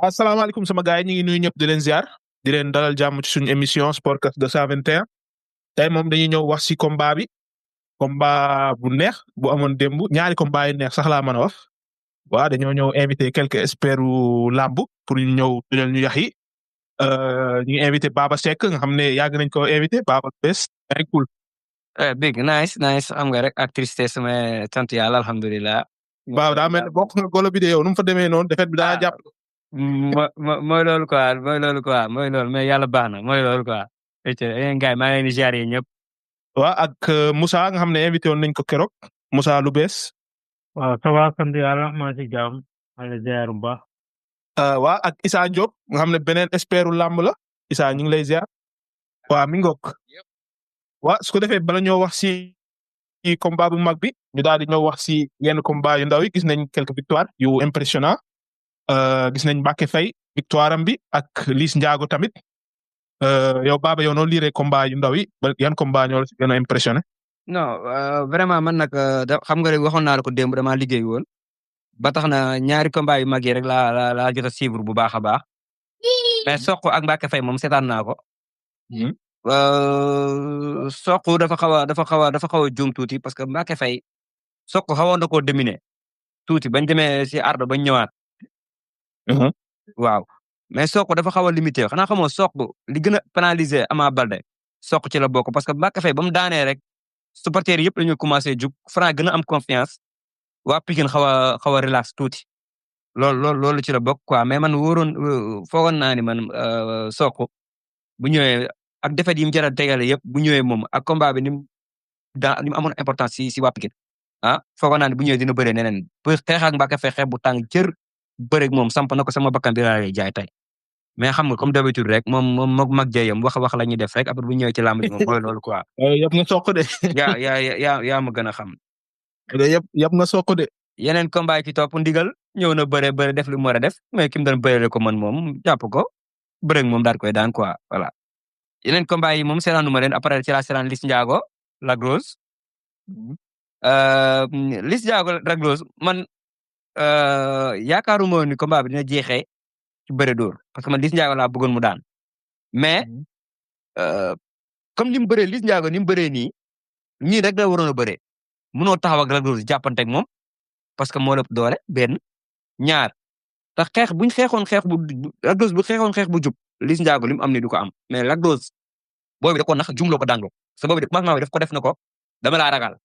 asalaamaaleykum sama gars yi ñu ngi nuyu ñëpp di leen ziar di leen dalal jàmm ci suñu émission Sportcast 221 tey moom dañuy ñëw wax ci combat bi combat bu neex bu amoon démb ñaari combat yi neex sax laa mën a wax waaw dañoo ñëw invité quelques experts u làmb pour ñu ñëw tëjal ñu yax yi ñu ngi invité Baba Seck nga xam ne yàgg nañ ko invité Baba bés ay cool. Big nice am nga rek ak tristesse mais sant yàlla alhamdulilah. waaw daa mel ne bokk nga golo bi de yow nu mu fa demee noonu defet bi daa jàpp. mooy loolu quoi mais yàlla baax na mooy loolu quoi. yéen gars yi maa ngi leen di ziar yéen ñëpp. waaw ak Moussa nga xam ne invité woon nañ ko keroog Moussa lu bees. waaw ça va sant yàlla maa ngi si jàmm maa ngi lay ziar bu baax. waaw ak Issa Diop nga xam ne beneen expertu làmb la Issa ñu ngi lay ziar. waaw mi ngoog. waaw su ko defee bala ñoo wax ci combat bu mag bi ñu daal di ñëw wax ci yenn combat yu ndaw yi gis nañ quelques victoires yu impressionnant gis nañ Mbacké Faye victoire am bi ak Liss Ndiago tamit yow Baba yow noo liiree combat yu ndaw yi ba yan combat ñoo la ci gën a impressionné. non vraiment man nag xam nga rek waxoon naa la ko démb damaa liggéey woon ba tax na ñaari combat yu mag yi rek laa jot a suivre bu baax a baax mais Sokh ak Mbacké Faye moom seetaan naa ko. Sokh dafa xaw a juum tuuti parce que Mbacké Faye Sokh xawoon na koo dominer tuuti bañ demee si ardo bañ ñëwaat. waaw mais Sokh dafa xaw a limité xanaa xamoo Sokh li gën a pénaliser Ama Baldé Sokh ci la bokk parce que Mbacké Faye ba mu daanee rek supporters yëpp dañoo commencé jug Franc gën a am confiance waa Pikine xaw a relax tuuti loolu ci la bokk quoi mais man foogoon naa ni man Sokh bu ñëwee ak défaite yi mu jëral tegale yëpp bu ñëwee moom ak combat bi ni mu amoon importance si waa Pikine foogoon naa ni bu ñëwee dina bëree neneen pour xeex ak Mbacké Faye xeex bu tàng jër bëreeg moom samp na ko sama bakkan bi laa lay jaay tey mais xam nga comme d'habitude rek moom mag jeyam wax la ñuy def rek après bu ñëwee ci làmb ji moom mooy loolu quoi. yëpp nga Sokh de. yaa ma gën a xam. yëpp nga Sokh de. yeneen combat yi ci topp ndigal ñëw na bëre def lu mu war a def mais ki mu doon bëree ko man moom jàpp ko bëreeg moom daal koy daan quoi voilà. yeneen combat yi moom seetaanu ma leen après ci la seetaan Liss Ndiago Lac Rose. Liss Ndiago Lac Rose man yaakaaruma woon ni combat bi dina jeexee ci bëre dóor parce que man Liss Ndiago laa bëggoon mu daan mais comme ni mu bëree Liss Ndiago ni mu bëree nii rek da waroon a bëree munoo taxaw ak Lac Rose jàppante ak moom parce que moo la doole benn ñaar tax xeex buñ xeexoon xeex bu Lac Rose bu xeexoon xeex bu jub Liss Ndiago li mu am ni du ko am mais Lac Rose boobu da ko nax jumloo ko dàngloo sa boobu de commencement bi daf ko def na ko dama laa ragal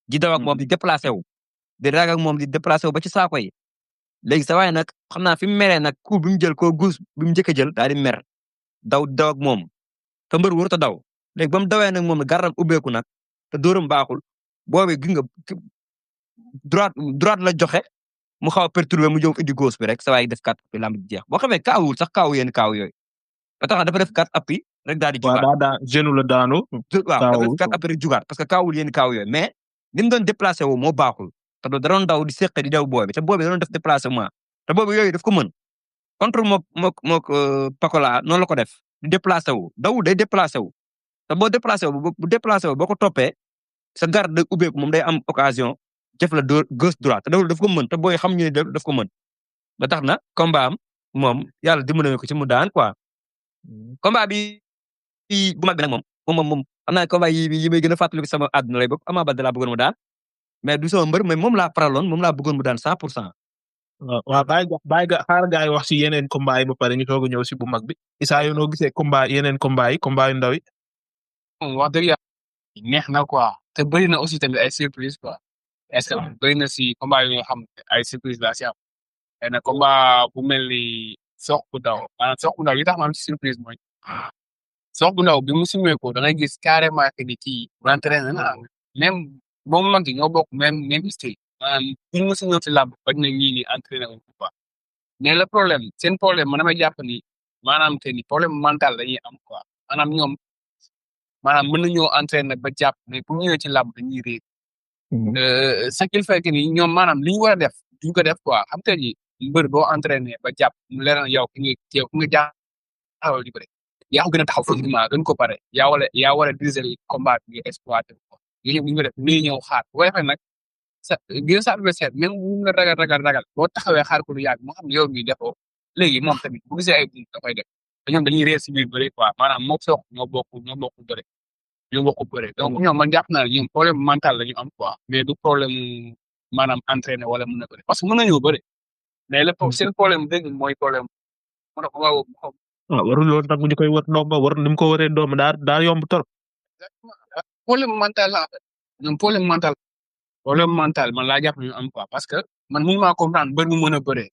di daw ak moom di déplacé wu di ragal ak moom di déplacé wu ba ci saako yi léegi sa waaye nag xam naa fi mu meree nag coup bi mu jël ko guus bi mu njëkk a jël daal di mer daw ak moom te mbër warut a daw léegi ba mu dawee nag moom garam ubbeeku nag te dóoram baaxul boobu gi nga droite la joxe mu xaw a perturbé mu jëm indi gauche bi rek sa waay def kat bi lamb jeex boo xamee kaawul sax kaaw yenn kaaw yooyu ba tax dafa def kat appi rek daal di jugaat waaw daa genou la daanu. waaw dafa def kat appi rek jugaat parce que kaawul yenn kaaw yooyu mais ni mu doon déplacé wu moo baaxul te da doon daw di seqe di daw booy bi te booy bi da doon def déplacement te boobu yooyu daf ko mën contre mook Pakola noonu la ko def di déplacé wu daw day déplacé wu te boo déplacé wu bu déplacé wu boo ko toppee sa garde day ubbeeku moom day am occasion jëf la gauche droite te daf ko mën te booy xam ñu ne daf ko mën ba tax na combat am moom yàlla dimbali ko ci mu daan quoi combat bi bu mag bi nag moom am naa combat yi may gën a fàttaliku sama àdduna lay bopp Ama Baldé laa bëggoon mu daan mais du sama mbër mais moom laa faraloon moom laa bëggoon mu daan 100%. waaw bàyyi ga xaar gaa yi wax ci yeneen combat yi ba pare ñu toog a ñëw ci bu mag bi Issa yow noo gisee yeneen combat yu ndaw yi. wax dëgg yàlla neex na quoi te bëri na aussi tamit ay surprise quoi est-ce que bëri na ci combat yi nga xam ay surprise laa ci am na combat bu mel ni Sokh bu ndaw maanaam Sokh bu ndaw yi tax ma am ci surprise mooy Sokh bu ndaw bi mu simee ko da ngay gis carrément que ni kii entraîné na même moom mag yi ñoo bokk même style maanaam ñu mës a ñëw ci làmb bañ na ñii ni entraîné wu quoi mais le problème seen problème man damay jàpp ni maanaam te ni problème mental dañuy am quoi maanaam ñoom maanaam mën nañoo entraîné ba jàpp mais bu ñëwee ci làmb dañuy réer ce qu'il fait que ni ñoom maanaam li ñu war a def duñ ko def quoi xam te ni mbër boo entraîné ba jàpp mu leer na yow ki nga jaaxal di bëre yaa ko gën a taxaw physiquement gën ko pare yaa war a diriger combat bi nga exploité ko yooyu ñu ko def nii ñëw xaar bu ko defee nag sa adversaire même bu nga ragal boo taxawee xaar ko lu yàgg moo xam ne yow mii defoo léegi moom tamit bu gisee ay bunt da koy def te ñoom dañuy réer si biir bëri quoi maanaam moom sox ñoo bokk bëri ñoo bokk bëri donc ñoom man jàpp naa ne ñoom problème mental la ñu am quoi mais du problème maanaam entraîné wala mën a bëri parce que mën nañoo bëri mais le seen problème dëgg mooy problème mu ne ko waaw ah warul woon nag ñu koy wër ndomba war ni mu ko waree ndomba daa yomb trop. exactement problème mental la en fait ñoom problème mental man laa jàpp ne ñu am quoi parce que man mënu maa comprendre mbër mu mën a bëree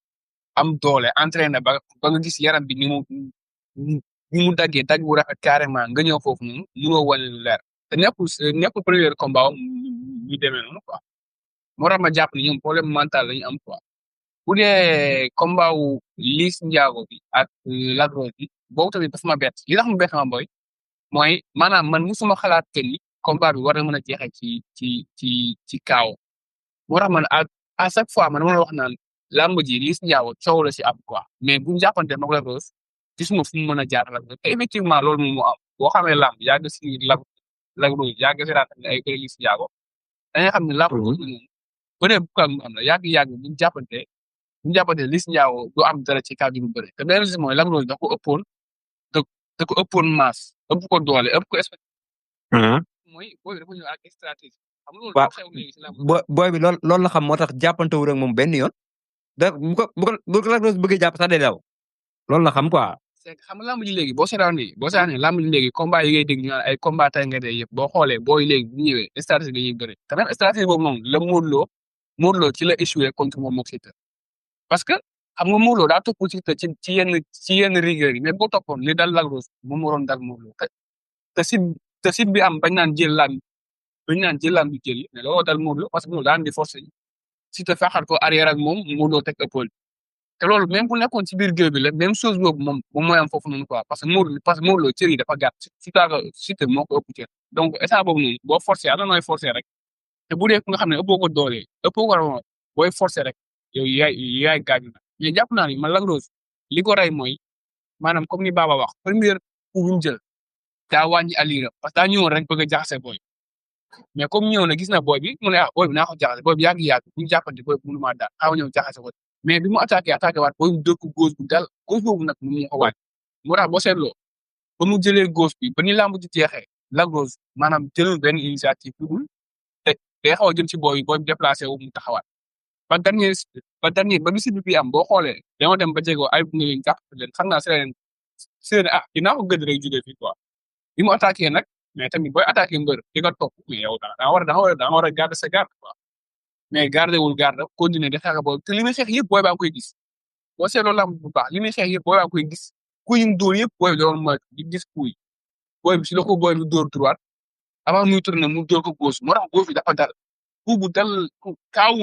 am doole entraîné ba nga gis yaram bi ni mu daggee dagg bu rafet carrément nga ñëw foofu noonu mënoo wane lu leer te nekkul premier combat ñu demee noonu quoi moo tax ma jàpp ne ñoom problème mental la ñu am quoi bu dee combat wu Liss Ndiago bi ak Lac Rose bi boobu tamit dafa ma bett li tax mu bett ma boy mooy maanaam man musuma xalaat que ni combat bi war na mën a jeexee ci kaaw moo tax man à chaque fois man ma wax naan làmb ji Liss Ndiago coow la si am quoi mais bu ñu jàppante mag Lac Rose gisuma fu mu mën a jaar Lac Rose te effectivement loolu moom moo am boo xamee làmb yàgg si Lac Rose yàgg si raat ay bëri Liss Ndiago da nga xam ne làmb moom bëree bu am am na yàgg bu ñu jàppante Liss Ndiago du am dara ci kàddu bu bëri te beneen bi mooy Lac Rose da ko ëppoon masse ëpp ko doole ëpp ko mooy booy bi dafa ñëw ak stratégie xam nga loolu waaw xew léegi si làmb booy bi loolu la xam moo tax jàppante wu rek moom benn yoon da bu ko Lac Rose bëggee jàpp sax day daw loolu la xam quoi. c'est que xam nga làmb ji léegi boo seetaanee làmb ji léegi combat yi ngay dégg ñu naan ay combat tay nga dee yëpp boo xoolee booy léegi bu ñëwee stratégie la ñuy bëri te même stratégie boobu noonu la Modou Lo ci la échoué contre moom mook Siteu parce que xam nga Modou Lo daa topp Siteu ci yenn rigueur yi mais boo toppoon li dal Lac Rose moom moo doon dal Modou Lo te sit bi am bañ naan jël laan bi jël mais looloo dal Modou Lo parce que Modou Lo daan di forcé Siteu faaxal ko arrière ak moom Modou Lo teg épaule te loolu même bu nekkoon ci biir géew bi la même chose boobu moom mooy am foofu noonu quoi parce que Modou Lo cër yi dafa gàtt Siteu moo ko ëpp cër donc état boobu noonu boo forcé am na nooy forcé rek te bu dee ku nga xam ne ëppoo ko doole ëppoo ko booy forcé rek yow yaay gaañu na mais jàpp naa ni man Lac Rose li ko rey mooy maanaam comme ni Baba wax première coup bi mu jël daa wàññi allure parce que daa ñëwoon rek bëgg a jaxase booy mais comme ñëw na gis na booy bi mu ne booy bi naa ko jaxase booy bi yàgg bu ñu jàppante booy bi mënu maa daal xaw ñëw jaxase ko mais bi mu attaqué waat booy bu dëkk gauche bu dal gauche boobu nag mu ko wàññi moo tax boo seetloo ba mu jëlee gauche bi ba ni làmb ji jeexee Lac Rose maanaam jëlul benn initiative dugul te day xaw a jëm ci booy bi déplacé wu mu taxawaat ba dernier ba bisi bi am boo xoolee dañoo dem ba jegoo ay nga leen jàpp leen xam naa si leen dinaa ko gëdd rek jógee fii quoi bi mu attaqué nag mais tamit booy attaqué mbër di nga topp mais yow da war a garder sa garde quoi mais garder wul garde continuer di xeex boobu te li muy xeex yëpp booy baa ngi koy gis boo seetloo lamb bu baax li muy xeex yëpp booy baa ngi koy gis kuy yi mu dóor yëpp booy bi doon moytu di gis kuy booy bi si la ko booy bi dóor droite avant muy tourner mu dóor ko gauche moo tax gauche bi dafa dal ku bu dal kaaw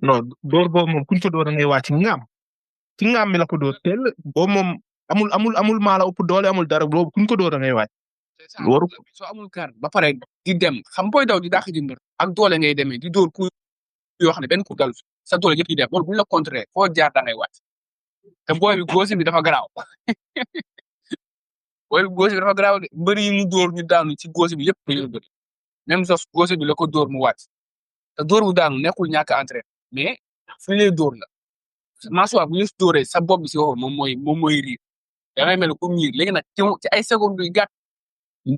non dóor boobu moom kuñ ko dóor da ngay wàcc ci ngaam mi la ko dóor teel boobu moom amul maa la ëpp doole amul dara boobu kuñ ko dóor da ngay wàcc. waru soo amul carte ba pare di dem xam booy daw di dàq ji mbër ak doole ngay demee di dóor ku yoo xam ne benn ku dal sa doole yëpp di dem loolu bu ñu la contrer foo jaar da ngay wàcc te booy bi gauche bi dafa garaaw booy bi gauche bi dafa garaaw de mbër yi mu dóor ñu daanu ci gauche bi yëpp dañoo bëri même sos gauche bi la ko dóor mu wàcc te dóor bu daanu nekkul ñàkk a entraîné mais fu ñu lay dóor la masuwa bu ñu dóoree sa bopp bi si waxoon moom mooy riir da ngay mel comme ñiir léegi nag ci ay secondes yu gàtt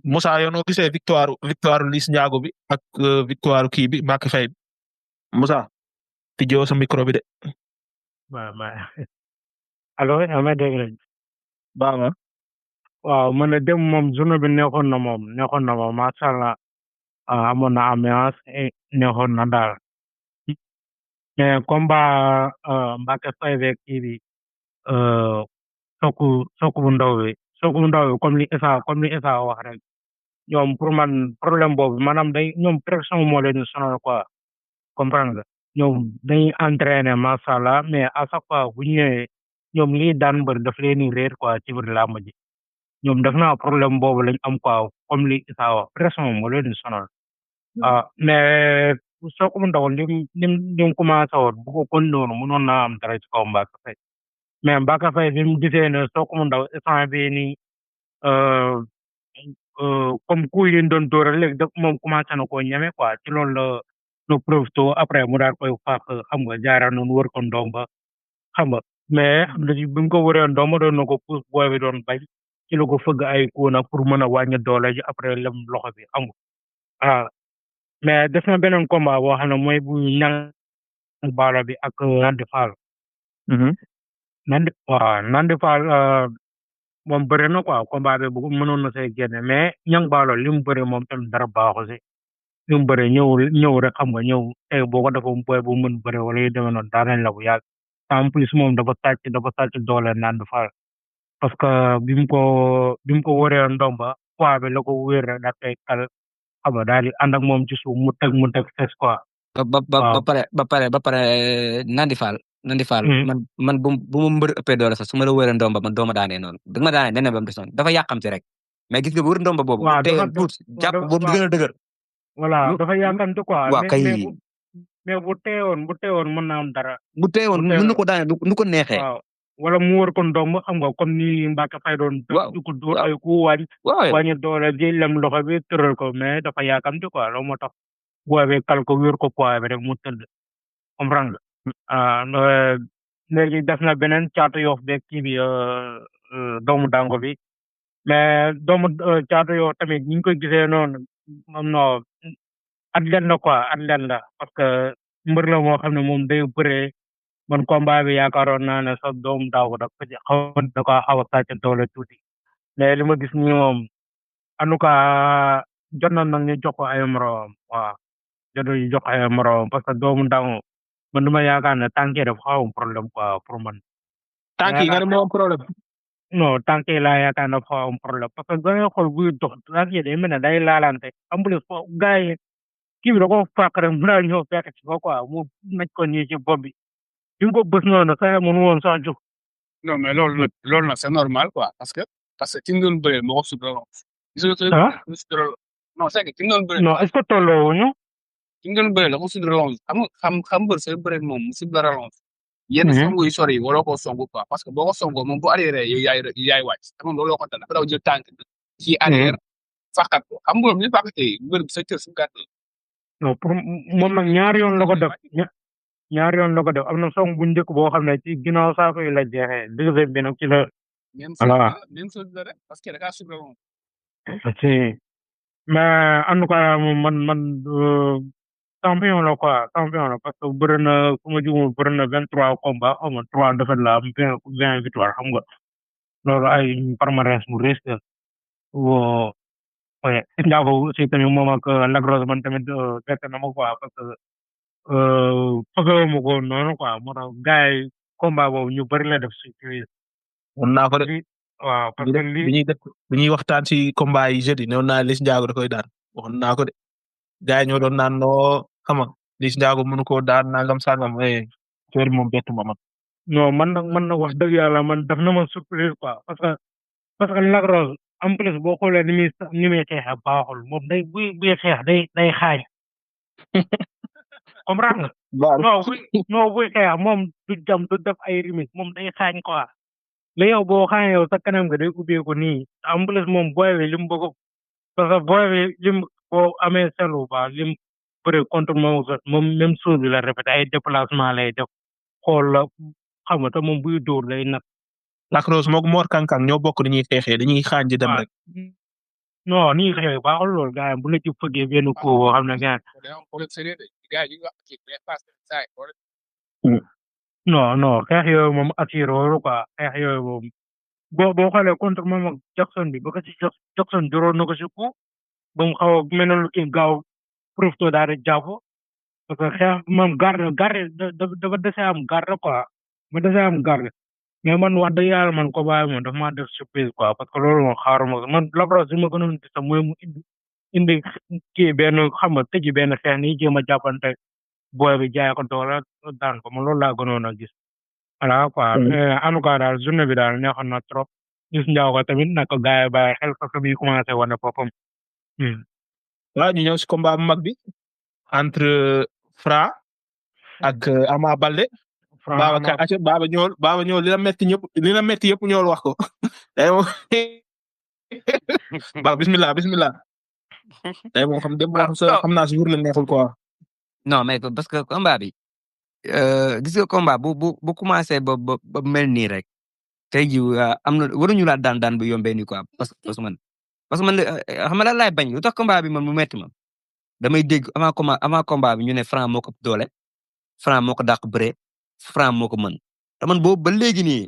Moussa yow noo gisee victoire Liss Ndiago bi ak victoire kii bi Mbacké Faye bi Moussa tijjoo sa micro bi de. allo yaa may dégg rek. baax waaw man de dem moom journée bi neexoon na moom macha allah amoon na ambiance neexoon na daal mais combat Mbacké Faye beeg kii bi Sokh bu ndaw bi comme li Essa wax rek ñoom pour man problème boobu maanaam ñoom pression moo leen di sonal quoi comprendre nga ñoom dañuy entraîner macha allah mais à chaque fois bu ñu ñëwee ñoom lii daan mbër daf leen di réer quoi ci biir làmb ji ñoom def naa problème boobu lañ am quoi comme li Issa wax pression moo leen di sonal mais Sokh bu ndaw lim commencé woon bu ko kon noonu mënoon naa am dara ci kaw Mbacké Faye mais Mbacké Faye bi mu gisee ne Sokh bu ndaw instant bii nii comme kuy yi doon dóoral léegi daf moom commencé na koo ñeme quoi ci loolu la profité après mu daal koy fàq xam nga jaara noonu wër ko ndomba xam nga mais xam nga bi mu ko wëree ndomba doon na ko puus booy bi doon bañ ci la ko fëgg ay coup nag pour mën a wàññi doole ji après lem loxo bi xam nga ah mais def na beneen combat boo xam ne mooy bu ñang baalo bi ak Nandi Fall Nandi Fall moom bëri na quoi combat bi bu mënoon na see génne mais ñang baalo li mu bëri moom tamit dara baaxu si li mu bëri ñëw rek xam nga ñëw tey boo ko defoon booy bu mën bëri wala yu demee noonu daanañ la bu yàgg en plus moom dafa sàcc doole Nandi Fall parce que bi mu ko wëree ndomba poids bi la ko wér rek da koy kal xam nga daal di ànd ak moom ci suuf mu teg fes quoi waaw ba pare Nandi Fall man bu ma mbër ëppee doole sax su ma la wëree ndomba man dooma daanee noonu bi ma daanee nee na ba mu des noonu dafa yàqamti rek mais gis nga bu wër ndomba boobu waaw tey tuut jàpp boobu di gën a dëgër voilà dafa yàqamti quoi waaw kay mais bu teewoon mën na am dara bu teewoon mën na ko daane nu ko neexee waaw wala mu wër ko ndomb xam nga comme ni Mbacke Faye doon du ko dóor ay ku wàññi doole ji lem loxo bi tëral ko mais dafa yàqamti quoi loolu moo tax booy bi kal ko wér ko poids bi rek mu tëdd comprendre nga léegi def na beneen caatu yoof beeg kii bi doomu dango bi mais doomu caatu yoof tamit ñu ngi koy gisee noonu non athlète la quoi athlète la parce que mbër la moo xam ne moom day bëree man combat bi yaakaaroon naa ne sax doomu daaw da ko xaw a sàcc doole tuuti mais li ma gis nii moom en tout cas jot na nag ñu jox ko ay moroom waaw jot na ñu jox ko ay moroom parce que doomu daaw man dama yaakaar ne tànk yi dafa xaw am problème quoi pour man. tànk yi nga ne moo am problème. non tànk yi laa yaakaar ne dafa xaw am problème parce que da ngay xool buy dox tànk yi day mel ne day laalante en plus gars yi kii bi da koo fàq rek mu daal ñëw fekk ci ko quoi mu naj ko nii ci bopp bi. bi mu ko bës noonu sax mënu woon sax jóg. non mais loolu nag c'est normal quoi parce que ki mu doon bëree moo ko suturaaloon. non c'est que ki mu doon bëree. non est-ce que tolloo wuñu. ki mu doon bëree da ko suturaaloon xam bër say bëree moom mu suturaaloon. yenn songu yu sori yi waroo koo songu quoi parce que boo ko songoo moom bu arrière yow yaay wàcc te moom looloo ko dal dafa daw jël tànk ci arrière fàqat ko xam nga moom li fàqatee mbër bi sa cër su gàtt. non pour moom nag ñaari yoon la ko def. ñaari yoon la ko def am na song bu njëkk boo xam ne ci ginnaaw saako yi la jeexee deuxième bi nag ci la. même chose la rek parce que da kaa suturaaloon. mais en tout cas man champion la quoi champion la parce que bëri na fu ma jugul bëri na 23 combats xaw ma 3 défaites la am 20 victoire xam nga loolu ay palmarès bu risque woo ouais Ndiago aussi tamit moom ak Lac Rose man tamit bett na ma quoi parce que fëgëwu ma ko noonu quoi moo tax gars yi combat boobu ñu bëri la def surprise. won naa ko de waaw parce que bi ñuy waxtaan ci combat yi jeudi newoon naa Liss Ndiago da koy daan waxoon naa ko de gars yi ñoo doon naan noo xam nga Liss Ndiago mënu koo daan nangam sangam affaire moom bettu ma man. non man nag wax dëgg yàlla man daf na ma surprise quoi parce que Lac Rose en plus boo xoolee ni muy xeexe baaxul moom day buy xeex day xaañ. comprendre nga. non buy xeex moom du jam du def ay remise moom day xaañ quoi. la yow boo xaañee yow sa kanam nga day ubbeeku nii en plus moom booy bi lim bëgg parce que booy bi lim boo amee selu ba lim bëre contre moom même chose bi la répété ay déplacement lay def xool la xam nga te moom buy dóor lay nat. Lac Rose moog Mor Kankang ñoo bokk dañuy xeexee dañuy xaañ di dem rek. non nii xeexee baaxul loolu gars yi bu la ci fëggee benn ko boo xam ne gars non xeex yooyu moom assuré wóoru quoi xeex yooyu moom boo xoolee contre moom ak Jackson bi ba ko ci Jackson juróon na ko si coup ba mu xaw a mel ne lu kii gaaw profité daal di jàpp parce que xeex moom garde dafa dese am garde quoi ma dese am garde mais man wax dëgg yàlla man ko bàyyi moom dafa maa def surprise quoi parce que loolu moom xaaruma man Lac Rose si ma gënoon di sax mooy mu indi kii benn xam nga tëji benn xeex nii jéem a jàppante booy bi jaay ko doole daan ko man loolu laa gënoon a gis voilà quoi en tout cas daal journée bi daal neexoon na trop gis njaaw ko tamit nag gars yi bàyyi xel parce que bi commencé wane boppam. waaw ñu ñëw si combat bu mag bi entre Franc ak Ama Baldé. Babacar acca Baba ñëw li la metti yëpp ñëwul wax ko. Ba bismillah tey moom xam naa si journée neexul quoi. non mais parce que combat bi gis nga combat bu commencé ba mel nii rek tey jii am na waruñu laa daan bu yombee nii quoi parce que man xam nga lan laay bañ lu tax combat bi man mu metti ma damay dégg avant combat bi ñu ne Franc moo ko ëpp doole Franc moo ko dàq bëre Franc moo ko mën te man boobu ba léegi nii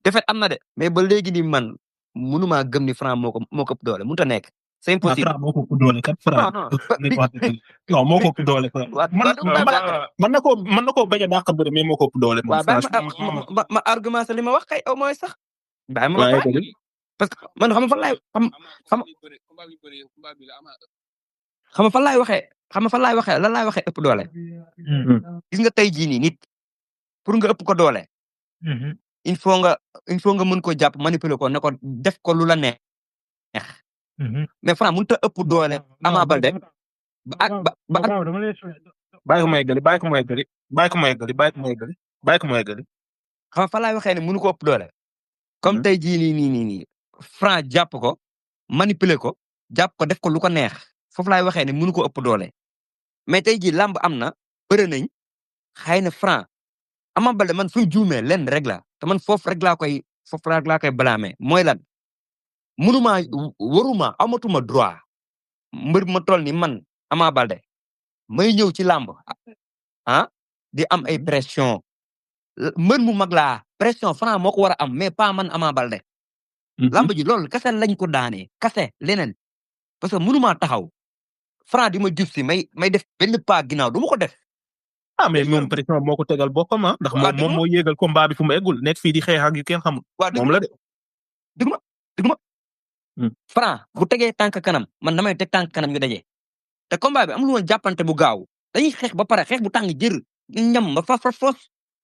defet am na de mais ba léegi nii man mënumaa gëm ni Franc moo ko ëpp doole mënut a nekk c'est impossible. Franc moo ko ëpp doole kat Franc. non moo ko ëpp doole Franc. mën na koo bañ a dàq bëre mais moo ko ëpp doole. ma argument sa li ma wax kay au moins sax. bàyyi ma wax parce que man xam nga fan laay fan laay waxee lan laay waxee ëpp doole. gis nga tey jii nii nit pour nga ëpp ko doole. il faut nga mën ko jàpp manipuler ko ne ko def ko lu la neex. mais Franc mënut a ëpp doole Ama Baldé bàyyi ko ma yeggali. xam nga fan laay waxee ne mënu ko ëpp doole. comme tey jii nii Franc jàpp ko manipuler ko jàpp ko def ko lu ko neex foofu laay waxee ne mënu ko ëpp doole mais tey jii làmb am na bëre nañ xëy na Franc Ama Baldé man fu juumee lenn rek la te man foofu rek laa koy blâmer mooy lan waruma amatuma droit mbër ma toll ni man Ama Baldé may ñëw ci làmb di am ay pression mbër mu mag laa pression Franc moo ko war a am mais pas man Ama Baldé. lamb ji loolu kase lañ ko daanee kase leneen parce que mënumaa taxaw Franc di ma jub si may def benn pas ginnaaw du ma ko def. mais moom pression moo ko tegal boppam ndax moom moo yéegal combat bi fu mu eggul nekk fii di xeex ak yu kenn xamul. moom la de. dëgg ma Franc bu tegee tànk kanam man damay teg tànk kanam ñu daje te combat bi amul woon jàppante bu gaaw dañuy xeex ba pare xeex bu tàng jër ñam ba far foos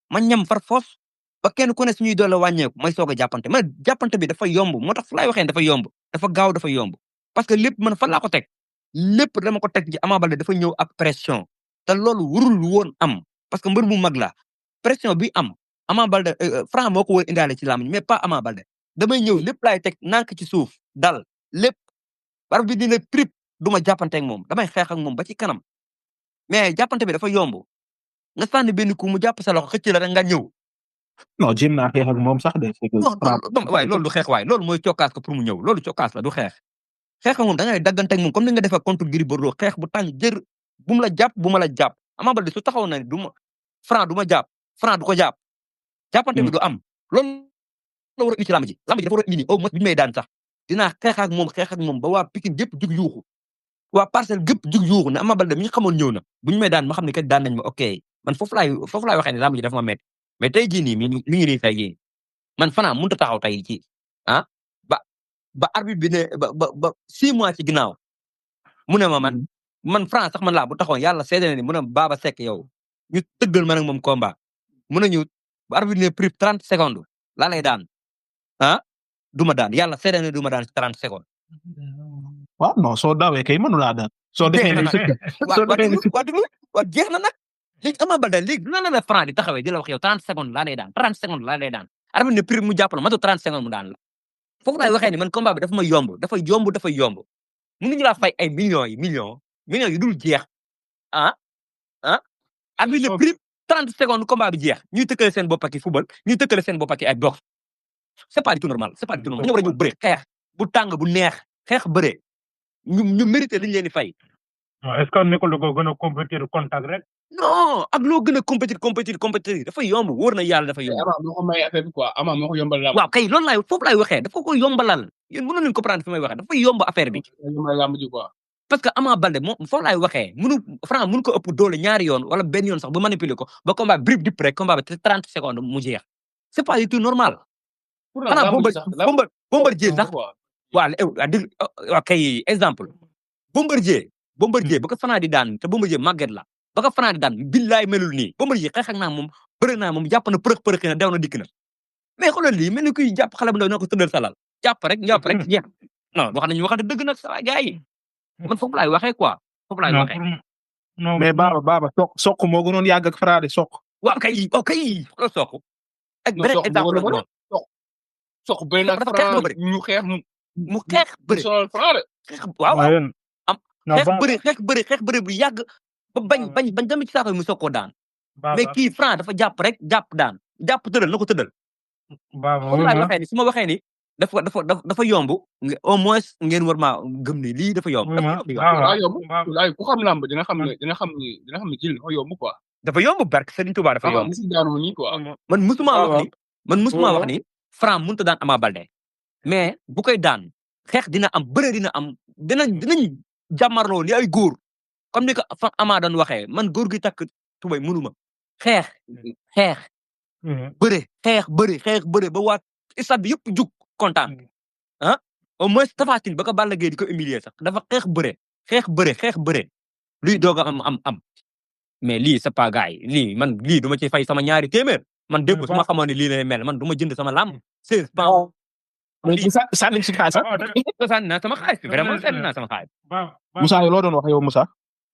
ma ñam far foos ba kenn ku ne suñuy doole wàññeeku may soog a jàppante man jàppante bi dafa yomb moo tax fu laay waxee dafa yomb dafa gaaw dafa yomb parce que lépp man fan laa ko teg lépp dama ko teg ci Ama Baldé dafa ñëw ak pression te loolu warul woon am parce que mbër mu mag la pression bi am Ama Baldé Franc moo ko war indaale ci làmb mais pas Ama Baldé damay ñëw lépp laay teg nànk ci suuf dal lépp bar bi dina prip du ma jàppante ak moom damay xeex ak moom ba ci kanam mais jàppante bi dafa yomb nga sànni benn coup mu jàpp sa loxo xëcc la rek nga ñëw. non jéem naa xeex ak moom sax de. waaye loolu du xeex waaye loolu mooy cokkaas ko pour mu ñëw loolu cokkaas la du xeex. xeex ak moom da ngay daggante ak moom comme ni nga def ak contre Gris Bordeaux xeex bu tàng jër bu mu la jàpp bu ma la jàpp Ama Baldé su taxaw na ne du ma Franc du ma jàpp Franc du ko jàpp. jàppante bi du am loolu la war a indi ci lamb ji dafa war a indi nii au moins bi ñu may daan sax dinaa xeex ak moom ba waa Pikine gépp jug yuuxu waa Parcelles gépp jug yuuxu ne Ama Baldé mi ñu xamoon ñëw na bu ñu may daan ma xam ne kat daan nañ ma ok man foofu laay waxee ne lamb ji dafa ma métti mais tey jii nii mi ngi nii tey jii man Franc mënut a taxaw tey ci ba arbitre bi ne ba 6 mois ci ginnaaw mu ne ma man Franc sax man laa bu taxawoon yàlla seede na ni mu ne Baba Seck yow ñu tëggal ma nag moom combat mu ne ñu ba arbitre ne prix 30 secondes laa lay daan du ma daan yàlla seede na du ma daan 30 secondes. waaw non soo dawee kay mënu laa daan. soo defee ne waaw jeex na nag léegi Ama Baldé léegi dina la Franc di taxawee di la wax yow 30 secondes laa lay daan 30 secondes laa lay daan arbitre ne prix mu jàpp la matu 30 secondes mu daan la foofu laay waxee ni man combat bi dafa ma yomb dafa yomb mënuñu laa fay ay millions yu dul jeex arbitre ne prix 30 secondes combat bi jeex ñuy tëkkale seen bopp ak football ñuy tëkkale seen bopp ak ay boxe c'est pas du tout normal dañu war a ñëw bëre xeex bu tàng bu neex xeex bëre ñu mérité liñ leen di fay. non est-ce que nekkul da ko gën a compétir contact rek. non ak loo gën a compétir dafa yomb wóor na yàlla dafa yomb. Ama moo ko may affaire bi quoi Ama moo ko yombalal. waaw kay loolu foofu laay waxee dafa ko yombalal yéen mënu leen comprendre fi may waxee dafa yomb affaire bi. parce que Ama Baldé moom foofu laay waxee Franc mënu ko ëpp doole ñaari yoon wala benn yoon sax ba manipuler ko ba combat brib dip rek combat bi 30 secondes mu jeex c'est pas du tout normal. xanaa Bombardier sax waaw kay exemple Bombardier ba ko Franc di daan te Bombardier màgget la ba ko Franc di daan billaay melul nii Bombardier xeex ak naa moom bëri naa moom jàpp na përëx na dew na dikk na mais xoolal lii mel ni kuy jàpp xale bu ndaw ñoo ko tëddal salal jàpp rek jeex non wax nañu waxante dëgg nag sa gars yi man foofu laay waxee quoi foofu laay waxee. mais Baba Sokh moo gënoon yàgg ak Franc de Sokh. waaw kay xoolal Sokh ak beneen exemple la Sokh bëri na Franc ñu xeex mu xeex bëri sonal Franc de. waaw xeex bëri bu yàgg ba bañ dem ci saako yi mu soog koo daan mais kii Franc dafa jàpp rek jàpp daan jàpp tëddal na ko tëddal. Baba foofu laay waxee ni su ma waxee ni dafa yomb au moins ngeen war maa gëm ni lii dafa yomb. daa yomb ku xam lamb dina xam ne jël dafa yomb quoi. dafa yomb barke Serigne Touba dafa yomb. musu daanu nii quoi. man musuma wax ni Franc mënut a daan Ama Baldé mais bu koy daan xeex dina am bëre dina am dinañ jàmmarloo li ay góor comme ni ko Ama doon waxee man góor gi takk tubay mënuma xeex bëre ba waat stade bi yëpp jug kontaan ah au moins Tapha Tine ba ko Balla Gaye di ko humilier sax dafa xeex bëre luy doog a am mais lii c'est pas gars yi lii man lii duma ci fay sama ñaari téeméer man dégg su ma xamoon ne lii lay mel man du ma jënd sama làmb 16 pounds. sànni si xaalis sànni naa sama xaalis vraiment sànni naa sama xaalis. Moussa loo doon wax yow Moussa.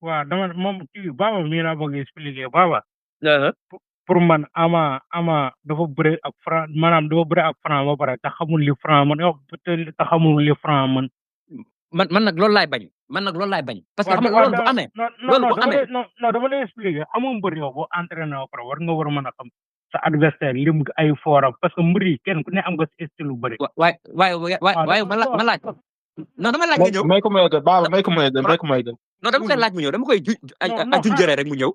waaw dama moom kii Baba mii laa bëgg expliquer Baba. pour man Ama dafa bëre ak Franc maanaam dafa bëre ak Franc ba pare te xamul li Franc man yow te xamul li Franc man. man nag loolu laay bañ. parce que xam nga loolu bu amee. non dama lay expliquer amoo mbër yow boo entraîné ba pare war nga war a mën a xam sa adversaire lim ay forum parce que mbër yi kenn ku ne am nga style lu bëri. waaye ma laaj. non dama laaj nga ñëw. may ko may gën Baba may ko may gën. non dama koy laaj mu ñëw dama koy junjëree rek mu ñëw.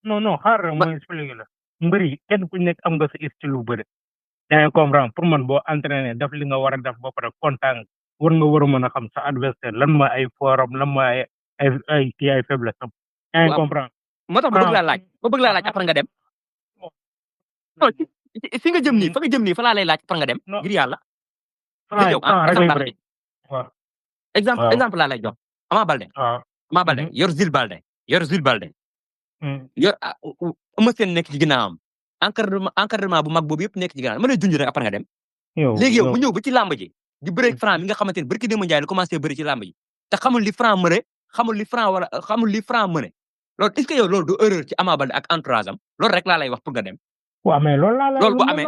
non xaaral ma expliquer la. mbër yi kenn ku nekk am nga sa style lu bëri. yaa ngi comprendre pour man boo entraîné def li nga war a def ba pare kontaan war nga war a mën a xam sa adversaire lan mooy ay forum lan mooy ay kii ay faiblesse am. yaa ngi comprendre. moo tax ba bëgg laa laaj après nga dem. non fi nga jëm nii fa laa lay laaj après nga dem. ngir yàlla. exemple laa lay jox Ama Baldé. yor Zil Baldé. yor Eumeu Sène nekk ci ginnaawam. encadrement bu mag boobu yëpp nekk ci ginnaawam ma lay junj rek après nga dem. léegi yow mu ñëw ba ci làmb ji. di bëreeg Franc mi nga xamante ne barki démb Njaay la commencé bëri ci làmb ji te xamul li Franc mëne xamul li Franc mëne loolu est-ce que yow loolu du erreur ci Ama Baldé ak entourage am loolu rek laa lay wax pour nga dem. waaw mais loolu bu amee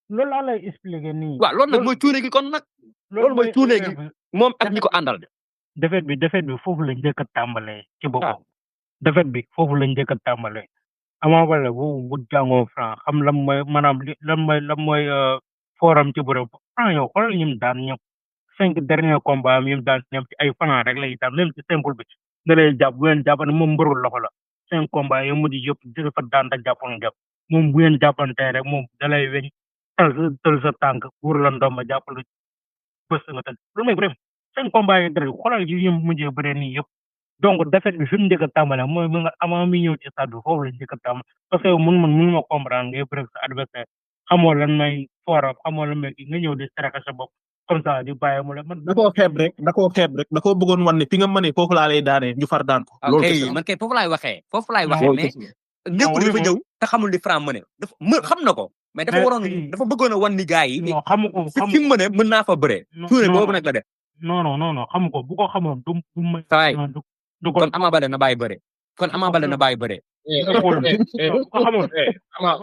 loolu laa lay expliquer nii. waaw loolu nag mooy cuune gi kon nag. loolu mooy cuune gi moom ak ñi ko àndal. defet bi foofu la njëkk a tàmbalee ci boppam. defet bi foofu la njëkk a tàmbalee. Ama Baldé bu jàngoo Franc xam lan mooy maanaam lan mooy forum ci bëre Franc yow xoolal ñim daan ñëpp 5 dernier combat am yim daan ñëpp ci ay Franc rek lay daan même ci simple bi da lay jàpp bu leen jàpp ne moom mbërul loxo la 5 combat yi mujj yëpp dafa daan da jàppoon jàpp moom bu ngeen jàppante rek moom da lay weñ tël sa tànk wóor la ndomba jàppale bës nga tël lu may bref 5 combat yi dara xoolal yi yim mujjee bëre nii yëpp donc defet bi fi mu njëkk a tàmbale mooy mu nga Ama mi ñëw ci stade bi foofu la njëkk a tàmbale parce que yow mun ma comprendre ngay bëre sa adversaire xamoo lan may forum xamoo lan may nga ñëw di traquer sa bopp comme ça di bàyyi mu la man. da koo xeeb rek da koo bëggoon wan ne fi nga mënee foofu laa lay daanee ñu far daan ko. loolu kese man kay foofu laay waxee mais nekkul dafa ñëw te xamul li Franc mëne xam na ko mais dafa bëggoon a wan ni gars yi. non xamu ko fi mu mëne mën naa fa bëree. tuure boobu nag la def. non xamu ko bu ko xamoon du may. kon Ama Baldé na bàyyi bëre.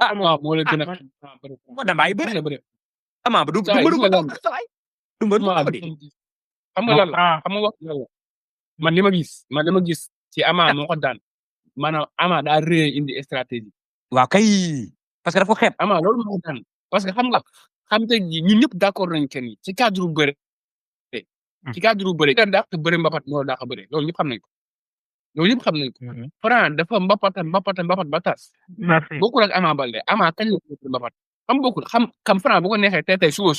Ama moo la gën a. da bàyyi bëre. Ama ba du mbëru ko doon sawaay du mbëru ko di. xam nga lan la xam nga wax man li ma gis ci Ama moo ko daan maanaam Ama daa réer indi stratégie. waaw kay parce que dafa xeeb. Ama loolu moo ko daan parce que xam te ñun ñëpp d'accord nañ kenn ci cadre bëre. ci cadre bëre da dàq bëre mbapat moo dàq bëre loolu ñëpp xam nañ ko. Franc dafa mbapat ba tas. merci bokkul ak Ama Baldé Ama kañ la mbapat. xam bokkul xam Franc bu ko neexee tey suba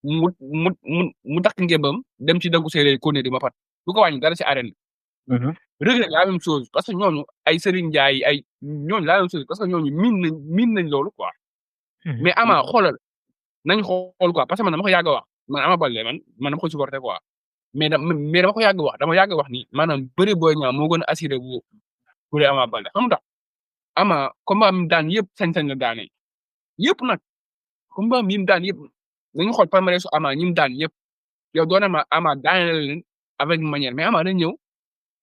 mu takk ngembam dem ci dangu séeréer ko ne di mbapat bu ko wàññi dara ci arène bi. Reug Reug la même chose parce que ñooñu ay Serigne Ndiaye ay ñooñu la même chose parce que ñooñu miin nañ loolu quoi. mais Ama xoolal nañ xool quoi parce que man dama ko yàgg a wax man Ama Baldé man dama ko supporter quoi mais dama ko yàgg wax ni maanaam bëri Boy Niang moo gën a assuré bu dee Ama Baldé xam nga Ama combat mi daan yëpp sañ-sañ la daane yëpp nag combat mi daan yëpp nañu xool palmarès su Ama ñi mu daan yëpp yow doon na Ama daane la leen avec manière mais Ama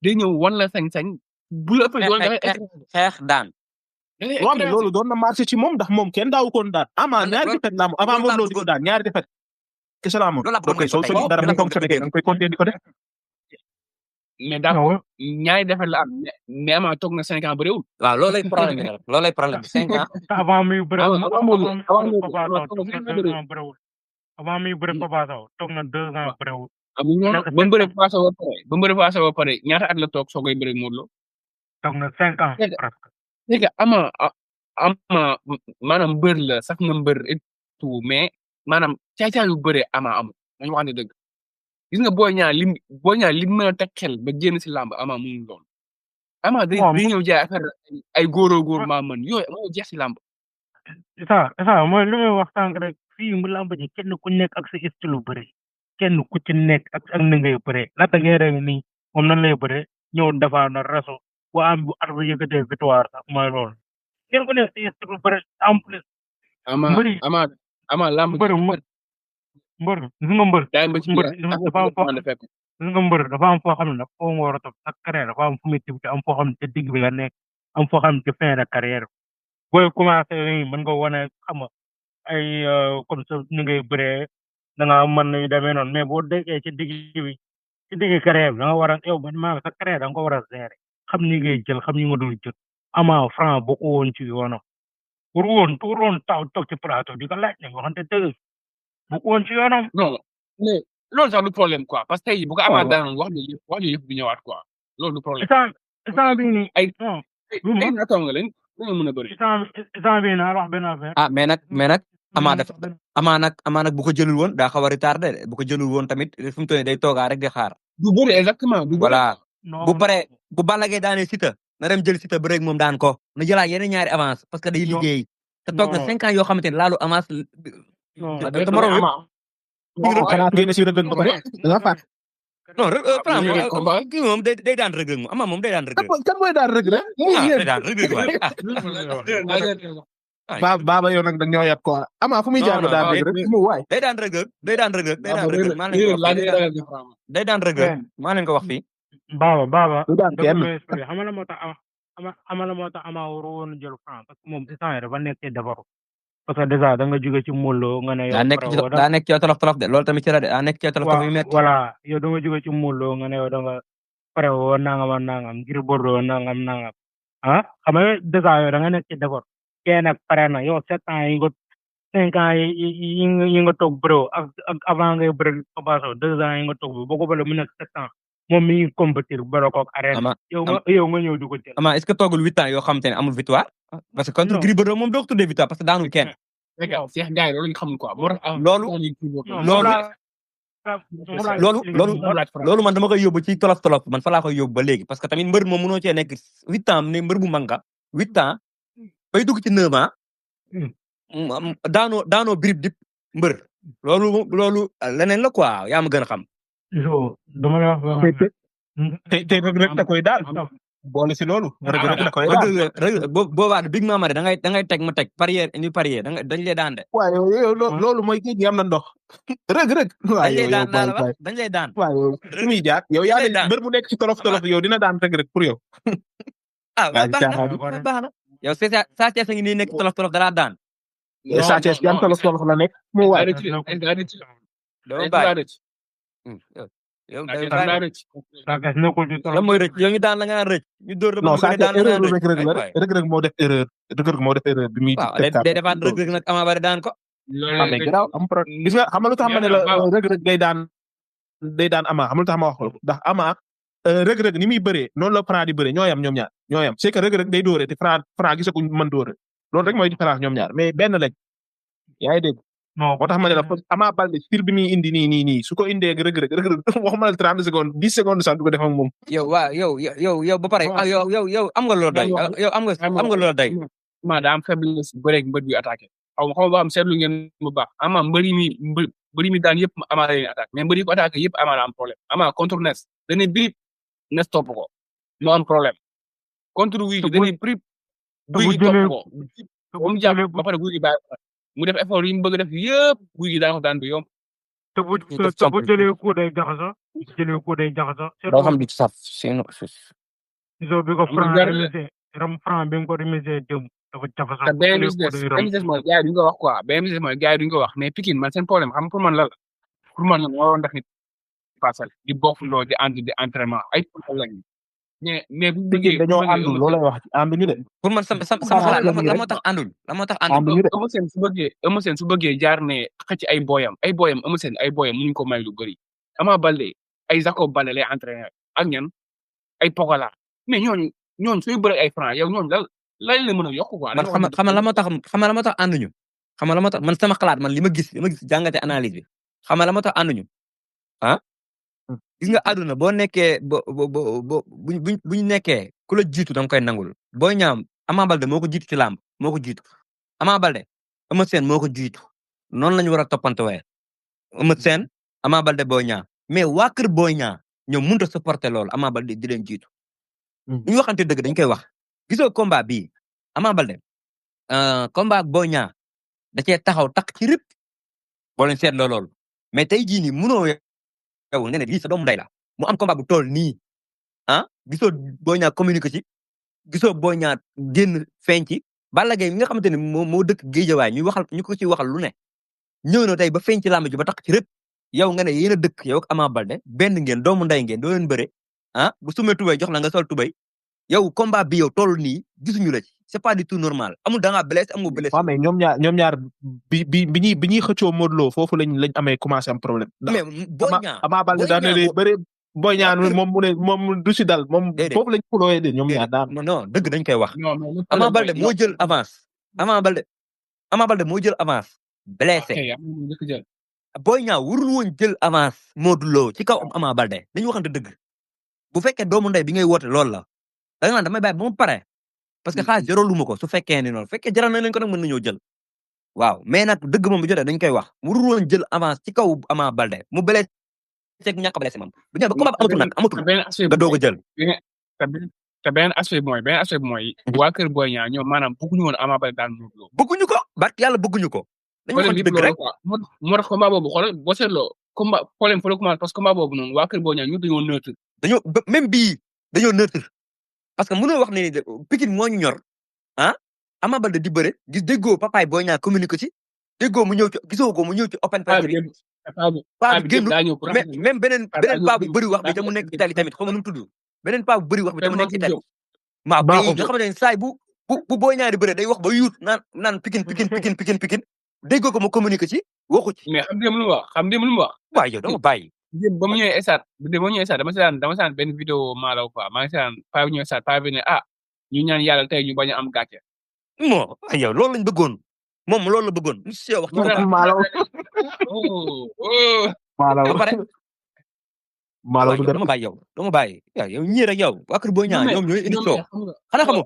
day ñëw wan la sañ-sañ bu la ëppee doole xeex daan. waaw mais loolu doon na marché ci moom ndax moom kenn daawu koon daan Ama ñaari defet la am avant moom loolu di ko daan ñaari defet kese la amoon. donc soo dara mu fonctionné kay da nga koy continuer di ko def. mais d'accord non ñaari defet la am mais Ama toog na 5 ans bëriwul. waaw loolu lay problème bi nag loolu lay problème bi 5 ans. te avant muy bëre Ama avant Modou muy avant bëre Modou Papa Ama Sow toog toog na na 5 ans 2 bëriwul. ans bëriwul avant muy bëre Papa Sow toog na 2 ans waaw bëriwul amu ñoo nekk ba mu 7 bëre ans Papa Sow ba pare ba mu bëre Papa Sow ba pare ñaata at la toog soo koy bëre Modou Lo. toog na 5 ans c'est que presque c'est que Ama maanaam mbër la sax na mbër et tout mais maanaam caay-caay yu bëree Ama amul dañu waxante dëgg gis nga Boy Niang lim mën a teg xel ba génn si làmb Ama mënul lool. Ama day bon ñëw jaay affaire ay góoroo góor maa mën yooyu moo jeex si làmb. ça mooy li may wax sànq rek fii mu làmb ji kenn ku nekk ak sa style lu bëre kenn ku ci nekk ak na ngay bëre laata ngay rek nii moom nan lay bëre ñëw defaa na raso bu am bu at ba yëkkatee victoire sax mooy loolu kenn ku nekk sa style lu bëre en plus mbëri Ama làmb mbër mbër gis nga mbër daay ba ci mbër biir dafa am foo gis nga mbër dafa am foo xam ne foo nga war a topp sa carrière dafa am fu muy tibb am foo xam ne ca digg bi nga nekk am foo xam ne ci fin de carrière booy commencé nii mën nga wane xam nga ay comme ça ni ngay bëree da nga mën nañu demee noonu mais boo déggee ci digg bi ci digg carrière bi da nga war a yow man maa sa carrière da nga ko war a gérer xam ni ngay jël xam ni nga dul jël Ama Franc boo ko woon ci yoonam pour woon taw toog ci plateau di ko laaj ne waxante dëgg bu ko woon ci yoonam. non mais loolu sax du problème quoi parce que tey bu ko Ama daanoon wax ju yëpp bi ñëwaat quoi loolu du problème. instant bii nii ay non ay naataango nga leen dañoo mën a bëri. instant bii naa wax benn affaire. ah mais nag Ama nag bu ko jëlul woon daa xaw a retardé de bu ko jëlul woon tamit fu mu toll nii day toogaa rek di xaar. du bëri exactement du bëri. voilà bu paree bu Balla Gaye daanee Siteu na dem jël Siteu bëre ak moom daan ko na jëlaat yeneen ñaari avance parce que day liggéey. te toog na 5 ans yoo xamante ne laalu avance. te moroom yëpp xanaa génn si rëdd ba pare da nga fàtt. non Franc kii moom day daan Reug Reug moom Ama moom day daan Reug Reug. kan mooy daan Reug Reug day daan Reug Reug waay baaba yow nag dañoo yat quoi Ama fu muy jaar ba daan Reug Reug mu waay. day daan Reug Reug day daan Reug Reug day daan Reug Reug maa leen ko wax day daan Reug Reug maa leen ko wax fii. baaba du daan kenn xam nga la moo tax Ama waru woon jël Franc parce que moom instant yii dafa nekk ci defaru parce que déjà da nga jóge ci Modou Lo nga ne yow daa nekk ci tolof de loolu tamit ci la de daa nekk ci tolof yu metti voilà yow da nga jóge ci Modou Lo nga ne yow da nga pare woo nangam ngir Bordeaux nangam xam nga déjà yow da nga nekk ci defar kenn nag pare na yow 7 ans yi nga 5 ans yi nga toog bëre ak avant ngay bëre Papa Sow 2 ans yi nga toog boo ko bële mu nekk 7 ans moom mi ngi compétir bëre ko ak arène yow nga ñëw di ko jël Ama est-ce que toogul 8 ans yoo xamante ne amul victoire parce que contre Gris Bordeaux moom doo ko tuddee victoire parce que daanul kenn. Cheikh Ndiaye loolu ñu xamul quoi. loolu man dama koy yóbbu ci tolof man fa laa koy yóbbu ba léegi parce que tamit mbër moom mënoo cee nekk 8 ans ne mbër bu mag nga 8 ans bay dugg ci 9 ans daanoo birib dip mbër loolu leneen la quoi yaa ma gën a xam. dama la wax te Reug Reug da koy daal boole si loolu. Reug Reug da koy daal boobaa Big Mama da ngay teg ma teg parier ni parier dañ lay daan de. waaw yow loolu mooy kii am na ndox. Reug Reug. waaw yow dañ lay daan. waaw yow su muy jaar yow yaa ne mbër mu nekk ci tolof yow dina daan Reug Reug pour yow. baax na yow Sa Thiès a ngi nii nekk tolof dalaa daan. Sa Thiès yan tolof la nekk mu waay. yow yow mooy rëcc yow ñu daan la nga rëcc ñu dóor la non ba daan la nga rëcc Reug Reug moo def erreur bi muy day defaat Reug Reug nag Ama Baldé daan ko mais garaaw am problème gis nga xam nga lu tax ma ne la Reug Reug day daan Ama xam nga lu tax ma wax ko ndax Ama Reug Reug ni muy bëree noonu la Franc di bëree ñoo yam ñoom ñaar ñoo yam c'est que Reug Reug day dóore te Franc gisaguñ mën dóore loolu rek mooy différence ñoom ñaar mais benn lañ yaa ngi dégg non moo tax ma ne la Ama Baldé style bi muy indi nii su ko indee Reug Reug waxuma la 30 secondes 10 secondes sax du ko def ak moom. yow ba pare yow am nga loolu doy yow am nga loolu doy. maa daa am faiblesse bu bëreeg mbër bi attaqué xaw ma ba am seetlu ngeen bu baax Ama mbëri mi daan yëpp Ama la leen attaqué mais mbëri ko attaqué yëpp Ama la am problème Ama contre Nes dañuy birib Nes topp ko moo am problème contre Gouye Gui dañuy birib Gouye Gui topp ko ba mu jàpp ba pare Gouye Gui bàyyi mu def effort yi mu bëgg def yëpp Gouye Gui daan ko daan du yomb. te bu jëlee ko day jaxasoo. doo xam di saf sinon. soo bi ko Franc bi nga ko remisé démb dafa jaxasoo. te BMS mooy gars yi duñ ko wax quoi BMS mooy gars yi duñ ko wax mais Pikine man seen problème xam pour man la moo waroon def nit parcelle di bokkandoo di ànd di entraînement ay problème mais bu Pikine bëggee dañoo àndul loolay wax ànduñu de. pour man sama Xalaat xalaat la nii la rek. moo tax àndul la moo tax àndul ànduñu de. Eumeu Sène su bëggee jaar ne xëcc ay booyam Eumeu Sène ay booyam mënuñ ko may lu bëri Ama Baldé ay Jacob Baldé lay entraîné ak ñan ay Pokola mais ñooñu suy bëre ay Franc yow ñooñu lan la mën a yokk quoi. man xama la moo tax ànduñu xama la moo tax man sama xalaat man li ma gis jàngate analyse bi xama la moo tax ànduñu ah gis nga àdduna boo nekkee buñ nekkee ku la jiitu da nga koy nangul Boy Niang Ama Baldé moo ko jiitu ci làmb moo ko jiitu Ama Baldé Eumeu Sène moo ko jiitu noonu la ñu war a toppantewee Eumeu Sène Ama Baldé Boy Niang mais waa kër Boy Niang ñoom mënut a supporter loolu Ama Baldé di leen jiitu ñu waxante dëgg dañ koy wax gisoo combat bii Ama Baldé combat Boy Niang da cee taxaw takk ci rip boo leen seetloo loolu mais tey jii nii mënoo yow nga ne lii sa doomu ndey la mu am combat bu toll nii ah gisoo Boy Niang communiqué ci gisoo Boy Niang génn feeñ ci Balla Gaye mi nga xamante ne moo dëkk Géejawaay ñu ko ci waxal lu ne ñëw na tey ba feeñ ci làmb ji ba tax ci rëpp yow nga ne yéen a dëkk yow ak Ama Baldé benn ngeen doomu ndey ngeen doo leen bëre ah bu sumee tubay jox la nga sol tubay yow combat bi yow toll nii gisuñu la ci c'est pas du tout normal amul da ngaa blessé amul blessé. waaw mais ñoom ñaar bi ñuy xëccoo Modou Lo foofu lañ amee commencé am problème. mais Boy Niang Ama Baldé daan na bëri Boy Niang moom du si dal moom foofu lañ xulooyee de ñoom ñaar daan. non dëgg dañ koy wax. Ama Baldé moo jël avance. Ama Baldé moo jël avance. blessé Boy Niang warul woon jël avance Modou Lo ci kaw Ama Baldé dañu waxante dëgg bu fekkee doomu ndey bi ngay woote loolu la da nga naan damay bàyyi ba mu pare parce que xaalis jaraluma ko su fekkee ni noonu fekkee jaral na leen ko nag mën nañoo jël waaw mais nag dëgg moom bu jotee dañ koy wax warul woon jël avance ci kaw Ama Baldé mu blessé ceeg ñàkk a blessé moom bu ñu ba combat amatul nga doog a jël te beneen aspect bi mooy waa kër Boy Niang ñoom maanaam bëgguñu woon Ama Baldé daan Modou Lo bëgguñu ko barke yàlla bëgguñu ko dañu waxante dëgg rek moo tax combat boobu xoolal boo seetloo combat problème fa la commencé parce que combat boobu noonu waa kër Boy Niang ñu dañoo neutre même bii dañoo neutre parce que mënoo wax ne Pikine moo ñu ñor ah Ama Baldé di bëre gis déggoo papaay Boy Niang communiqué ci déggoo mu ñëw ci gisoo ko mu ñëw ci open press bi paa bi génn même beneen paa bu bëri wax bi te mu nekk Italie tamit xam nga nu mu tudd beneen paa bu bëri wax bi te mu nekk Italie maa nga xamante ne saay bu Boy Niang di bëre day wax ba yuut naan Pikine déggoo ko mu communiqué ci waxu ci mais xam nga lu mu wax waaw yow dama bàyyi ba mu ñëwee stade dama seetaan benn vidéo maalaw quoi maa ngi seetaan paa bi ñëwee stade paa bi ne ñu ñaan yàlla tey ñu bañ a am gàcce moo yow loolu lañ bëggoon moom loolu la bëggoon mu si wax ci maalaw ba pare maalaw du dama bàyyi yow ñii rek yow waa kër Boy Niang ñoom ñooy indi soo xanaa xamoo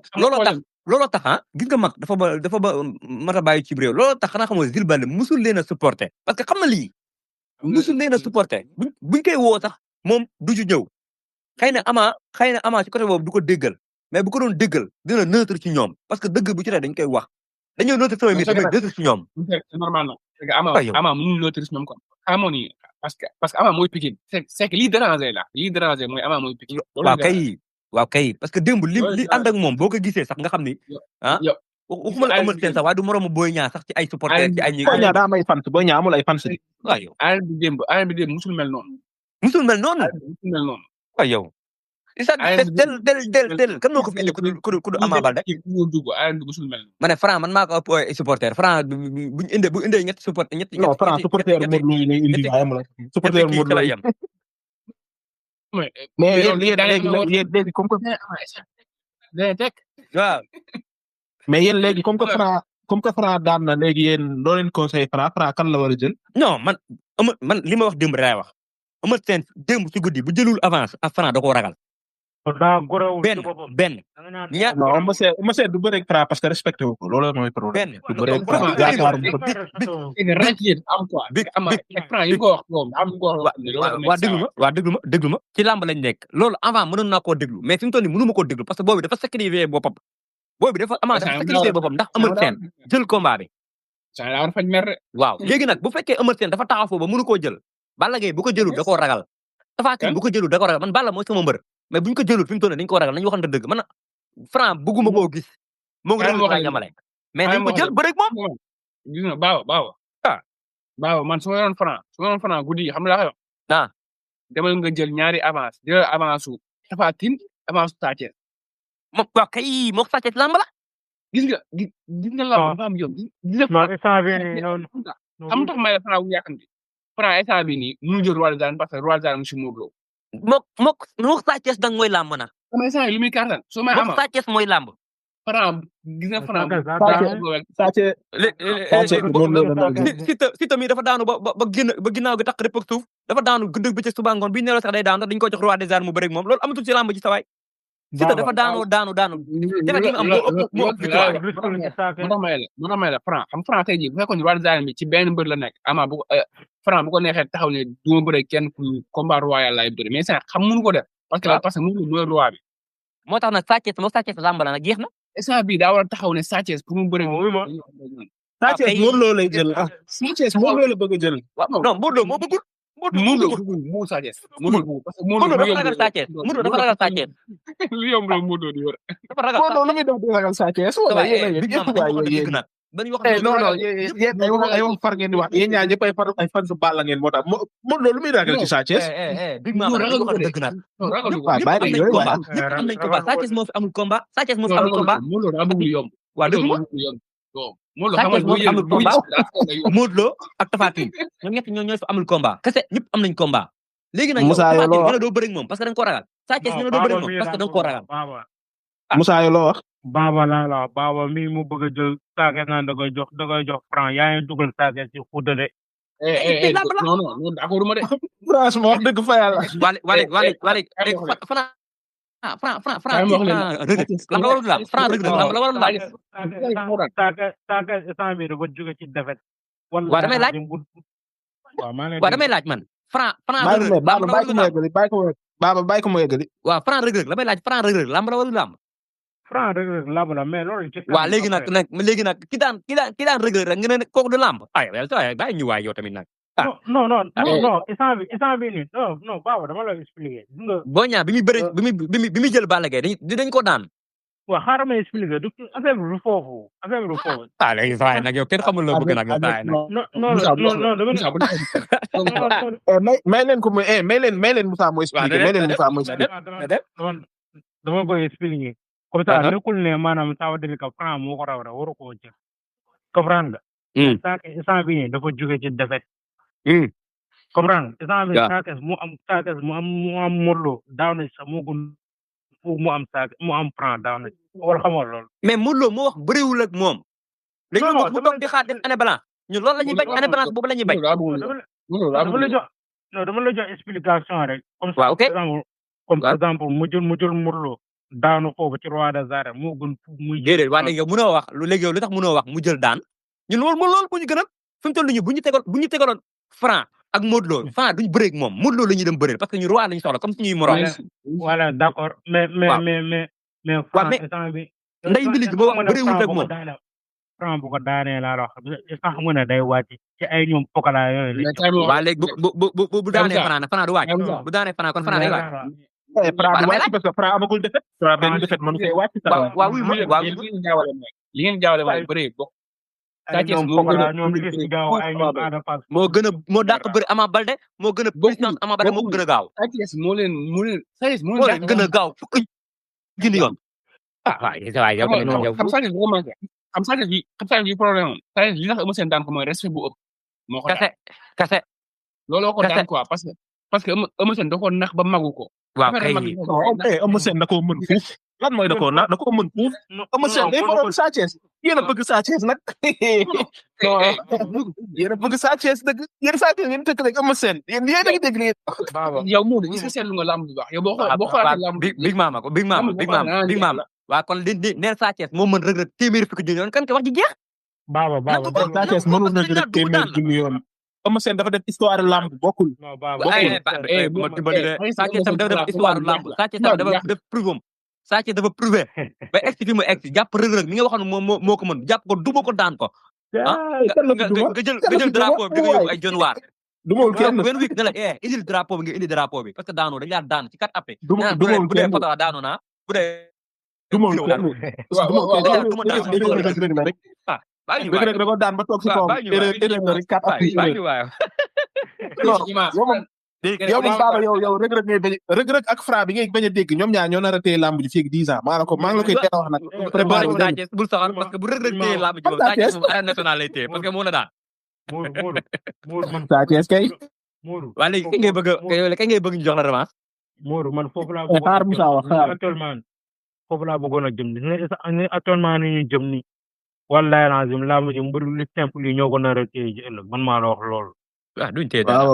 looloo tax gis nga mag dafa ba mat a bàyyi ci réew looloo tax xanaa xamoo Jules Baldé musul leen a supporter parce que xam na lii musul leen a supporter buñ koy woo sax moom du ci ñëw xëy na ama ci côté boobu du ko déggal mais bu ko doon déggal dina neutre ci ñoom parce que dëgg bu ci dañ koy wax dañoo neutre sama mi neutre ci ñoom c'est normal nag ama mënul neutre ci ñoom quoi xamoo ni parce que ama mooy Pikine c'est que lii déranger mooy ama mooy Pikine waaw kay parce que démb li ànd ak moom boo ko gisee sax nga xam ni waxuma la Eumeu Sène sax waaye du moromu Boy Niang sax ci ay supporter ci ay ñi Boy Niang daa may fans Boy Niang amul ay fans di waaw yow arène bi démb musul mel noonu waaw yow isa del kan moo ko fi indi ku du Ama Baldé ma ne Franc man maa ko ëpp ay supporter Franc bu indee ñetti supporter non Franc supporter Modou Lo lay indi waaye amul supporter Modou Lo mais léegi comme que waaw mais yéen léegi comme que Franc daan na léegi yéen doo leen conseil Franc kan la war a jël non man li ma wax démb laay wax Eumeu Sène démb ci guddi bu jëlul avance ak Franc da koo ragal benn ñaar non Eumeu Sène du bëre Franc parce que respecté wu ko loolu mooy problème du bëre Franc yaakaar mu ko waa déglu ma ci làmb lañ nekk loolu avant mënoon naa koo déglu mais fi mu toll nii mënuma koo déglu parce que boobu dafa sacrifier boppam dafa sacrifier boppam ndax Eumeu Sène jël combat bi waaw léegi nag bu fekkee Eumeu Sène dafa taxaw foofu ba mënu koo jël Balla Gaye bu ko jëlul da koo ragal Tapha Tine bu ko jëlul da koo ragal man Balla mooy sama mbër mais buñ ko jëlul fi mu toll nii dañ ko ragal nañu waxante dëgg man Franc bëgguma koo gis moo ngi la ñamale mais nañ ko jël ba rek moom gis nga baaw man su ma yoroon Franc guddi yi xam nga laa demal nga jël ñaari avance jël avance su Tapha Tine avance su Sa Thiès moom waaw kay moo ko Sa Thiès lamb la. gis nga lamb dafa am yoon gis nga non instant bii nii noonu. xam tax may la Franc bu yàkkamti Franc instant bii nii mënu jël roi des arènes parce que roi des arènes monsieur Modou Lo moo Sa Thiès dang mooy lamb na. sama instant yi li muy kartan soo may moo ama Sa Thiès mooy lamb. Franc gis nga Franc Siteu mi dafa daanu ba ginnaaw gi tax rëpp ak suuf dafa daanu guddi bi ci suba ngoon bi nelaw sax day daanu dañ ko jox roi des arènes mu bëre ak moom loolu amatul ci lamb ji sawaay. Siteu dafa daanu defet gi mu am moo ëpp victoire. moo tax may la Franc xam Franc tey jii bu fekkoon roi des arènes bi ci benn mbër la nekk ama bu Franc bu ko neexee taxaw ne du ma bëre kenn ku combat royal laay bëre mais sax xam mënu ko def parce que mënu mooy roi bi moo tax nag Sa Thiès moo Sa Thiès lamb la nag jeex na. instant bii daa war a taxaw ne Sa Thiès pour mu bëre Sa Thiès Modou Lo lay jël ah Sa Thiès Modou Lo la bëgg a jël. non Modou Lo moo bëggul. Modou Lo bëggul Sa Thiès parce que Modou Lo dafa ragal Sa Thiès Modou Lo dafa ragal Sa Thiès. lu yomb la Modou Lo di wër dafa ragal Modou Lo lu muy def di ragal Sa Thiès wala yéen nag dañuy wax non yéen ay wax far ngeen di wax yéen ñaar ñëpp ay fan su Balla ngeen moo tax Modou Lo lu muy ragal ci Sa Thiès. big mama dañuy wax dëgg nag. ñëpp am nañ combat Sa Thiès moo fi amul combat Sa Thiès moo fi amul combat. Modou Lo daa bëgg lu yomb waaw dëgg la Modou Lo Sa Thiès moo fi amul combat Modou Lo ak Tapha Tine ñoom ñett ñoo fi amul combat kese ñëpp am nañ combat. léegi nag yow Tapha Tine nga ne doo bëri ak moom parce que da nga koo ragal Sa Thiès nga ne doo bëri ak moom parce que da nga koo ragal. Moussa yow loo wax. Baba laa la Baba mi mu bëgg a jël Sa Thiès naan da koy jox Franc yaa ngi dugal Sa Thiès ci xuuta de. non d'accord ma de. franchement wax dëgg fa yàlla. wale Franc la nga warul laal Franc rëg la warul laal. Sa Thiès instant bii dafa jóge ci défaite. waaw damay laaj man. Franc bàyyi ko mu yeggali. waaw Franc rëg la may laaj Franc rëg lamb la warul lamb. Franc rëg lamb la mais loolu. waaw léegi nag ki daan rëg rek nga ne kooku du lamb ay bàyyi ñu waay yow tamit nag. non instant bi nii non Baba dama la expliquer. Boy Niang bi muy jël Balla Gaye dañ ko daan. waaw xaaral ma expliquer du affaire bi du foofu affaire bi du foofu. léegi saa yi nag yow kenn xamul loo bëgg nag yow saa yi nag. non may leen ko may leen Moussa mooy expliquer may leen Moussa mooy expliquer. dama koy expliquer. comme ça nekkul ne maanaam ça veut dire que Franc moo ko raw rek waru koo jël. comprendre nga. instant bii nii dafa jóge ci défaite. comprendre instant bii Sa Thiès mu am Modou Lo daaw na sax moo gën mu am Franc daaw na wala xamoo loolu. mais Modou Lo moo wax bëriwul ak moom. léegi nag mu toog di xaar den année blanche ñun loolu la ñuy bañ année blanche boobu la ñuy bañ. dama la jox explication rek. waaw ok comme par exemple mu jël Modou Lo daanu foofu ci roi des arènes moo gën muy. déedéet waa léegi yow mënoo wax léegi yow lu tax mënoo wax mu jël daan ñun loolu bu ñu gënal fi mu toll nii bu ñu tegaloon Franc ak Modou Lo Franc duñ bëreeg moom Modou Lo la ñuy dem bëreel parce que ñu roi lañu soxla comme suñuy morom. voilà d'accord mais. waaw mais nday mbili bi moo wax bëreewul ak moom. Franc bu ko daanee laa wax sax xam nga ne day wàcc ci ay ñoom pokala yooyu. waa léegi bu daanee Franc du wàcc bu daanee Franc kon Franc day wàcc. Franc du wàcc parce que Franc amagul défaite. Franc benn défaite mënu koy wàcc. waaw li ngeen jaawale mooy bëree bokk. Sa Thiès moo dàq bëri Ama Baldé moo gën a puissance Ama Baldé moo gën a gaaw. Sa Thiès moo leen gën a gaaw fukki junni yoon. waaye yow tamit yow. xam Sa Thiès bu ko manqué xam Sa Thiès bi problème am Sa Thiès li nga xam seen daan ko mooy respect bu ëpp. moo ko daan kase. looloo ko daan quoi parce que Eumeu Sène da ko nax ba magu ko. waaw kay Eumeu Sène da koo mën fuuf. lan mooy da koo mën fuuf. Eumeu Sène day borom Sa Thiès yéen a bëgg Sa Thiès nag. yéen a bëgg Sa Thiès dëgg yéen Sa Thiès yéen tëkk rek Eumeu Sène yéen a ngi dégg nii. yow Modou est-ce que seetlu nga lamb bu baax yow boo xoolee lamb big mama waa kon li neen Sa Thiès moo mën Reug Reug téeméeri fukki junni yoon kan ko wax ji jeex. Baba Sa Thiès mënul na Reug Reug téeméeri junni yoon. Eumeu Sène dafa def histoire lamb bokkul. Sa Thiès dafa def histoire lamb Sa Thiès dafa def prouvé Sa Thiès dafa prouvé ba egg fi mu egg jàpp Reug Reug mi nga waxoon moo ko mën jàpp ko duma ko daan ko. nga jël drapeau bi nga yóbbu ay John Waar. dumawul kenn benn week ne la indil drapeau bi nga indi drapeau bi parce que daanoo dañu laa daan ci 4 appels. dumawul bu dee photo daanoo naa bu dee. dumawul kenn Reug Reug da ko daan ba toog si kawam erreur la rek 4 appels yow moom Baba yow Reug Reug ngay bañ Reug Reug ak Fra bi ngay bañ a dégg ñoom ñaar ñoo nar a téye làmb ji fii ak 10 ans maa ngi la koy teel a wax nag. préparé wu Sa Thiès bul soxal parce que bu Reug Reug téye làmb ji moom Sa Thiès moom arène nationale lay téye parce que moo la daan. Modou man Sa Thiès kay. Modou waa léegi kañ ngay bëgg ñu jox la revanche. Modou man foofu laa xaar Moussa wax xaar. actuellement foofu laa bëggoon a jëm ni actuellement ni ñu jëm ni wallahi lazim làmb ji mbër li simple yi ñoo ko nar a téye ji ëllëg man maa la wax loolu. waaw duñ téye dara.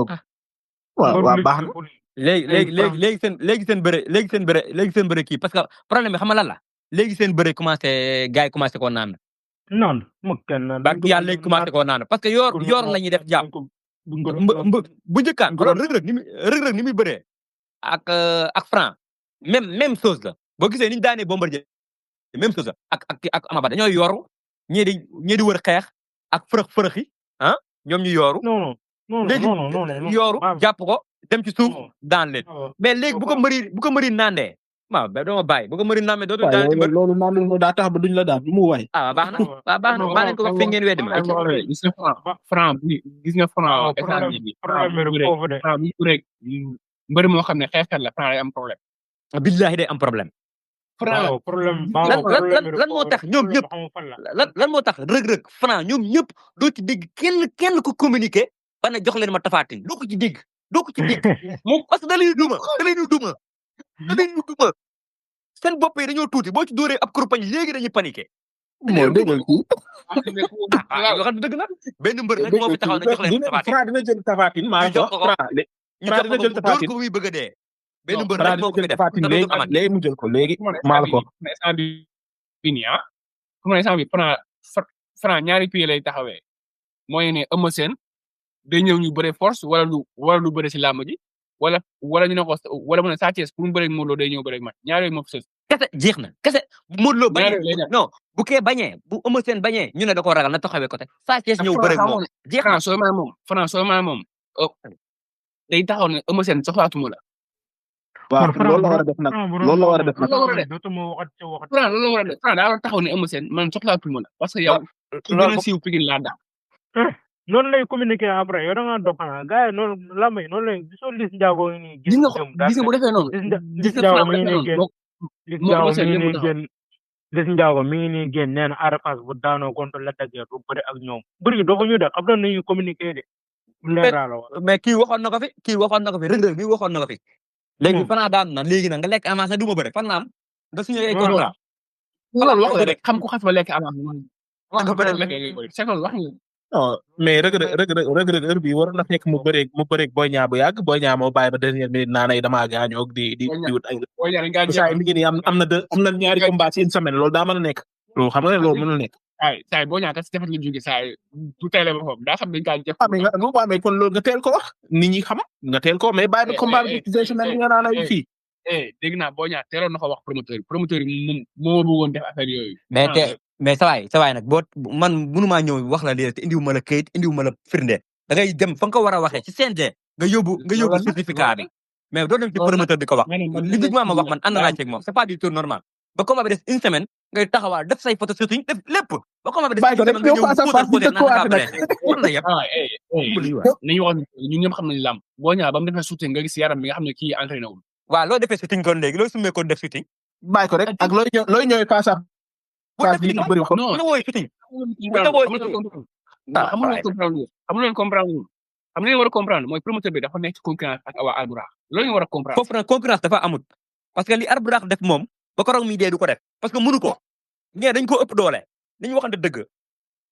waaw baax na. léegi seen bëre kii parce que problème bi xam nga lan la léegi seen bëre commencé gars yi commencé koo naan. non mu kenn naan. ba yàlla léegi commencé koo naan parce que yor la ñuy def jàpp. bu njëkkaan xoolal Reug Reug ni muy bëree ak Franc même chose la boo gisee ni ñu daanee Bombardier même chose la ak Ama Baldé dañoo yoru ñii di wër xeex ak fërëx yi ah ñoom ñu yoru. non yooru jàpp ko dem ci suuf daan leen mais léegi bu ko mëri naandee waaw ba dama bàyyi bu ko mëri naandee dootul daan ci mbër loolu naan daa tax ba duñ la daan mu waay baax na baax na maa leen ko wax fi ngeen weddi ma gis nga Franc gis nga Franc rek mbër moo xam ne xeexkat la Franc day am problème billahi day am problème lan moo tax ñoom ñëpp lan moo tax Reug Reug Franc ñoom ñëpp doo ci dégg kenn ko communiquer ba ne jox leen ma Tapha Tine doo ko ci dégg moom parce que da lay duma seen bopp yi dañoo tuuti boo ci dóoree ab kurpañ léegi dañuy paniqué. moo déggal kii. yoo xam ne dëgg la benn mbër rek moo fi taxaw na jox leen Tapha Tine. Franc dina jël Tapha Tine maa jox Franc dina jël Tapha Tine ko muy bëgg a dee. benn mbër Franc rek moo ko dina fi jël def Tapha Tine léegi mu jël ko léegi maa la ko. Franc ñaari pieds lay taxawee mooy ne Eumeu Sène day ñëw ñu bëre force wala lu bëre si làmb ji wala ñu ne ko wala mu ne Sa Thiès pour mu bëre ak Modou Lo day ñëw bëre ak man ñaar yooyu moo fi sës. kese jeex na kese Modou Lo bañee non bu kee bañee bu Eumeu Sène bañee ñu ne da koo ragal na taxawee côté Sa Thiès ñëw bëre ak moom jeex na. Franc soo may moom day taxaw ne Eumeu Sène soxlaatuma la. waaw loolu la war a def nag loolu la war a def nag. Franc loolu la war a def Franc daa war a taxaw ne Eumeu Sène man soxlaatuma la parce que yow. ki gën a siiw Pikine laa daan. noonu lay communiquer après yow da ngaa dox xanaa gars yi noonu lamb yi noonu lay gisoo Liss Ndiago nii. gis nga bu defee noonu. Liss Ndiago mi ngi nii génn Liss Ndiago mi ngi nii génn nee na Ada Fass bu daanoo contre Lac de Guiers du bëri ak ñoom bëri doxuñu de xam nañu communiquer de. mais kii waxoon na ko fi Reug Reug mi waxoon na ko fi. léegi Franc daan na léegi nag nga lekk avance du ma bëri fan la am nga signé ay contrat. loolu wax rek xam ku xas ba lekk avance wax nga bëri lekk c'est wax nga. non mais Reug Reug heure bii waroon na fekk mu bëreeg Boy Niang bu yàgg Boy Niang moo bàyyi ba dernière minute naan ay damaa gaañoo di wut ay. saa mi ngi nii am na ñaari combat ci une semaine loolu daa mën a nekk. loolu xam nga ne loolu mënul nekk. saa Boy Niang kat si defet la jóge saa du teel a boppam daa xam dañ kaa jëf. mais kon loolu nga teel ko wax nit ñi xam nga teel ko mais bàyyi ba combat bi ci semaine bi nga naan ay fii. dégg naa Boy Niang teeloon na ko wax promoteur yi moo bëggoon def affaire yooyu. mais sa waay nag man mënumaa ñëw wax la lii te indiwu ma la këyit indiwu ma la firnde da ngay dem fa nga ko war a waxee ci CNG nga yóbbu certificat bi mais doo dem ci promoteur di ko wax li dig ma wax man ànd naa ci ak moom c'est pas du tout normal ba combat bi des une semaine ngay taxawal def say photo shooting def lépp ba combat bi des une semaine nga ñëw nañu wax ñun ñëpp xam nañu làmb boo ñaa ba mu defee shooting nga gis yaram bi nga xam ne kii entraîné wul waaw loo defee shooting kon léegi loo summee ko def shooting bàyyi ko rek ak looy ñëwee face à non wooy shooting xam leen comprendre xam leen war a comprendre mooy promoteur bi dafa nekk ci concurrence ak waa Albourakh loolu ñu war a comprendre foofu nag concurrence dafa amut parce que li Albourakh def moom ba ko roog mi dee du ko def parce que mënu ko ñee dañ ko ëpp doole dañu waxante dëgg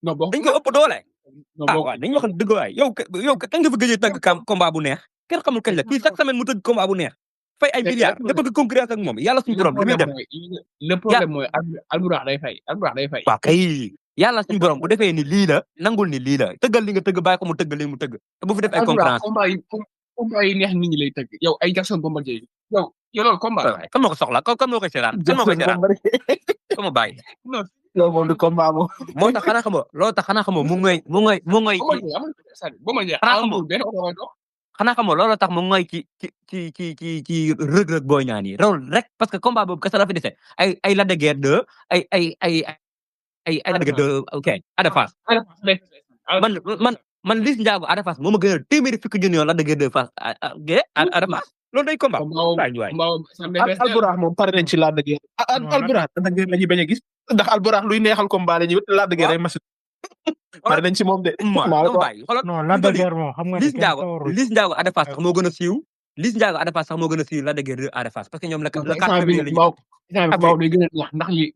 dañ ko ëpp doole waaw dañu waxante dëgg waay yow kañ nga fa gëjee tëgg combat bu neex kenn xamul kañ la kii chaque semaine mu tëgg combat bu neex fay ay milliards nga bëgg concurrence ak moom yàlla suñu borom li muy def le problème mooy Albourakh day fay waaw kay yàlla suñu borom bu defee ni lii la nangul ni lii la tëggal li nga tëgg bàyyi ko mu tëgg li mu tëgg te bu fi def ay concurrence combat yi neex nit ñi lay tëgg yow ay Jackson Bombardier yow loolu combat kan moo ko soxla kan moo koy seetaan kan moo koy seetaan kan moo bàyyi loolu moom du combat moom moo tax xanaa xamoo loolu tax xanaa xamoo mu ngoy xanaa xamoo loolu tax mu ngoy ci Reug Reug Boy Niang yi raw rek parce que combat boobu kese la fi dese ay Lac de Guiers 2 ay Lac de Guiers 2 ok Ada Fass man Liss Ndiago Ada Fass moo ma gën a téeméeri fukki junni yoon la dëgg de Fass Ada Fass loolu day combat waay waay Alburax moom pare nañ ci Lac de Guiers Alburax da ngeen lañuy bañ a gis ndax Alburax luy neexal combat la ñuy Lac de Guiers day mas pare nañ ci moom de non bàyyi xoolal non Lac de Guiers moom xam nga Liss Ndiago Ada Fass sax moo gën a siiw Liss Ndiago Ada Fass sax moo gën a siiw Lac de Guiers Ada Fass parce que ñoom la carte bi lañu Mbaw day gën a neex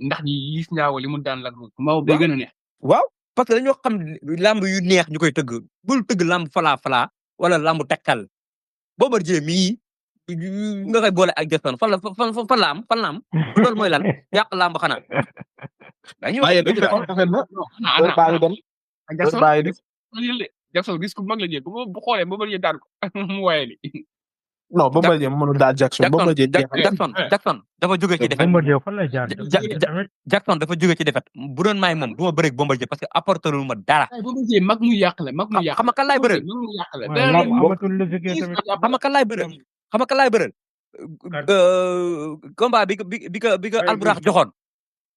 ndax ñi Liss Ndiago li mu daan Lac Rose Mbaw day gën a neex waaw parce que dañoo xam lamb yu neex ñu koy tëgg bul tëgg lamb falaa wala lamb tekkal Bombardier mii nga koy boole ak Jackson fan la am loolu mooy lan yàq lamb xanaa waaye rafet na Jackson risque bu mag la jël bu xoolee Bombardier daan ko mu waaye li non Bombardier mënul daal Jackson Jackson dafa jóge ci defet Bombardier fan la jaar Jackson dafa jóge ci defet bu doon maay moom du ma bëreeg Bombardier parce que apporté lu ma dara Bombardier mag mu yàq la xam nga kan laay bëreel xam nga kan laay bëreel combat bi ko Alburax joxoon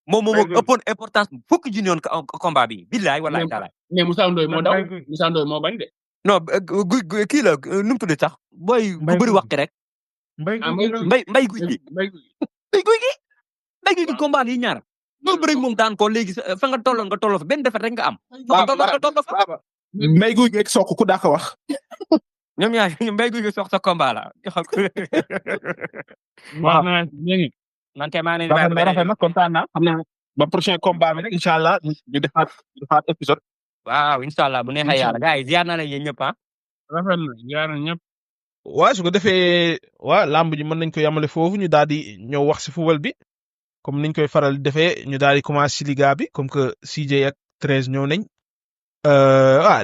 moom moo ëppoon importance fukki junni yoon combat bi billaay wallaay taalaay mais Moussa Ndoye moo daw Moussa Ndoye moo bañ de non kii la nu mu tudd sax booy bu bëri waxti rek mbay guy gi combat yi ñaar loolu bëri moom daan ko léegi fa nga tolloo fa benn defet rek nga am mbay guy gi ak soq ku daa ko wax ñoom ñaar mbay guy gi soq sa combat la waaw man kay maa ngi rafet na kontaan naa xam naa ba prochain combat bi rek inshallah ñu defaat épisode waaw inshallah bu neexee yàlla gars yi ziar na leen yéen ñëpp rafet na ziar na ñëpp waaw su ko defee lamb ji mën nañ ko yamale foofu ñu daal di ñëw wax si football bi comme niñ koy faral di defee ñu daal di commencer si liga bi comme que CJ ak 13 ñëw nañ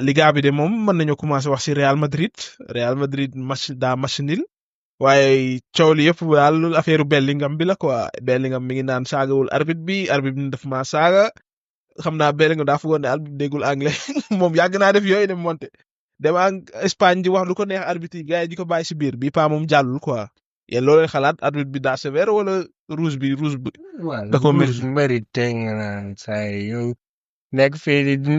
liga bi de moom mën nañoo commencer wax si Real Madrid match nul waaye coow li yëpp daal affaire Bellingham bi la quoi Bellingham mi ngi naan saagawul arbitre bi daf maa saaga xam naa Bellingham daa foogoon ne arbitre déggul anglais moom yàgg naa def yooyu dem monte dem Espagne di wax lu ko neex arbitre yi gars yi di ko bàyyi si biir bi pa moom jàllul quoi yéen loolu xalaat arbitre bi daa sévère wala rouge bi da ko mérité nga naan saa yow nekk fii di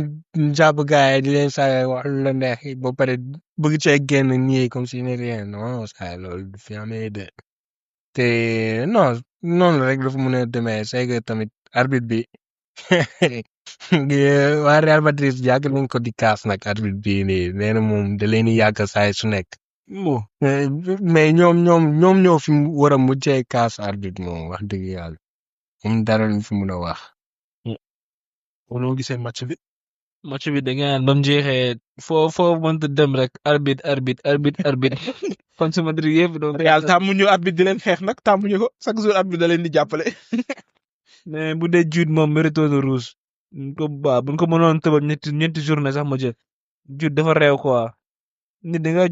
jàpp gars yi di leen saa wax lu la neex ba pare bëgg cee génn nii comme si ne rien non saa loolu du fi amee de te non noonu rek dafa mën a demee c'est que tamit arbitre bi waa Real Madrid yàgg nañ ko di kaas nag arbitre bii nii nee na moom da leen di yàgg saa su nekk mais ñoom ñoo fi war a mujjee kaas arbitre moom wax dëgg yàlla moom dara luñ fi mën a wax. noo gisee match bi da nga naan ba mu jeexee foo mënta dem rek arbitre kon su Madrid yëpp doon Real tàmmuñu arbitre di leen xeex nag tàmmuñu ko chaque jour arbitre da leen di jàppale mais bu dee Jude moom mérito de rouge buñ ko mënoon tëbal ñetti journée sax ma jël Jude dafa réew quoi nit da ngay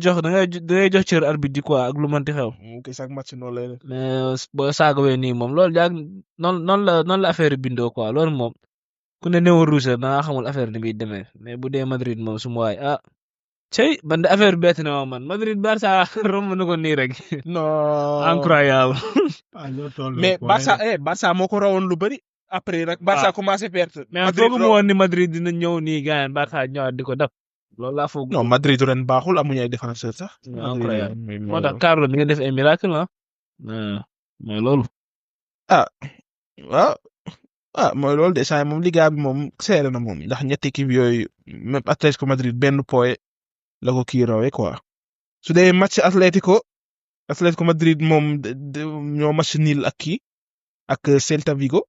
jox cër arbitre di quoi ak lu mënti xew kay chaque match noonu lay def mais boo saagawee nii moom loolu yaa noonu la affaire bindoo quoi loolu moom ku ne néew rouge da nga xamul affaire ni muy demee mais bu dee Madrid moom su ma waay cey man de affaire bett na ma man Madrid Barça romb na ko nii rek non incroyable mais Barça moo ko rawoon lu bari après rek Barça commencé perdre mais foogu mu woon ni Madrid dina ñëw nii gars yi Barça ñëwaat di ko def loolu laa foog non Madrid ren baaxul amuñu ay défenseur sax incroyable moo tax Carlo mi nga def ay miracle mooy loolu waaw mooy loolu de saa moom liga bi moom seere na moom ndax ñetti équipe yooyu même Atlético Madrid benn point la ko kii rawee quoi su dee match Atlético Madrid moom ñoo match nul ak Celta Vigo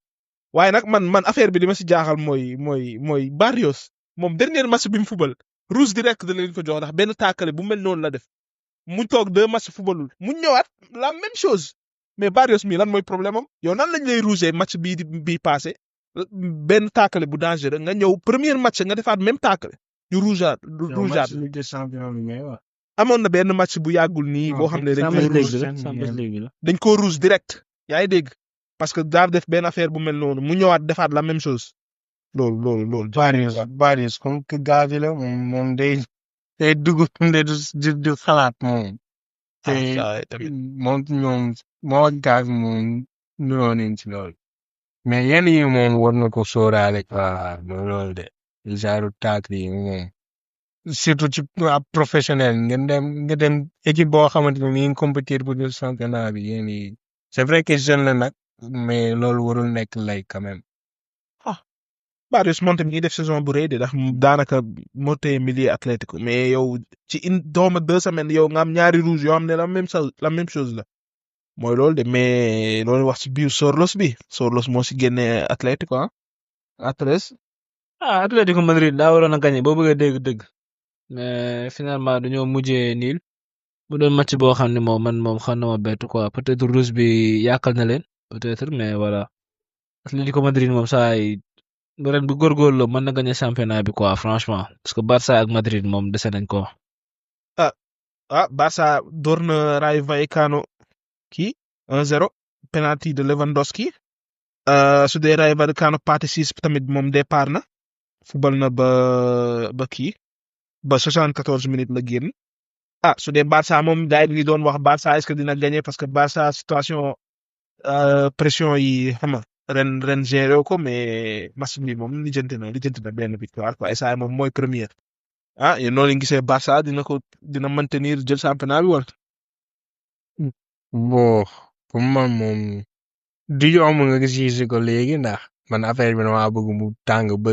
waaye nag man affaire bi li ma si jaaxal mooy Barrios moom dernier match bi mu fubal rouge direct da leen ko jox ndax benn taakale bu mel noonu la def mu toog 2 match fubalul mu ñëwaat la même chose mais Barrios mi lan mooy problème am yow nan lañ lay rouge match bii passé benn taakale bu dangereux nga ñëw premier match nga defaat même taakale ñu rougeaat amoon na benn match bu yàggul nii boo xam ne dañ ko rouge direct yaa ngi dégg parce que daa def benn affaire bu mel noonu mu ñëwaat defaat la même chose loolu Barrios comme que gars bi la moom day dugg du xalaat moom te moom moo gars moom nuroo nañ ci loolu mais yenn yi moom war na ko sóoraale quoi loolu de genre taak yi moom surtout ci ab professionnel nga dem équipe boo xamante ne nii compétir pour le championnat bi yéen yi c'est vrai que jeune la nag mais loolu warul nekk lay quand même. Barrios moom tamit mi ngi def saison bu rëy de ndax daanaka moo téye milieu Atlético mais yow ci dooma 2 semaines yow nga am ñaari rouge yoo xam ne la même chose la mooy loolu de mais loolu wax ci biir Sorloth moo si génne Atlético A3. Atlético Madrid daa waroon a gagné boo bëggee dégg dëgg mais finalement dañoo mujjee niil mu doon match boo xam ne moom xam na ma bett quoi peut-être rouge bi yàqal na leen peut-être mais voilà Atlético Madrid moom saa yi ren bu góorgóorlu mën na gagné championnat bi quoi franchement parce que Barça ak Madrid moom dese nañ ko. Barça door na Rayo Vallecano kii 1-0 penalty de Lewandowski. Su dee Rayo Vallecano partie 6 tamit moom départ na football na ba kii ba 74 minutes la génn. Su dee Barça moom gars yi doon wax Barça est-ce que dina gagné parce que Barça situation pression yi xam nga ren géré ko mais match bi moom lijjanti na benn victoire quoi et moom mooy première. yéen noonu la ñu gisee Barça dina maintenir jël championnat bi wala. bon pour man moom du yomb nga gis ko léegi ndax man affaire bi dama bëgg mu tàng ba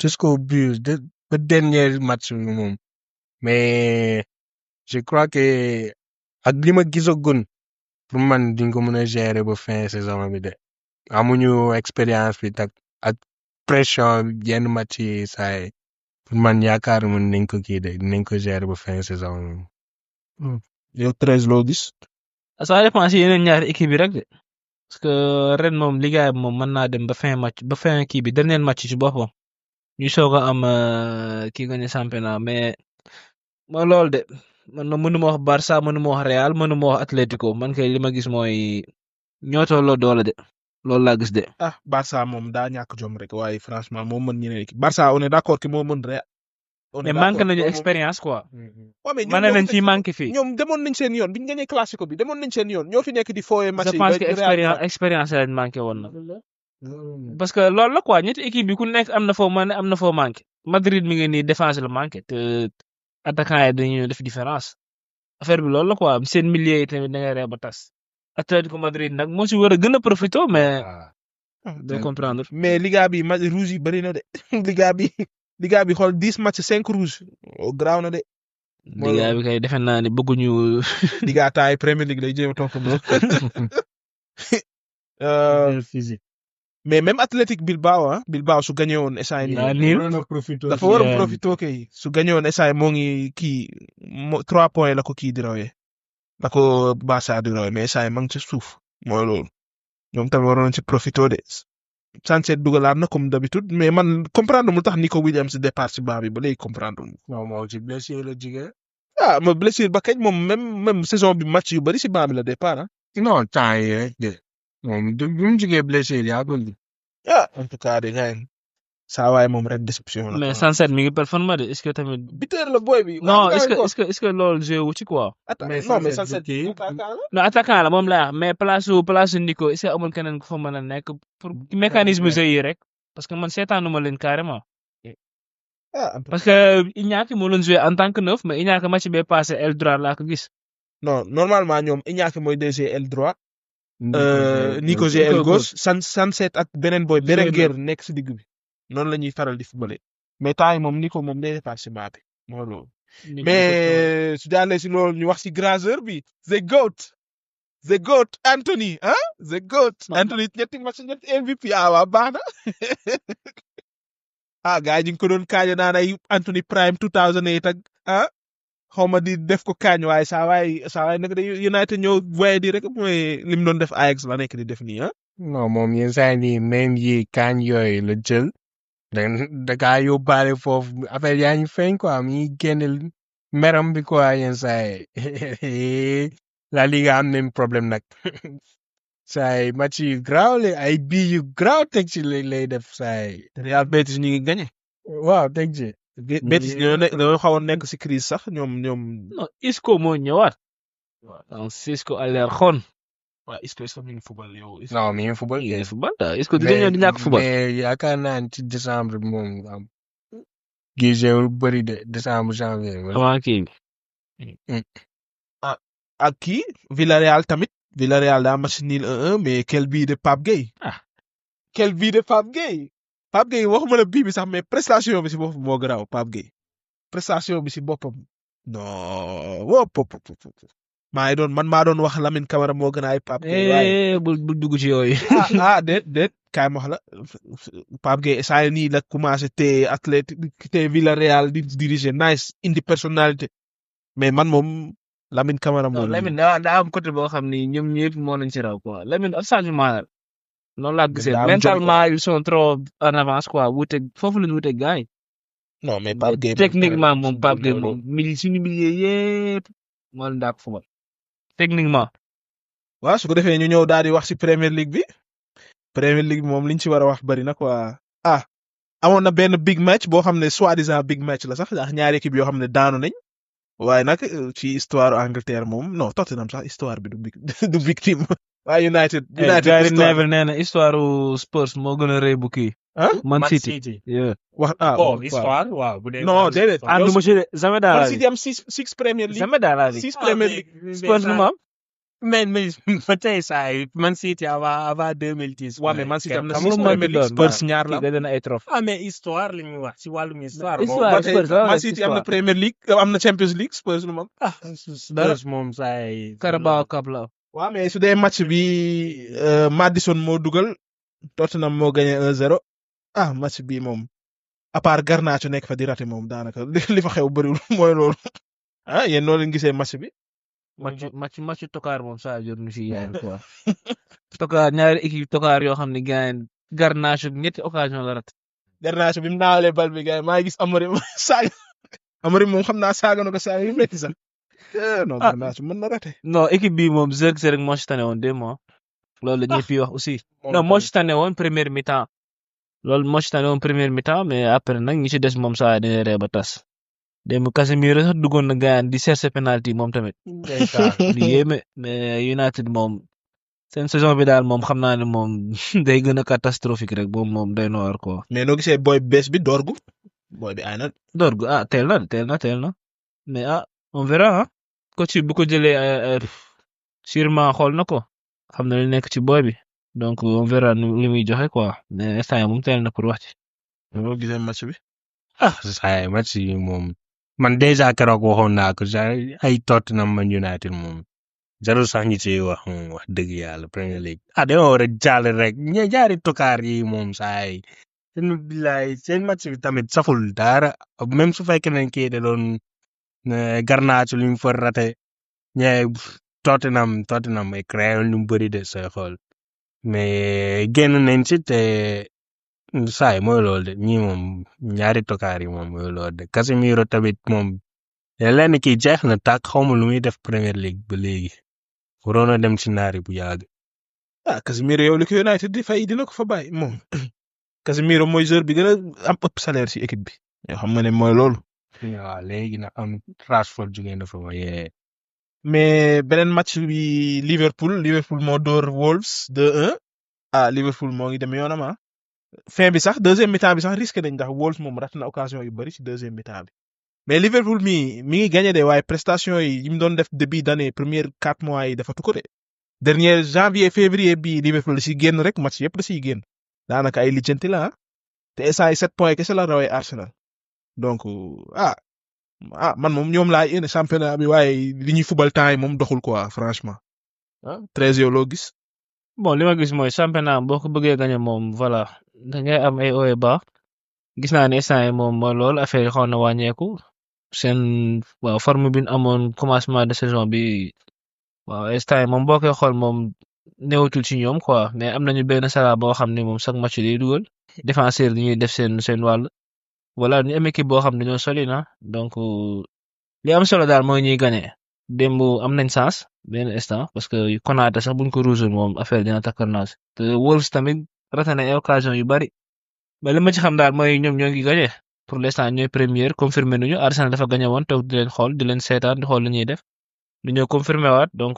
jusqu'au but ba dernier match bi moom mais je crois que ak li ma gisagun pour man duñ ko mën a gérer ba fin saison bi de amuñu expérience bi ak pression yenn match yi saa pour man yaakaar mun nañ ko kii de nañ ko gérer ba fin saison bi. yow 13 loo gis. ça dépend si yeneen ñaari équipe bi rek de parce que ren moom liggéey moom mën naa dem ba fin kii bi dernier match ci boppam ñu soog a am kii gagné championnat mais mooy loolu de man mënuma wax Barça mënuma wax Real mënuma wax Atlético man kay li ma gis mooy ñoo tolloo doole de loolu laa gis de. Barça moom daa ñàkk jom rek waaye franchement moo mën ñeneen équipe Barça on est d'accord que moo mën Real. mais manque nañu expérience quoi. mais mën nañ fi manqué fii. ñoom demoon nañ seen yoon bi ñu gagné classico bi demoon nañ seen yoon ñoo fi nekk di fooyee match je pense que expérience lañ manqué woon na. parce que loolu la quoi ñetti équipe bi ku nekk am na foo mën am na foo manqué. Madrid mi ngi nii défense la manqué te attaquant yi dañuy def différence affaire bi loolu la quoi seen milieu yi tamit da ngay ree ba tas. Atlético Madrid nag moo si war a gën a profité mais. doo comprendre. mais Liga bi match rouge yi bëri na de Liga bi xool 10 match 5 rouge graaw na de. Liga bi kay defe naa ne bëgguñu. Liga taay Premier League lay jéem a toog mais même Athletic Bilbao su gagné woon essai dafa war a profité kay su gagné woon essai moo ngi kii 3 points la ko kii di rawee la ko Barça di rawee mais essai ma ngi ci suuf mooy loolu ñoom tamit waroon ci profité de Sanchez dugalaat na comme d'habitude mais man comprendre mu tax Nico Williams départ ci baa bi ba léegi comprendre mu. non moom ci blessure la jigéen. ma blessure ba kañ moom même saison bi match yu bari ci baa bi la départ non temps yi rek de moom bi mu jugee blessure yaa ko en tout cas de gars saa waay moom ren déception la. mais Sanchez mi ngi performé de est-ce que tamit. buteur la boy bi. non est-ce que loolu joué wu ci quoi. non mais Sanchez non attaquant la moom laa wax mais place Nico est-ce que amul keneen ku fa mën a nekk pour mécanisme jeu yi rek parce que man seetaanuma leen carrément. parce que Iñaki moo doon joué en tant que neuf mais Iñaki match bee passé aile droit laa ko gis. non normalement ñoom Iñaki mooy deuxième aile droit. Nico aile gauche Sanchez ak beneen boy Berenguer nekk si digg bi noonu la ñuy faral di footballé mais temps yi moom Nico moom day dépassé baa bi moo loolu. mais su jàllee si loolu ñu wax si grandeur bi the goat Anthony the goat Anthony ñetti match ñetti MVP waa baax na gars yi ñu ngi ko doon kaaño naan ay Anthony Prime 2008 ak xaw ma di def ko kaañ waaye saa waay nag de United ñëw voye di rek mooy li mu doon def Ajax la nekk di def nii non moom yenn saa yi même yi kaañ yooyu la jël da kaa yóbbaale foofu affaire yaa ñu feeñ quoi mi génne meram bi quoi yenn saa yi la Liga am nañ problème nag saa yi match yu graaw la ay bii yu graaw teg ci lay def saa yi. Real Betis ñu ngi gagné. waaw teg ci. Betis dañoo xawoon nekk si crise sax ñoom. non Isco moo ñëwaat. donc Isco a l'air xon. waaw Isco mi ngi football yow. non mi ngi football. Isco dina ñëw di ñàkk football. mais yaakaar naa ne ci décembre moom am gisee lu bëri de décembre janvier wala. avant kii bi. ak kii Villarreal tamit Villarreal daa match nul 1-1 mais quel bii de Pape Gueye quel bii de Pape Gueye waxuma la bii bi sax mais prestation bi si boppam moo garaaw Pape Gueye prestation bi si boppam non wop maa doon wax Lamine Camara moo gën a ay Pape Gueye waaye bul dugg ci yooyu. déet kaay ma wax la Pape Gueye saa nii la commencé te athlète te Villarreal di diriger nice indi personnalité mais man moom Lamine Camara non moom Lamine daa am côté boo xam ni ñoom ñëpp moo leen ci raw quoi Lamine ab changement la noonu laa gisee daa am jom mentalement ils sont trop en avance quoi wuuteeg foofu la ñu wuuteeg gars yi. non mais Pape Gueye techniquement moom Pape Gueye moom suñu milieu yëpp moo leen daa ko fubal techniquement. waaw su ko defee ñu ñëw daal di wax ci Premier League bi moom liñ ci war a wax bari na quoi amoon na benn big match boo xam ne soi-disant big match la sax ndax ñaari équipe yoo xam ne daanu nañ waaye nag ci histoire Angleterre moom non Tottenham sax histoire bi du big team waaye United Gary Neville nee na histoire Spurs moo gën a rëy bu kii. Man City. wax histoire waaw bu dee. non déedéet. ànduma ci de jamais dans la Man vie. City am six Premier League jamais dans la vie. six Premier League Spurs nu mu am. mais ba tey saa yi Man City avant 2010. waaw mais Man City am na xam nga six lu Premier mu League doon Spurs ñaar la kii da doon ay trophée. mais histoire li ñuy wax ci wàllum histoire. Histoire Spurs la Man City am na Premier League am na Champions League Spurs nu mu am Spurs moom saa yi. Carabao Cup la. waaw mais su dee match bi Maddison moo dugal Tottenham moo gagné 1-0 match bi moom à part Garnacho nekk fa di raté moom daanaka li fa xew bëriwul mooy loolu yéen noo leen gisee match bi. match tokaar moom saa jot nu si yaay quoi. tokaar ñaari équipe tokaar yoo xam ne gars yi Garnacho ñetti occasion la raté. Garnacho bi mu naawalee bal bi gars yi maa ngi gis Amorim saaga Amorim moom xam naa saaga na ko saaga yu métti sax. non Garnacho mën na raté. non équipe bi moom Zirkzee rek moo ci tane woon 2 mois. loolu la ñuy fi wax aussi. non moo ci tane woon première mi-temps. loolu moo ci tane woon première mi-temps mais après nag ñi ci des moom saa dañuy ree ba tas. démb Casemiro sax duggoon na gaañ di chercher penalty moom tamit. di yéeme mais United moom seen saison bi daal moom xam naa ne moom day gën a catastrophique rek boobu moom day noor quoi. mais noo gisee booy bees bi Dorgu booy bi ay na. Dorgu teel na mais on verra coach bu ko jëlee sûrement xool na ko xam na li nekk ci booy bi donc on verra li muy joxe quoi mais instant yii moom teel na pour wax ci. noo gisee match bi. saa yi match yi moom man déjà keroog waxoon naa ko ay Tottenham Man United moom jarul sax ñu ci wax moom wax dëgg yàlla Premier League dañoo war a jàll rek ñaari tokaar yi moom saa yi seen match bi tamit saful dara même su fekkee ne kii da doon Garnacho li mu fa raté ñe Tottenham ay créé lu bëri de sooy xool mais génn nañ ci te saa yi mooy loolu de ñii moom ñaari tokaar yi moom mooy loolu de Casemiro tamit moom lenn kii jeex na tàkk xaw ma lu muy def Premier League ba léegi waroon na dem ci naari bu yàgg. Casemiro yow li ko United di fay dina ko fa bàyyi moom Casemiro mooy joueur bi gën a am ëpp salaire ci équipe bi yoo xam nga ne mooy loolu. waaw léegi nag am Rashford jugee na fa waaye. mais beneen match bi Liverpool moo door Wolves 2-1 Liverpool moo ngi dem yoonam fin bi sax deuxième mi-temps bi sax risqué nañ ndax Wolves moom rat na occasion yu bari ci deuxième mi-temps bi mais Liverpool mi ngi gagné de waaye prestation yi mu doon def début d'année première 4 mois yi dafa tukku de dernier janvier février bi Liverpool da ciy génn rek match yëpp da ciy génn daanaka ay lijjanti la te instant yi 7 points kese la rawee Arsenal donc man moom ñoom laa yéene championnat bi waaye li ñuy fubal temps yi moom doxul quoi franchement 13 yow loo gis. bon li ma gis mooy championnat boo ko bëggee gagné moom voilà da ngay am ay hauts et bas gis naa ne instant yi moom mooy loolu affaire yi xaw na wàññeeku seen waaw forme bi ñu amoon commencement de saison bi waaw instant yi moom boo koy xool moom néewatul ci ñoom quoi mais am nañu benn Salah boo xam ne moom chaque match day dugal défenseur dañuy def seen wàll voilà ñu am équipe boo xam ne ñoo soli na donc li am solo daal mooy ñuy gagné démb am nañ chance benn instant parce que Konaté sax buñ ko ruusul moom affaire dina takkarnaas te Wolves tamit raté na ay occasion yu bari mais li ma ci xam daal mooy ñoom ñoo ngi gagné pour l'instant ñooy première confirmé nañu Arsenal dafa gagné woon toog di leen xool di leen seetaan di xool li ñuy def lu ñoo confirmé waat donc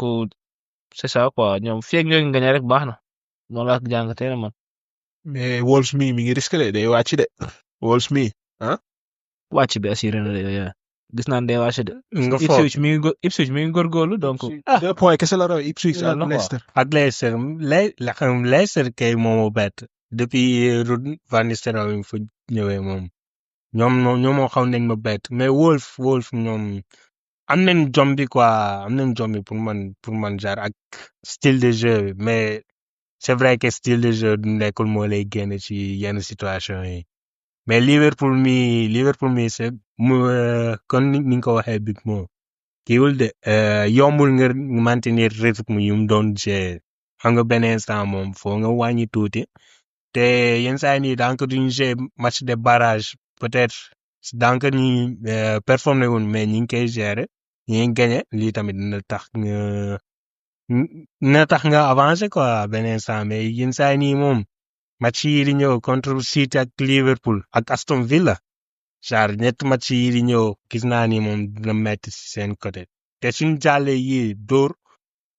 c'est ça quoi ñoom fii ak ñoo ngi gagné rek baax na noonu laa ko jàngatee na man. mais Wolves mi ngi risqué de day wàcc de Wolves mi wàcc bi assuré na de yooyu gis naa ne day wàcc de. nga foog Ipswich mi ngi Ipswich mi ngi góorgóorlu donc. 2 points kese la raw Ipswich Loolu ak la quoi. Leicester. ak Leicester kay moomu bett depuis Ruud van Nistelrooy fa ñëwee moom ñoom moo xaw nañ ma bett mais Wolf ñoom am nañ jom bi quoi am nañ jom bi pour man genre ak style de jeu bi mais c'est vrai que style de jeu du nekkul moo lay génn ci yenn situation yi mais Liverpool mi c'est kon ni nga ko waxee big moo kiiwul de yombul nga maintenir rythme yu mu doon jouer xam nga benn instant moom foo nga wàññi tuuti te yenn saa yi nii donc duñ jouer match de barrage peut-être donc ñi performé wul mais ñi ngi koy gérer ñi ngi gagné lii tamit dina tax nga avancer quoi benn instant mais yenn saa yi nii moom match yi di ñëw contre City ak Liverpool ak Aston Villa genre ñetti match yi di ñëw gis naa ni moom dina metti ci seen côté te suñ jàllee yi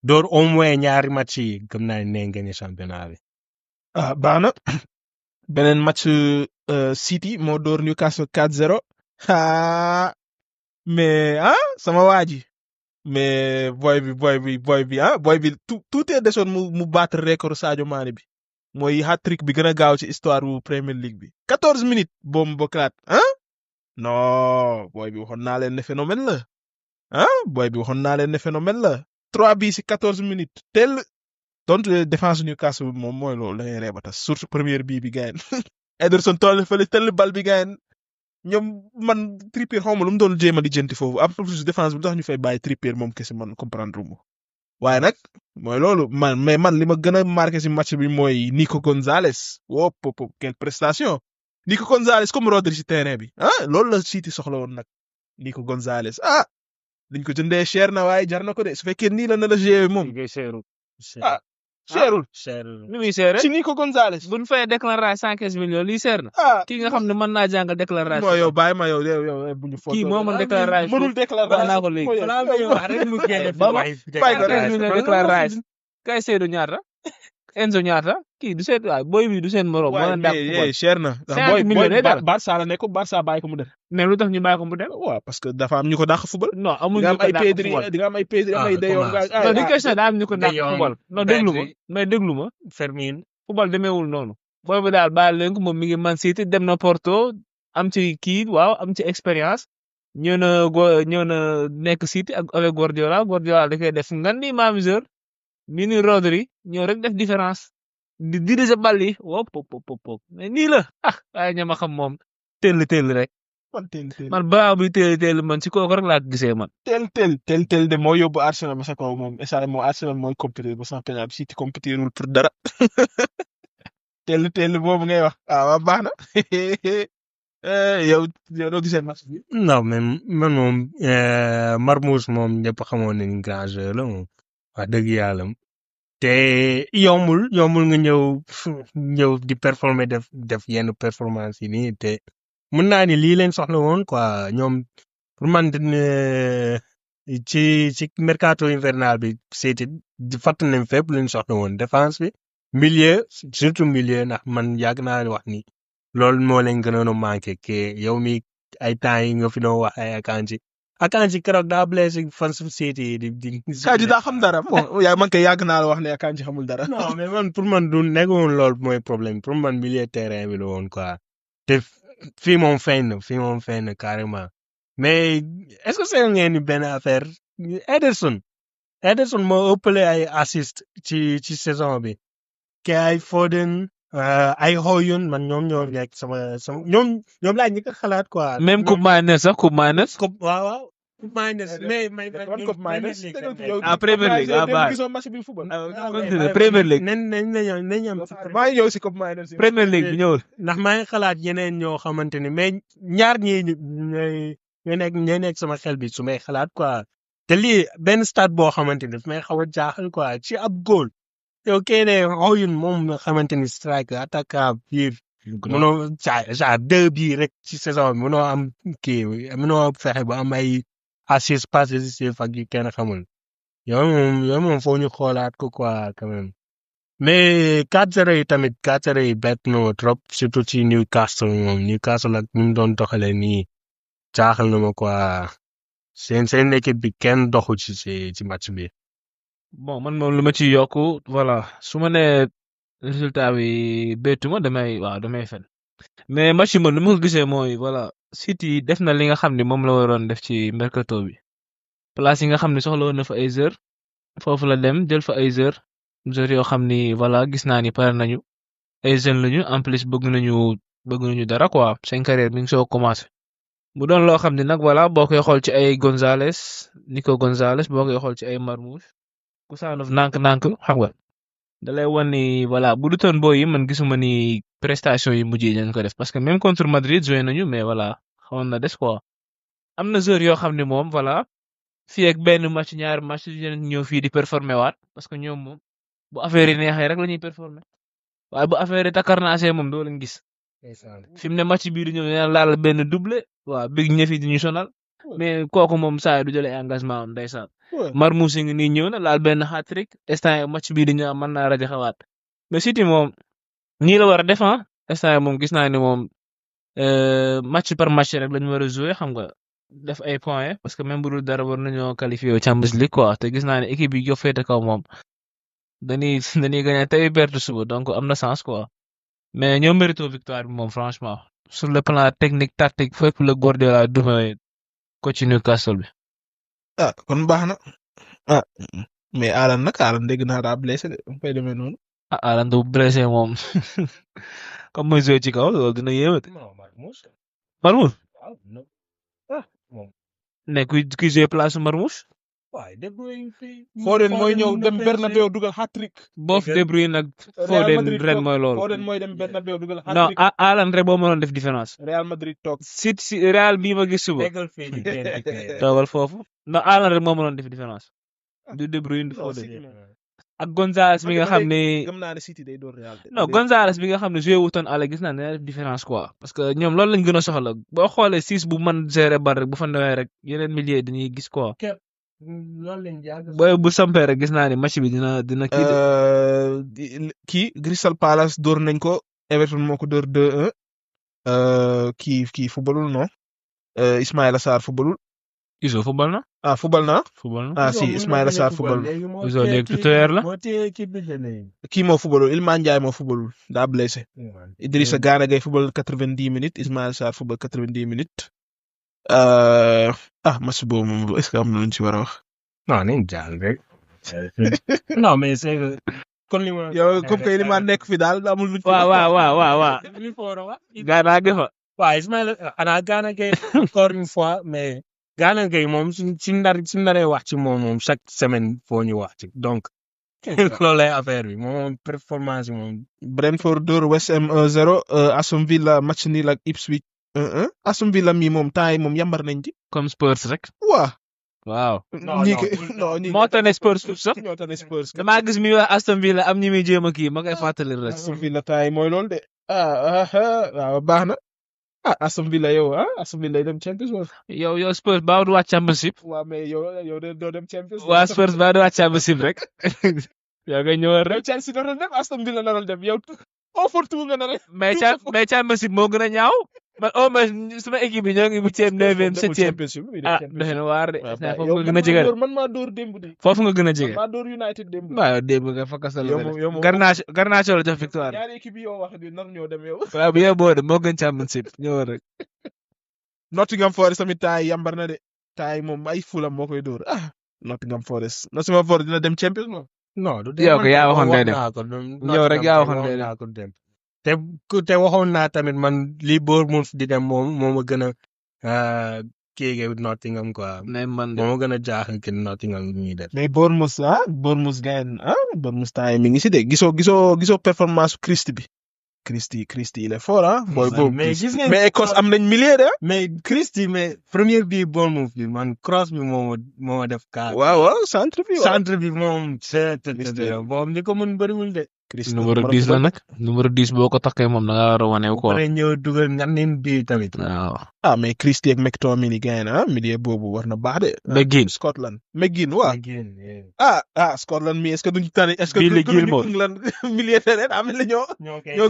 door au moins ñaari match yi gëm naa ne nañ gagné championnat bi. Baax na beneen match City moo door Newcastle 4-0 mais sama waa ji mais boy bi tout est desoon mu battre record Sadio Mané bi mooy hat-trick bi gën a gaaw ci histoire bu Premier League bi 14 minutes boobu bokkaat non boy bi waxoon naa leen ne phénomène la boy bi waxoon naa leen ne phénomène la 3 bi ci 14 minutes tel donc défense Newcastle moom mooy loolu da ngay reebata surtout première bii bi gayen Ederson toll fële tel bal bi gayen ñoom man Trippier xaw ma lu mu doon jéem a di jënti foofu en plus défense bi lu tax ñu fay bàyyi Trippier moom kese man comprendre mu waaye nag mooy loolu man li ma gën a marqué ci match bi mooy Nico Gonzalez quelle prestation Nico Gonzalez comme Rodri ci terrain bi loolu la City soxla woon nag Nico Gonzalez liñ ko jëndee cher na waaye jar na ko de su fekkee nii la na la joué moom cherul ni muy seere ci Nico Gonzalez buñ fay déclarage 115 millions lii seer na kii nga xam ne mën naa jàng déclarage mooy yow bàyyi ma yow bu ñu kii moo mën déclarage mënul déclarage wax naa ko léegi déclarage kay Seydou ñaata Enzo ñaata kii du seen waay boy bi du seen morom mën na dàq cher na boy Barça la nekk Barça bàyyi ko mu dem mais lu tax ñu bàyyi ko mu dem waaw parce que dafa am ñu ko dàq football non amuñu ñu ko dàq football di nga am ay Pedri am ay De Jong non di question daa am ñu ko dàq football non déglu ma Fermin football demeewul noonu boy bi daal baal leen ko moom mi ngi Man City dem na Porto am ci kii waaw am ci expérience ñëw na nekk City ak avec Guardiola da koy def ngan ni mamiseur mi ni Rodri ñëw rek def différence di diriger bal yi wop mais nii la waaye ñama xam moom teel rek man baaw bi teel man ci kooku rek laa gisee man teel de moo yóbbu Arsenal ba sa kaw moom esa moo Arsenal mooy compétir ba championnat bi City compétirul pour dara teel boobu ngay wax waaw baax na yow doo gisee match bi non mais man moom Marmoush moom ñëpp xamoon nañu grand jeu la moom wax dëgg yàlla te yombul nga ñëw di performer def yenn performance yi nii te mën naa ni lii leen soxla woon quoi ñoom pour man ci mercato invernal bi seeti di fàtt nañ fépp leen soxla woon défense bi milieu surtout milieu ndax man yàgg naa wax ni loolu moo leen gënoon a manqué ke yow mi ay temps yi nga fi doon wax ay Akanji keroog daa blessé fan su City di Akanji daa xam dara man kay yàgg naa la wax ne Akanji xamul dara non mais man pour man du nekk woon loolu mooy problème pour man milieu terrain bi la woon quoi te fii moom feeñ na carrément mais est-ce que c'est ngeen ni benn affaire Ederson moo ëppale ay assist ci saison bi ke ay Foden ay Højlund man ñoom ñoo nekk sama ñoom laa njëkk a xalaat quoi. même coupe Mainers sax coupe Mainers. waaw coupe Mainers mais Premier League baax gisoo match bi football Premier League nañ am maa ngi ñëw si coupe Mainers Premier League bi ñëwul ndax maa ngi xalaat yeneen ñoo xamante ni mais ñaar ñii ñooy nekk sama xel bi su may xalaat quoi te lii benn stade boo xamante ni su may xaw a jaaxal quoi ci ab góol yow kay ne Højlund moom nga xamante ni striker attaquant biir mënoo genre 2 bii rek ci saison bi mënoo am mënoo fexe ba am ay assist passe décisif ak yu kenn xamul yow moom foo ñu xoolaat ko quoi quand même mais 4-0 yi tamit 4-0 yi bett na trop surtout ci Newcastle moom Newcastle ak ñu doon doxalee nii jaaxal na ma quoi seen équipe bi kenn doxu ci match bi. bon man moom lu ma ci yokku voilà su ma nee résultat bi bettuma damay fen mais match yi man lu ma ko gisee mooy voilà City def na li nga xam ne moom la waroon def ci mercato bi place yi nga xam ne soxla woon na fa ay heures foofu la dem jël fa ay heures yoo xam ni voilà gis naa ni pare nañu ay jeunes lañu en plus bëgg nañu dara quoi seen carrière mi ngi soo commencé mu doon loo xam ne nag voilà boo koy xool ci ay Nico Gonzalez boo koy xool ci ay Marmoush Kusanov nànk-nànk xam nga da lay wan ni voilà bu dutoon booy yi man gisuma ni prestation yi mujj yi dañ ko def parce que même contre Madrid joué nañu mais voilà xawoon na des quoi am na joueurs yoo xam ne moom voilà fii ak benn match ñaari match dinañ ñëw fii di performer waat parce que ñoom moom bu affaire yi neexee rek la ñuy performer waaye bu affaire yi takarnaasee moom doo leen gis fi mu ne match bii di ñëw nee laal benn doublé waaw big ñëf yi di ñu sonal mais kooku moom saa du jëlee engagement am ndeysaan Marmoush ngi nii ñëw na laal benn hat-trick instant yi match bii di ñëw mën naa rajo xawaat mais City moom nii la war a def instant yi moom gis naa ni moom match par match rek lañu war a jouer xam nga def ay points parce que même bu dul dara war nañoo qualifier au Champions League quoi te gis naa ne équipe yi yo féete kaw moom dañuy gagné tey perte suba donc am na sens quoi mais ñoo mérito victoire bi moom franchement sur le plan technique tactique fépp la Guardiola dumee coach Newcastle bi. kon baax na mais Haaland dégg naa daa blessé de mu fay demee noonu. Haaland bu blessé moom comme mooy joué ci kaw loolu dina yéeme. Marmoush. ne kuy joué place Marmoush. Foden mooy ñëw dem Bernabeu dugal hat-trick. boof De Bruyne nag Foden ren mooy loolu. Foden mooy dem Bernabeu dugal non hat-trick. Haaland rek boo mënoon def différence. Real Madrid toog. si Real bii ma gis suba. toogal foofu. non Haaland rek moo mënoon def différence. du De Bruyne du Foden. ak Gonzalez bi nga xam ne. gëm naa ne City day door Real. non Gonzalez bi nga xam ne joué wutoon ale gis naa ne def différence quoi. parce que ñoom loolu lañ gën a soxla boo xoolee 6 bu mën gérer bal rek bu fa newee rek yeneen milieu dañuy gis quoi. booy bu sampee rek gis naa ni match bi dina kii Crystal Palace door nañ ko Everton moo ko door 2-1 kii footballul non Ismaïla Sarr footballul. Iso football na. football na. Si Ismaïla Sarr football na. Iso léegi tuteur la. kii moo footballul Iliman Ndiaye moo footballul daa blessé. Idrissa Gana Gueye football 90 minutes Ismaïla Sarr football 90 minutes. match boobu moom est-ce que am na lu ñu ci war a wax. non nañ jàll rek. non mais c'est que. kon li ma yow comme que li ma nekk fi daal amul lu. waaw. Gana Gueye fa. waaw Ismaïla xanaa Gana Gueye encore une fois mais Gana Gueye moom suñ naree wax ci moom chaque semaine foo ñu wax ci donc. loolu lay affaire bi moom performance bi moom. Brentford door West Ham 1-0 Aston Villa match nul ak Ipswich 1-1 Aston Villa mi moom temps yi moom yambar nañ ci. comme Spurs rek. waaw. moo tane Spurs sax. ñoo tane Spurs. damaa gis mi wax Aston Villa am ñi muy jéem a kii ma koy fàttali rek. Aston Villa temps yi mooy loolu de. waaw baax na. Aston Villa yow Aston Villa dem Champions League. yow Spurs baa du wàcc Championship. waaw mais yow doo dem Champions League. waa Spurs baa du wàcc Championship rek. yaa ngi ñëwaat rek. Chelsea naroon dem Aston Villa naroon dem yow tout nga nar a. mais Championship moo gën a ñaaw. man au moins sama équipe bi ñoo ngi 8e 9e 7e. doy na waar de. foofu nga gën a jege de. man maa door démb de. foofu nga gën a jege. maa door United démb. waaw démb nga fa kasal yow Garnacho la jox victoire. ñaari équipe yi yow wax di nar ñoo dem yow. waaw bu yeboo de moo gën Championship ñëwoon rek. Nottingham Forest tamit temps yi yambar na de. temps yi moom ay Fulham moo koy door Nottingham Forest dina dem Champions League. non du yow ko yaa waxoon day dem yow rek yaa waxoon day dem. te waxoon naa tamit man li Bournemouth di dem moom moo ma gën a kii Nottingham quoi. man de moo ma gën a jaaxal que Nottingham ñuy def. mais Bournemouth gayen Bournemouth temps yi mi ngi si de gisoo performance Christie il est fort mais gis ngeen mais Écosse am nañ milliers de. mais Christie mais première bi Bournemouth bi man cross bi moo ma def kaa. waaw centre bi moom c'est boobu li ko mën bëriwul de. Christie numéro 10 la nag numéro 10 boo ko takkee moom da nga war a wane ko. pare ñëw dugal ñanin bi tamit. waaw. mais Christie ak McTominay gayen milieu boobu war na baax de. McGinn Scotland McGinn waaw. Scotland mi est-ce que duñu tane est-ce que Billy Gilmour England milieu terrain am na ñoo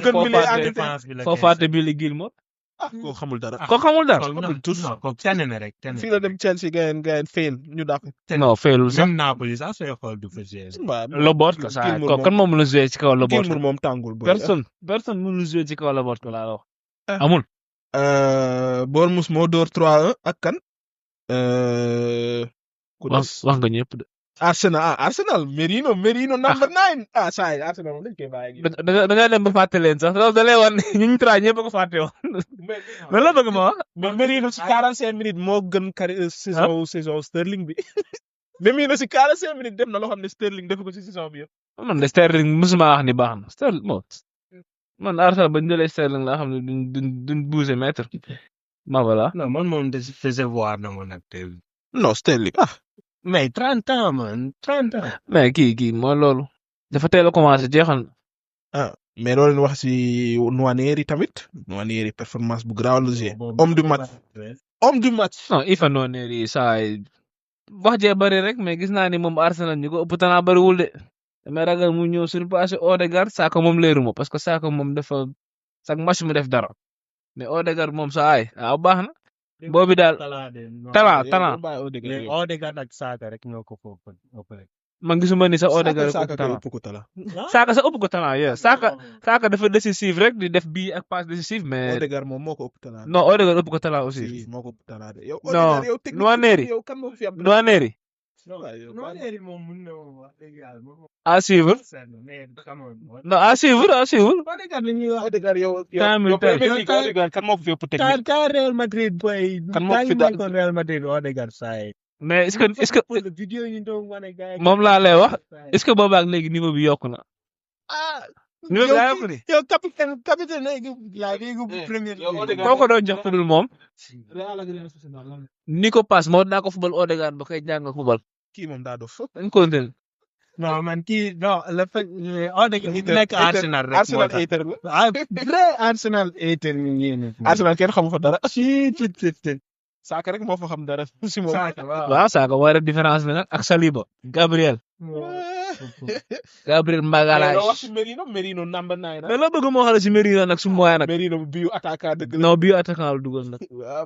gën milieu foo fàtte Billy Gilmour ah koo xamul dara. ko xamul dara. xamul tous. non comme tànn na rek tànn fii la dem Chelsea gayen fail ñu dàq. non feelul sax. même Napoli sax sooy xool du fa jouer. waaw Lobotka saa ko kan moom mën a joué ci kaw Lobotka. Gilmour moom tàngul boy. personne mënul joué ci kaw Lobotka laa la wax. Ah. amul. Bournemouth moo door 3-1 ak kan. ku des wax nga ñëpp de. Arsenal Merino number 9 saa yi Arsenal moom dañ koy bàyyi. da nga dem ba fàtte leen sax loolu da lay wan ñu ñu tra ñëpp a ko fàtte woon. mais la bëgg ma wax. Merino si 45 minutes moo gën saison Sterling bi. Merino si 45 minutes def na loo xam ne Sterling def ko si saison bi yëpp. man de Sterling musuma wax ni baax na Sterling man Arsenal ba ñu jëlee Sterling laa xam ne duñ bouger mètre. ma voilà. non man moom de décevoir na ma nag tey. non Sterling mais 30 ans man 30 ans. mais kii mooy loolu. dafa teel a commencé jeexal na. mais loolu wax si Nwaneri tamit. Nwaneri performance bu garaaw la joué. homme du match. non Ifa Nwaneri saa yi wax jee bëri rek mais gis naa ni moom Arsenal ñu ko ëpp tanaa bëriwul de. damay ragal mu ñëw surpassé Odegaard Saka moom leeruma parce que Saka moom dafa chaque match mu def dara mais Odegaard moom saa ay baax na. boobi daal talent. mais Odegaard ak Saka rek ñoo ko foofu. man gisuma ni sa Odegaard ëpp talent. Saka sa ëpp ko talent yeah. Saka dafa décisif rek di def bii ak passe décisif mais. Odegaard moom moo ko ëpp talent. non Odegaard ëpp ko talent aussi. moo ko ëpp talent de yow. non Nwaneri. Nwaneri moom mën na wax dëgg yàlla. à suivre. non à suivre. Odegaard yow. Odegaard kan moo ko fi ëpp technique. kan Real Madrid boy. kan moo ko fi daal kan Real Madrid Odegaard saa yi. mais est-ce que vidéo yi doon wane gars yi. moom laa lay wax est-ce que boobaag léegi niveau bi yokku na. niveau bi daa yokku ni. yow capitaine léegi premier. koo ko doon jox fudul moom. ni ko passe moo daa ko fubal Odegaard ba koy jàng fubal. kii moom daa dof. dañ continué. non man kii non le fait Odegaard nekk Arsenal rek Arsenal hater la. vrai Arsenal hater ñu Arsenal kenn xamu fa dara. si Saka rek moo fa xam dara si moom. waaw Saka war a différence bi nag ak Saliba. Gabriel Magalhaes. wax si Merino number 9 mais loo bëgg moo xam ne si Merino nag su ma nag. Merino bii attaquant dëgg la. non bii attaquant la dugal nag.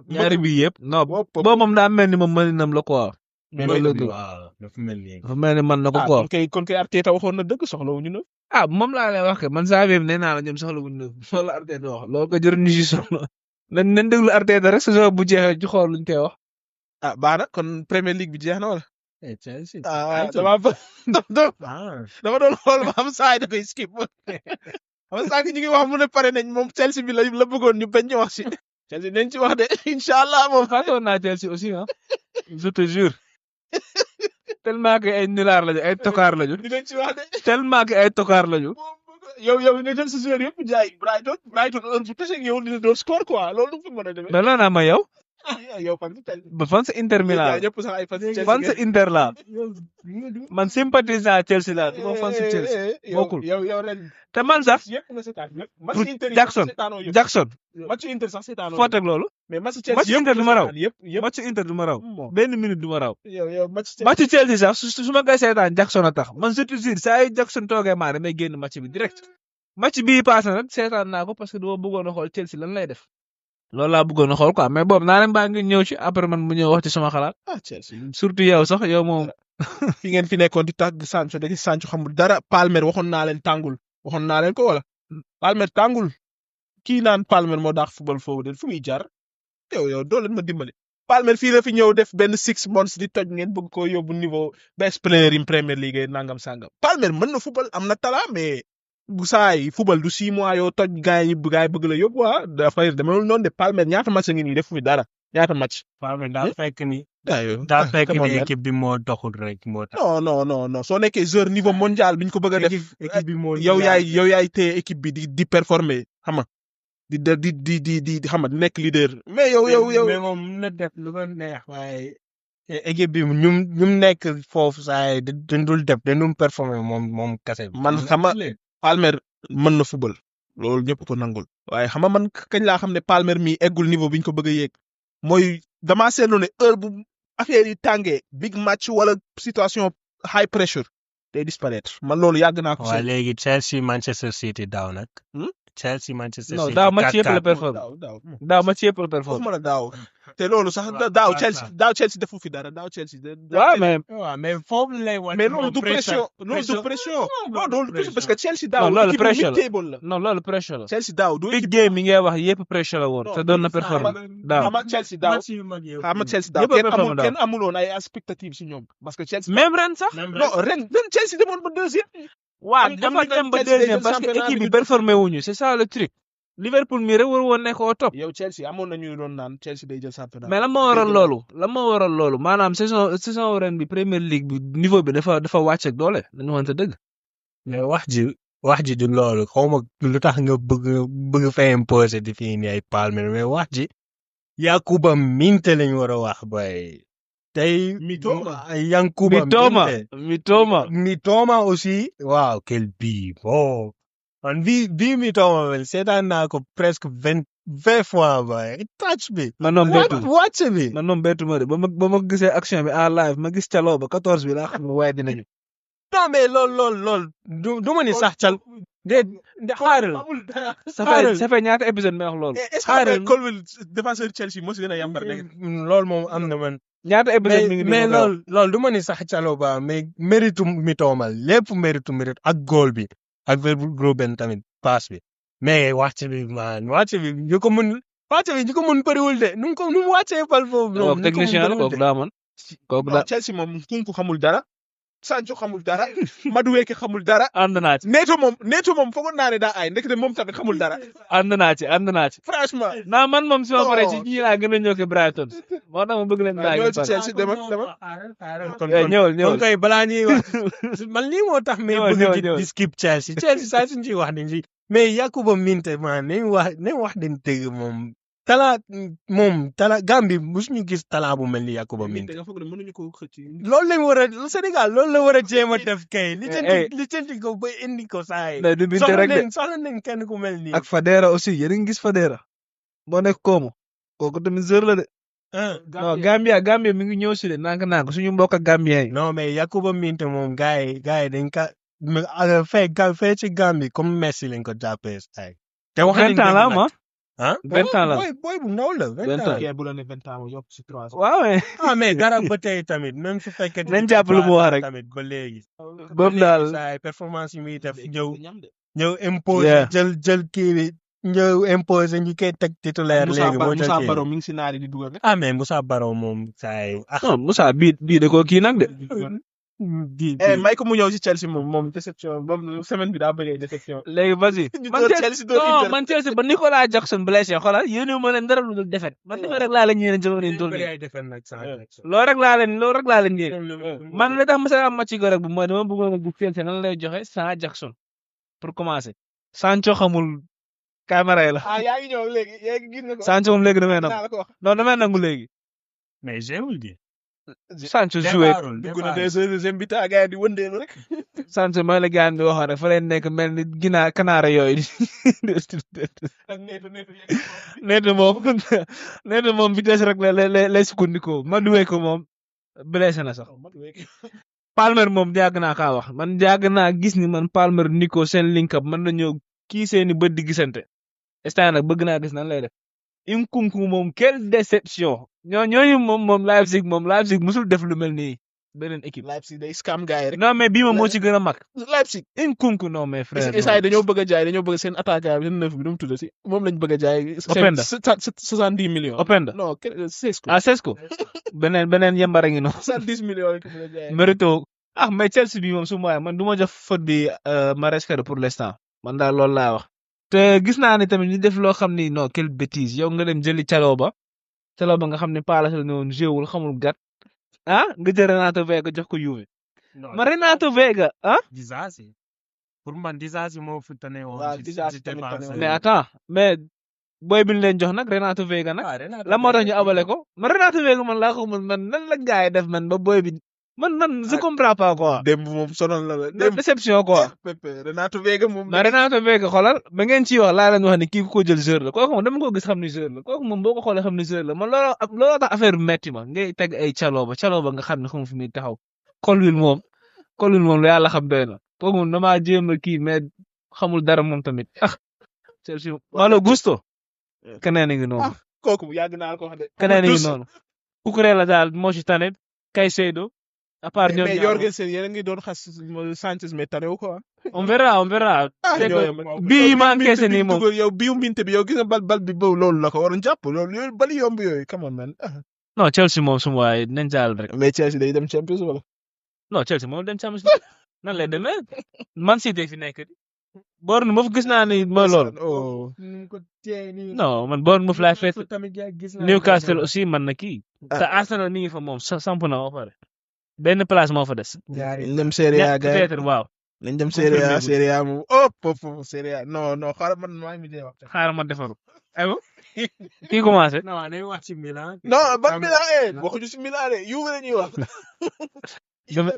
ñaari bii yëpp. non boo moom daa mel ni moom mëninam la quoi. mais dafa mel ni. dafa mel ni man na ko quoi. kon kay Arteta waxoon na dëgg soxlawuñu na. moom laa lay wax ke man saa nee naa la ñoom soxlawuñu na loolu la Arteta wax loolu ko jërë ñu si soxla. nañ déglu Arteta rek saison bu jeexee ci xool luñ koy wax. baax na kon Premier League bi jeex na wala. Chelsea. dama doon xool ba xam saa yi da koy skip. xam nga ñu ngi wax mu ne pare nañ moom Chelsea bi la bëggoon ñu bañ ñu wax si. Chelsea nañ ci wax de incha allah moom. fàttewoon naa Chelsea aussi je te jure. tellement que ay nulaar lañu ay tokaar lañu. dinañ ci wax de. tellement que ay tokaar lañu. yow nga jël sa joueur yëpp jaay Brighton heure bu tase yow dina doon score quoi loolu du fi mën a demee. mais loolu naa ma yow. yow fan si Chelsea. ba fan sa Inter Milan. ñëpp sax ay fan si Chelsea. fan sa Inter la. man sympathisant Chelsea la du ma fan sa Chelsea. bokkul yow ren. te man sax. yëpp nga seetaan Jackson. match Inter sax seetaanoo foo teg loolu. mais match match Inter du ma raw. yëpp match Inter du ma raw. benn minute du ma raw. yow match Chelsea sax su ma koy seetaan Jackson a tax man surtout saa yu Jackson toogee maa damay génn match bi direct. match bii passé nag seetaan naa ko parce que dama bëggoon a xool Chelsea lan lay def. loolu laa bëggoon a xool quoi mais boobu naa leen baa ngi ñëw ci après man mu ñëw wax ci sama xalaat. Chelsea surtout yow sax yow moom. fi ngeen fi nekkoon di tàgg Sancho de Sancho xamul dara Palmer waxoon naa leen tàngul waxoon naa leen ko wala. Palmer tàngul kii naan Palmer moo daax football foofu de fu muy jar yow doo leen ma dimbali. Palmer fii la fi ñëw def benn 6 months di toj ngeen bëgg koo yóbbu niveau best player in Premier League nangam sangam Palmer mën na football am na talent mais. bu saay football du 6 mois yoo toj gars yi bëgg la yóbbu dafay demeewul noonu de Palmer ñaata match ngi nii defu fi dara ñaata match. Palmer daa fekk ni. aywa daa fekk ni équipe bi moo doxul rek moo tax. non soo nekkee joueur niveau mondial bi ñu ko bëgg a def. équipe bi moo yow yaay téye équipe bi di performer xam nga di xam nga di nekk leader. mais yow mais moom mën na def lu ko neex waaye. équipe bi ñum nekk foofu saa yi dañ dul def dañ dul performer moom kese. man xam nga Palmer mën na football loolu ñëpp ko nangul waaye xam nga man kañ laa xam ne Palmer mi eggul niveau bi ñu ko bëgg a yéeg mooy damaa seetlu ne heure bu affaire yi tàngee big match wala situation high pressure day disparaître man loolu yàgg naa ko. waaw léegi Chelsea Manchester City daaw nag. Chelsea Manchester non City daaw match yëpp la 4-4. performe daaw daaw match yëpp la performe waxuma la daaw te loolu sax daaw Chelsea defu fi dara daaw Chelsea waaw mais waaw mais foofu lay wane mais loolu du pression loolu du pression non loolu du parce que Chelsea daaw non loolu équipe pression la mid-table la non loolu pression la Chelsea daaw du big game yi ngay wax yëpp pression la woon te doon na performe daaw xam nga Chelsea daaw match yu mag yëpp. xam nga Chelsea daaw Yëpp a performé daaw. kenn amuloon ay expectatives si ñoom parce que Chelsea même ren sax non ren Chelsea demoon ba deuxième waaw am dafa na dem ba Chelsea day deuxième jël parce que championnat équipe bi bi du- performé wuñu c'est ça le truc Liverpool mi rek war woon nekk au top yow Chelsea amoon nañu doon naan Chelsea day jël championnat mais lan moo waral loolu maanaam saison ren bi Premier League bi niveau bi dafa wàcc ak doole dañu waxante dëgg mais wax ji du loolu xaw ma lu tax nga bëgg fa imposer di fii nii ay Palmer mais wax ji Yankuba Minte lañ war a wax boy tey Mitoma. Yankuba Minte Mitoma aussi waaw quel bii bon man bii Mitoma man seetaan naa ko presque 20 fois boy touch bi man noom bettu wàcc bi man noom bettu ma de ba ma gisee action bi en live ma gis caloo ba 14 bi laa xam ne waaye dinañu non mais lool du ma ni sax cal de xaaral ça fait ñaata épisode may wax loolu est-ce xaaral que Colwill défenseur Chelsea moo si gën a yambar dégg loolu moom am na man ñaata épisode mi ngi mais nii loolu du ma ni sax Chalobah mais méritu Mitoma lépp méritu ak goal bi ak Verbruggen tamit passe bi mais wàcc bi ñu ko mën bëriwul de nu mu wàccee bal foofu kooku technicien la kooku daa man kooku daa Chelsea moom Nkunku xamul dara Sancho xamul dara Madueke xamul dara ànd naa ci Neto moom foogoon naa ne daa ay ndekete moom tamit xamul dara ànd naa ci franchement naa man moom si ma Non. pare ci ñii laa gën a ñëw ke Brighton moo tax ma bëgg leen daa ñëwal ci Chelsea dama ñëwal kon kay balaa ñuy wax man lii moo tax mais bëgg ñëwal. di skip Chelsea saa suñ ciy wax dañ ci mais Yankuba Minte man nañ wax dañ dëgg moom Gambie musuñu gis talent bu mel ni Yankuba Minte nga foog ne mënuñu ko xëcc loolu lañ war a Sénégal loolu la war a jéem a def kay li centi ko ba indi ko saa yi mais du binte rek de soxla nañ kenn ku mel nii ak Fadera aussi yéen a ngi gis Fadera moo nekk Como kooku tamit zër la de non Gambia mi ngi ñëw si de nànk suñu mbokk ak Gambien yi non mais Yankuba Minte moom gars yi dañ ka fee ci Gambie comme Messi lañ ko jàppee saa yi te wax nañ 20 ans la am ah 20 ans la boy bu ndaw la 20 ans. kii bu la ne 20 ans yokk si 3 ans waaw mais dara ba tey tamit même su fekkee nañ jàpp lu mu wax rek tamit ba léegi boobu daal saa yi performance yi muy def ñëw ñëw imposé Yeah. jël kii bi ñëw imposé ñu koy teg titulaire léegi moo jël Moussa kii Baro mi ngi si naari di dugal rek mais Moussa Baro moom saa yi non Moussa bii da koo kii nag de may ko mu ñëw si Chelsea moom déception moom semaine bi daa bëggee déception léegi vas-y ñu man door Chelsea Chelsea door non Inter. man Chelsea ba Nicolas Jackson blessé xoolal yéen ma leen dara lu dul defet man defet rek laa leen yéene jamono yi toll nii loolu rek laa leen yéene man li tax ma sa am match go rek bu mooy dama bëggoon a bu Chelsea nan lay joxe sans Jackson pour commencer Sancho xamul caméra yi la yaa ngi ñëw léegi gis nga ko Sancho moom léegi damay nangu naa la ko wax non damay nangu léegi mais jéewul di Sancho joué dugg na deuxième bi taa gars yi di wëndeelu rek Sancho mooy la gaan di waxoon rek fa leen nekk mel ni ginaa kanaara yooyu ak neetu neetu moom vitesse rek lay sukkandikoo Madueke ko moom blessé na sax Palmer moom yàgg naa kaa wax man yàgg naa gis ni man Palmer Nico seen link up mën nañoo kii seeni bët di gisante instant nag bëgg naa gis nan lay def Nkunku moom quelle déception ñooñu moom Leipzig musul def lu mel nii beneen équipe Leipzig day scam gars yi rek non mais bii moom moo ci gën a mag Leipzig Nkunku non mais frère isa yi dañoo bëgg a jaay seen attaquant bi seen neuf bi nu mu tudd si moom lañ bëgg a jaay Openda. 70 millions Openda non Sesco ah Sesco beneen yembara ngi noonu 70 millions lañ ko bëgg a jaay mérito mais Chelsea bi moom su ma man du ma jox faute bi Maresca pour l'instant man daal loolu laa wax te gis naa ne tamit ñu def loo xam ni non quelle bêtise yow nga dem jëli Chalobah nga xam ne Palace la noonu jéewul xamul gat nga jël Renato Vega jox ko Juve ma Renato Vega Disasi pour man Disasi moo fi tane woon waaw Disasi tamit tane woon. mais attends mais boy bi ñu leen jox nag Renato Vega nag la moo tax ñu abale ko ma Renato Vega man laa ko man nan la gars yi def man ba boy bi man je comprends pas quoi démb moom sonal la de déception quoi Pepe Renato Vega moom mais Renato Vega xoolal ba ngeen ciy wax laa leen wax ne kii ko jël joueur la kooku moom dama ko gis xam ni joueur la kooku moom boo ko xoolee xam ni joueur la man looloo tax affaire bi metti ma ngay teg ay Chalobah nga xam ne xam fi muy taxaw Colwill moom lu yàlla xam doy na kooku moom damaa jéem a kii mais xamul dara moom tamit Chelsea Malo Gusto keneen a ngi noonu kooku yàgg naa ko wax de. keneen a ngi dus. noonu Cucurella daal moo ci tane Caicedo à part ñoom mais ñaar Jorgensen yéen a ngi doon xas Sanchez mais tanewu ko ah. on verra c'est que ñooyam bii yi ma encaissé nii moom yow biu minte bi yow gis nga bal bi boobu loolu la ko waroon jàpp loolu yooyu bali yomb yooyu come on man. non Chelsea moom suma waaye nañ jàll rek mais Chelsea day dem Champions wala. non Chelsea moom dem Champions League nan lay demee Man City fi nekk di Bournemouth gis naa ni mooy loolu oh. non man Bournemouth laay fekk tamit gis naa Newcastle aussi man na kii te Arsenal mi ngi fa moom samp na ba pare benn place moo fa des nañ dem Serie A gars peut-être waaw nañ dem Serie A moom oh Serie A non xaaral man maa ngi dee wax. xaaral ma defaru aywa kii commencé non dañuy wax ci Milan. non ban Milan waxuñu si Milan de Juve la ñuy wax.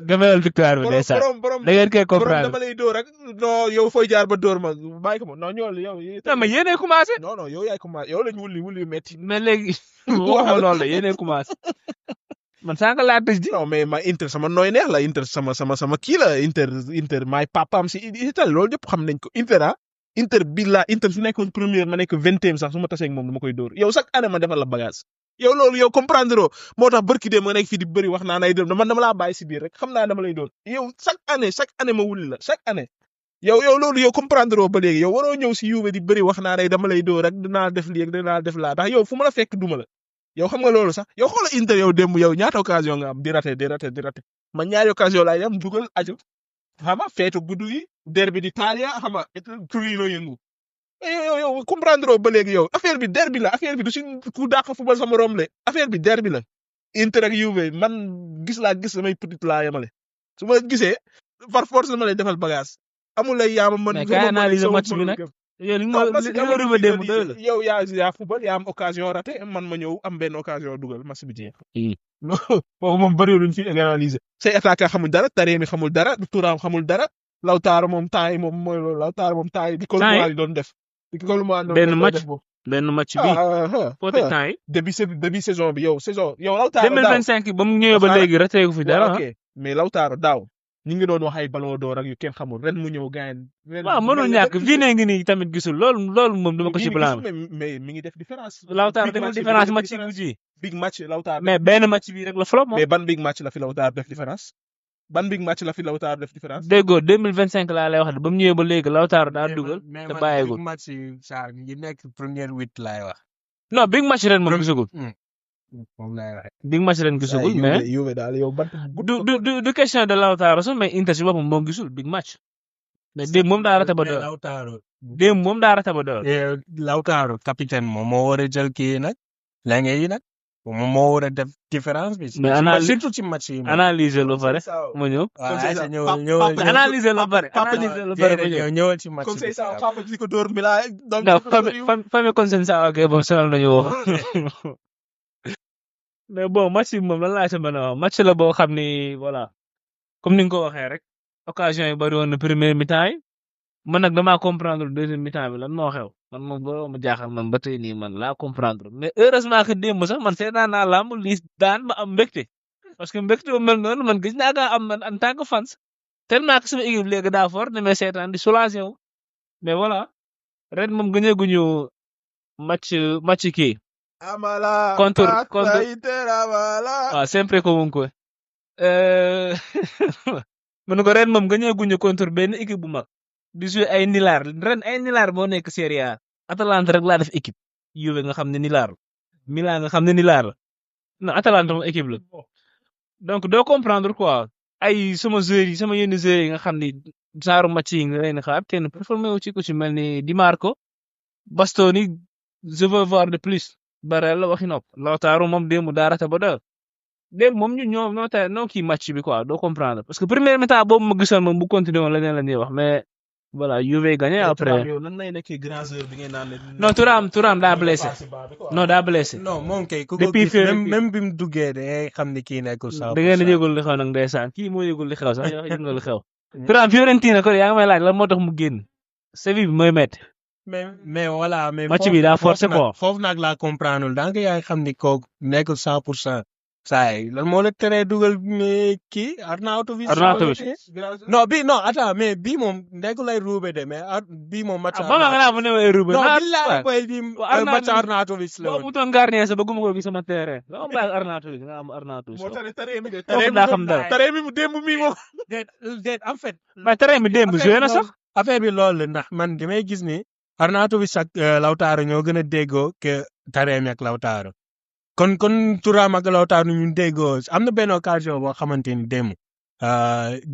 gëmël victoire bi ndeysaan borom da ngeen koy borom comprendre dama lay dóor rek non yow fooy jaar ba dóor ma bàyyi ko ma non ñool yow. non mais yéenay commencé non yow yaay commencé yow lañ wuli metti. mais léegi waxuma loolu la yéenay commencé man sànq laa tëj di non mais ma Inter sama nooy neex la Inter sama kii la Inter maay papaam si Italie loolu ñëpp xam nañ ko Inter bi la Inter su nekkoon première ma nekk 20e sax su ma tasee ak moom dama koy dóor yow chaque année ma defal la bagage. yow loolu yow comprendre moo tax barki de ma nekk fii di bëri wax naa nay dem man dama laa bàyyi si biir rek xam naa dama lay doon yow chaque année ma wuli la chaque année yow loolu yow comprendre ba léegi yow waroo ñëw si Juve di bëri wax naa nay dama lay doon rek dinaa def lii ak dinaa def laa ndax yow fu ma la fekk duma la yow xam nga loolu sax yow xoola Inter yow démb yow ñaata occasion nga am di raté man ñaari occasion laay am dugal aju xam nga feetu guddu yi derbi d'Italia xam nga tur yi loo yëngu yow comprendre ba léegi yow affaire bi derbi la affaire bi du si ku dàq football sama morom le affaire bi derbi la Inter ak Juve man gis samay petit laa yemale su ma gisee par force dama lay defal bagage amul lay yaama man. mais kay analyser match bi nag yow li nga rëbë démb doy la yow yaa football yaa am occasion raté man ma ñëw am benn occasion dugal match bi jeex. foofu moom bëriwul luñ fi analyser. say attaquant xamul dara Taremi xamul dara Thuram xamul dara Lautaro moom temps yi moom mooy loolu Lautaro moom temps yi di Koulibaly doon def. benn match bi foote temps yi début saison bi yow Lautaro 2025 ba mu ñëwee ba léegi raté gu fi dara ok mais Lautaro daaw ñu ngi doon wax ay ballon d'or ak yu kenn xamul ren mu ñëw gaañ. waaw mënul ñàkk Vini ngi nii tamit gisul loolu moom dama ko ci blâme. mais mi ngi def différence. Lautaro defal différence match bu ji. big match Lautaro. mais benn match bi rek la flop moom. mais ban big match la fi Lautaro def différence. déggoo 2025 laa lay wax de ba mu ñëwee ba léegi Lautaro daa dugal te bàyyeegul. big match yi saa yi nekk première 8 laay wax. non big match ren moom gisagul. moom laay wax. big match ren gisagul mais du question de Lautaro sax mais Inter si boppam moom gisul big match. mais démb moom daa rata ba doon. Lautaro capitaine moom moo war a jël kii nag léegi nag moom moo war a def différence bi. mais surtout ci match yi. analyser lu pare ma ñëw. ñëwal analyser lu pare ma ñëw. ñëwal ci match comme bi. ça papa ji ko dóor Milan. non famille consensus ok bon sonal nañu woo. mais bon match bi moom lan laa ci mën a wax match la boo xam ni voilà comme ni nga ko waxee rek occasion yi bari woon na première mi-temps yi man nag damaa comprendre deuxième mi-temps bi lan moo xew man moom boo ma jaaxal man ba tey nii man laa comprendre mais heureusement que démb sax man seetaan naa làmb lii daan ma am mbégte parce que mbégte bu mel noonu man gis naa kaa am man en tant que fans tellement que sama équipe léegi daa fort demee seetaan di soulagé wu mais voilà ren moom gëñëguñu match kii. Amala contre Amala. waaw sempre comunque mën ko ren moom gëñëguñu contre benn équipe bu mag di jouer ay nilaar ren ay nilaar moo nekk Serie A Atalanta rek laa def équipe Juve nga xam ne nilaar la Milan nga xam ne nilaar la non Atalanta moom équipe la donc doo comprendre quoi ay sama joueurs yi sama yenn joueurs yi nga xam ni genre match yi nga leen xaar kenn performé wu ci ku ci mel ni Di Marco Bastoni je veux voir de plus Barella waxi nopp Lautaro moom démb daa rata ba doyal démb moom ñoo kii match bi quoi doo comprendre parce que première mi-temps boobu ma gisoon moom bu continuer woon leneen la ñuy wax mais voilà Juve gagné après. non Thuram daa blessé non daa blessé. non moom kay ku ko depuis gis même bi mu duggee da ngay xam ni kii nekkul sax. da ngeen a yëgul li xew nag ndeysaan kii moo yëgul li xew sax yow yëg nga li xew. Thuram Fiorentina ko yaa ngi may laaj lan moo tax mu génn Séville bi mooy métti. mais voilà mais match bi daa forcé quoi foofu nag laa comprendre donc yaa ngi xam ni kooku nekkul 100%. saa yi lan moo la teree dugal kii Arnautovic. Arnautovic. non attends mais bii moom nekkul lay ruube de mais bii moom match. ba nga naa mu ne way Ruben non billahi boy bii match Arnautovic la boo woon. amutoon gardien sa bëgguma ko gis sama terrain loo bàyyi Arnautovic nga am Arnautovic moo tax taree mi de foofu daa xam dara taree mi mu démb mi moom. déet en fait. mais terrain bi démb joué na sax affaire bi loolu la ndax man damay gis ni Arnautovic ak Lautaro ñoo gën a déggoo que Taremi ak Lautaro kon Thuram ak Lautaro ñu déggoo am na benn occasion boo xamante ni démb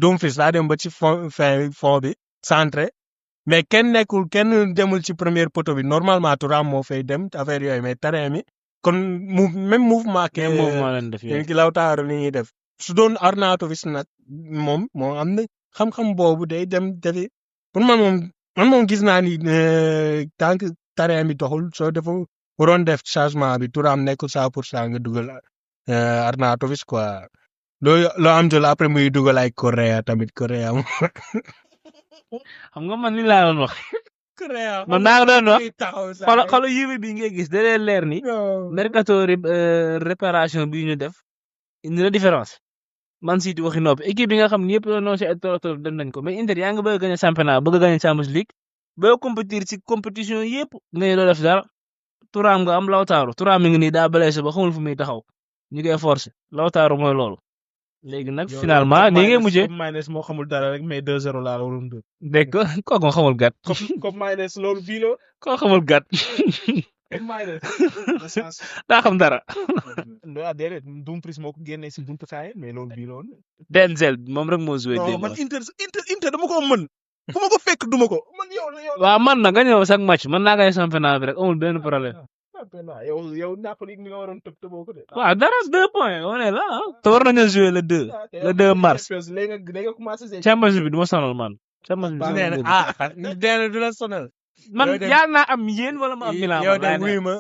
Dumfries daa dem ba ci fond bi centré mais kenn demul ci première poteau bi normalement Thuram moo fay dem affaire yooyu mais Taremi kon même mouvement que leen def ki Lautaro li ñuy def su doon Arnautovic nag moom moo am na xam-xam boobu day dem defi pour man moom gis naa ni tant que Taremi doxul soo defu waroon def changement bi Thuram nekkul 100% nga dugal Arnautovic quoi loo am jël après muy dugal ay Correa tamit Correa moom. xam nga man li laa doon wax. Correa man naa doon wax taxaw xolo yibi bi ngay gis da leen leer ni. mercato réparation bi ñu def indi la différence. Man City waxi noppi équipe bi nga xam ne yëpp non c'est trop dem nañ ko mais Inter yaa ngi bëgg a gagné championnat bëgg a gagné Champions League bëgg compétir ci compétition yëpp nga ne doo def dara Thuram nga am Lautaro Thuram mi ngi nii daa blessé ba xamul fu muy taxaw ñu koy forcer Lautaro mooy loolu léegi nag finalement nii ngay mujjee comme Maynes moo xamul dara rek mais 2-0 laa la waroon dóor. dégg nga kooku nga xamul gàtt. comme Maynes loolu bii la. koo xamul gàtt. comme Maynes. daa xam dara. déedéet Dumfries moo ko génnee si buntu saa mais loolu bii la woon. Denzel moom rek moo joué. non man Inter dama ko mën. fu ma ko fekk duma ko man yow. waaw man na nga ñëw chaque match man naa gagne championnat bi rek amul benn problème. yow Napoli ni nga waroon tëb tëboo ko de. waaw dara 2 points on est là ah. te war nañu jouer le 2 mars. léegi nga commencé. Champions bi du ma sonal man. Champions bi du la sonal. man yaa naa am yéen wala ma am Milan. yow de wuy ma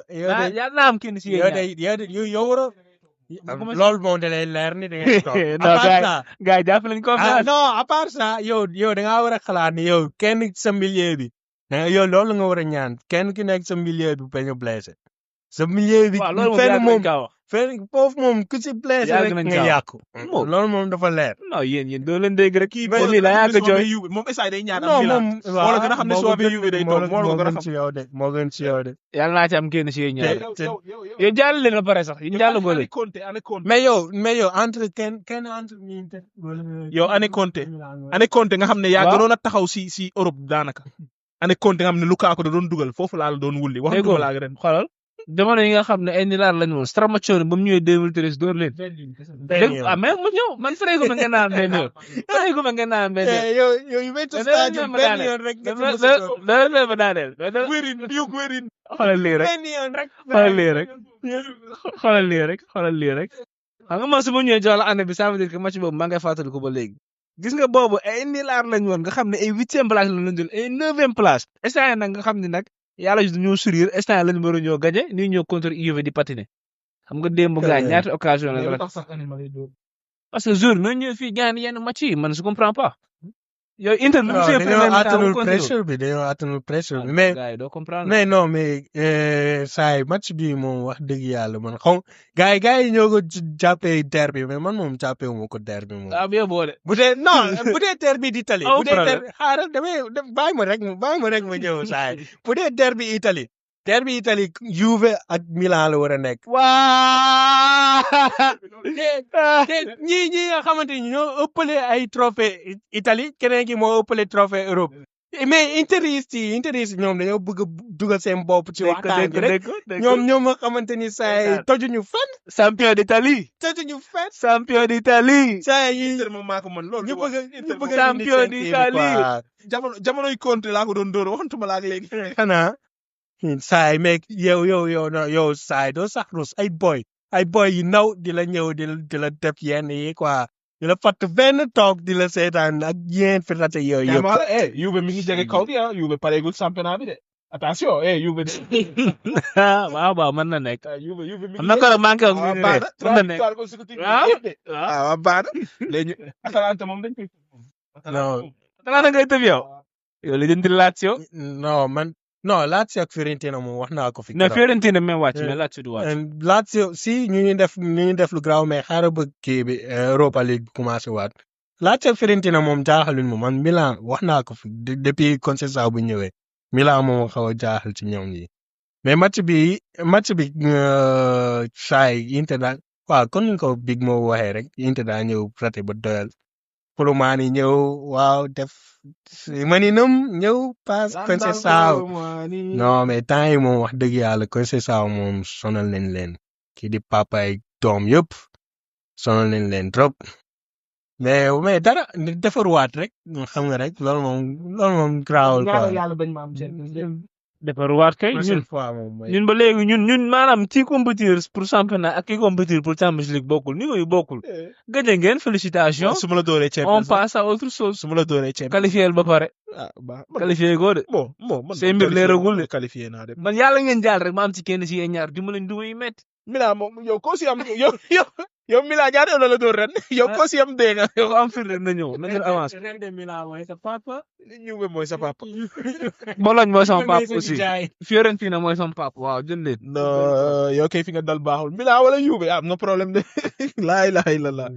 yaa naa am kenn si yéen. yow waroo. loolu moom da lay leer ni da ngay toog. gars yi jàpp nañu confiance. non à part ça yow da ngaa war a xalaat ni yow kenn sa milieu bi. yow loolu nga war a ñaan kenn ki nekk sa milieu bi bañ a blessé. sa milieu bi. fenn foofu moom ku si blessé rek nga yàqu. loolu moom dafa leer. non yéen doo leen dégg rek. kii boobu la yaa ko jooy moom instant day ñaan am Milan. moo la gën a xam ne soo bee Juve day toog moo la gën a xam ci yow de moo gën ci yow de. yàlla naa ci am kenn si yéen ñaar. yow jàll leen ba pare sax yéen jàll boole. mais yow entre kenn entre ñi. yow Anne Conte nga xam ne yaa gënoon a taxaw si Europe daanaka. Anne Conte nga xam ne Lukaku da doon dugal foofu laa la doon wulli wax dëgg laa ren xoolal jamono yi nga xam ne ay nilaar lañu woon Stramaccioni ba mu ñëwee 2013 door leen. dégg ah mais mu ñëw man frégu ma ngeen naan benn yoon frégu ma ngeen naan benn yoon. yow Juventus stade benn yoon rek nga loolu ma daaneel. wérin xoolal lii rek benn yoon rek xoolal lii rek xoolal lii rek xam nga man su ma ñëwee jox la année bi ça veut dire que match boobu maa ngay fàttali ko ba léegi. gis nga boobu ay nilaar lañu woon nga xam ne ay 8e place lañu jël ay 9e place instant nag nga xam ne nag yàlla ñoo sourire instant lañu war a ñoo gagné nii ñoo contre Juve di patiner xam nga démb gaañ ñaata occasion la parce que jour ñoo ñëw fii gaañ yenn match yi man je comprends pas yow Inter nu mu dañoo attanul pressure bi mais non mais saa yi match bi moom wax dëgg yàlla man xaw gars yi ñoo ko jàppee derby mais man moom jàppee wu ma ko derby moom. ah bien boole. bu dee derby d'Italie. bu dee derby xaaral bàyyi ma rek ma ñëw saa yi bu dee derby Italie Juve ak Milan la war a nekk. waa ñi nga xamante ni ñoo ëppale ay trophée Italie keneen ki moo ëppale trophée Europe mais interiste ñoom dañoo bëgg a dugal seen bopp ci waxtaan bi rek ñoom nga xamante ni saa tojuñu fenn. champion d'Italie. saa yi Inter moom maa ko mën loolu. ñu bëgg champion d'Italie. jamonoy Conte laa ko doon dóor waxantuma la ak léegi. xanaa saay mais yow saay doo sax rus ay boy yu ndaw di la ñëw di la def yenn yi quoi di la fatt benn toog di la seetaan ak yéen fi rate yooyu yëpp. Juve mi ngi jege kaw bi Juve pareegul championnat bi de attention Juve de. waaw mën na nekk. am na ko rek manqué ak mën na nekk waaw baax na léegi Atalanta moom dañ koy. non Atalanta ngay tëb yow. yow li jënd Lazio. non Lazio ak Fiorentina moom wax naa ko fi. ne keroog. Fiorentina may wàcc mais Lazio du wàcc. Lazio si ñu ngi def lu graaw mais xaaral ba kii bi Europa League bi commencé waat Lazio ak Fiorentina moom jaaxaluñ ma man Milan wax naa ko fi depuis Conceição bu ñëwee Milan moom xaw a jaaxal ci ñoom yi mais match bi saa yi Inter daal waaw kon ni ko Big moo waxee rek Inter daa ñëw raté ba doyal Colomani ñëw waaw def maninam ñëw passe Conceição non mais temps yi moom wax dëgg yàlla Conceição moom sonal nañ leen kii di papa ay doom yëpp sonal nañ leen trop mais dara defaruwaat rek xam nga rek loolu moom grawul quoi yàlla bañ ma am seen defaruwaat kay prochaine ñun fois moom mooy ñun ba léegi ñun maanaam ci compétir pour championnat ak ki compétir pour Champions League bokkul niveau yu bokkul gëj ngeen félicitation su ma la dooree on Champions passe à autre chose su ma la dooree Champions qualifié ba pare ah ba qualifié goo de bon man say mbir leeragul de qualifié naa dem man yàlla ngeen jaal rek ma am ci kenn ci yéen ñaar dimbali duma yu metti Milan moom yow ko si am yow Milan ñaata yoon la door ren yow ko si am dee nga ko am firnde na ñëw na jël avance ren de Milan mooy sa papa Juve mooy sa papa Bologne mooy sama papa aussi Fiorentina mooy sama papa waaw jël leen non yow kay fi nga dal baaxul Milan wala Juve am nga problème de laa ilaaha illallah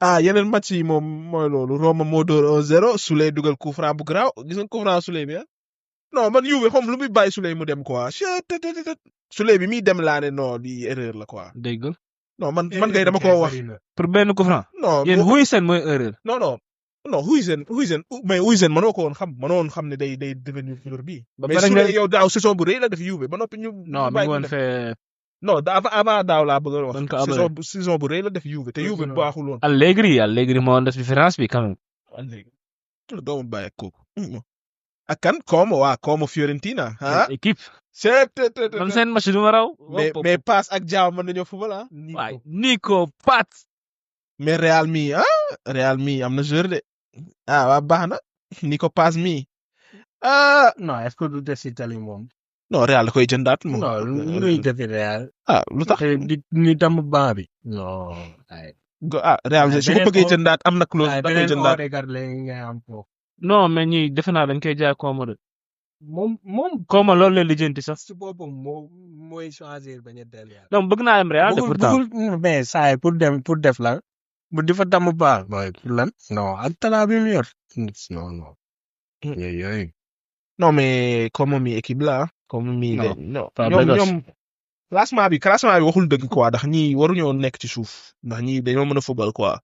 ah yeneen match yi moom mooy loolu Roma moo door 1-0 Souley dugal coup franc bu garaaw gis nga coup franc Souley bi ah non man Juve xam lu muy bàyyi Souley mu dem quoi Souley bi muy dem laa ne non di erreur la quoi dégg non man kay dama ko wax pour benn coup franc non yéen Huijsen mooy erreur non Huijsen mais Huijsen mënoo ko woon xam ne day devenir joueur bi ba mais pare Souley nga yow daaw saison bu rëy la def Juve ba noppi ñu non mi ngi woon fee non avant daaw laa bëgg a Dañ ko wax abale. saison bu rëy la def Juve te Juve baaxul woon Allegri moo def différence bi quand même léegi doomu bàyyi ak kooku ak kan Como Fiorentina ah équipe c'est man seen match du ma raw mais passe ak jaaw mën nañoo football ah waay Nico Pat mais Real mi am na joueur de waa baax na ni ko passe mi non est-ce que du des Italie moom non Real da koy jëndaat moom non lu muy defi Real lu tax ni damm ban bi non ay Real su ko bëggee jëndaat am na clause da koy beneen jëndaat Odegaard léegi ngay am foofu non mais ñi defe naa dañ koy jaay Como de moom Como loolu leen lijjanti sax si boppam mooy choisir bañ a dellu yàlla donc bëgg naa dem Real de pourtant bëggul mais saa yi pour def la bu di fa damm baax mooy pour lan non ak talaa bi mu yor non yooyu non mais comme mi équipe la comme mi de non Fabregas. ñoom classement bi waxul dëgg quoi ndax ñii waruñoo nekk ci suuf ndax ñii dañoo mën a football quoi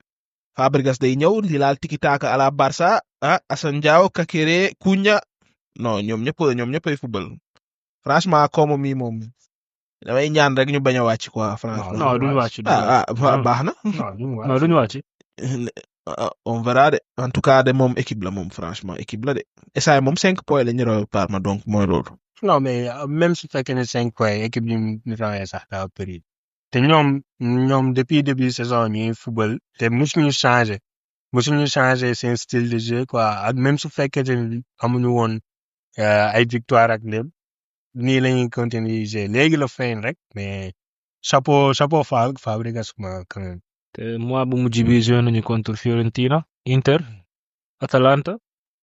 Fabregas day ñëw di laal tiki taka à la Barça Assane Diao Kakere Cunha non ñoom ñëppay football franchement comme mi moom damay ñaan rek ñu bañ a wàcc quoi franchement non duñu wàcc baax na non duñu wàcc on verra de en tout cas de moom équipe la moom franchement équipe la de essay moom 5 points la ñu raw Parma donc mooy loolu non mais même su fekkee ne 5 points équipe yi ñu rawee sax daa bëri te ñoom depuis début saison ñuy football te musuñu changer seen style de jeu quoi ak même su fekkee ne amuñu woon ay victoire ak lépp nii la ñuy continuer jouer léegi la feeñ rek mais chapeau Fabregas ma quand même. te mois bu mujj bi joué nañu contre Fiorentina Inter Atalanta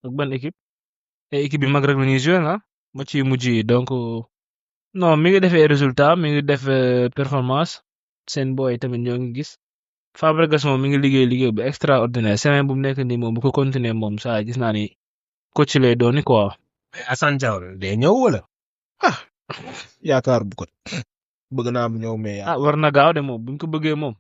ak ban équipe et équipe bi mag rek la ñuy joué match yu mujj yi donc non mi ngi defee résultat mi ngi def performance seen boy tamit ñoo ngi gis Fabregas moom mi ngi liggéey bu extraordinaire semaine bu mu nekk nii moom bu ko continuer moom saa gis naa ni coach lay dooni quoi. mais Assane Diao day ñëw wala. yaakaar bu ko bëgg naa mu ñëw mais. war na gaaw de moom buñ ko bëggee moom.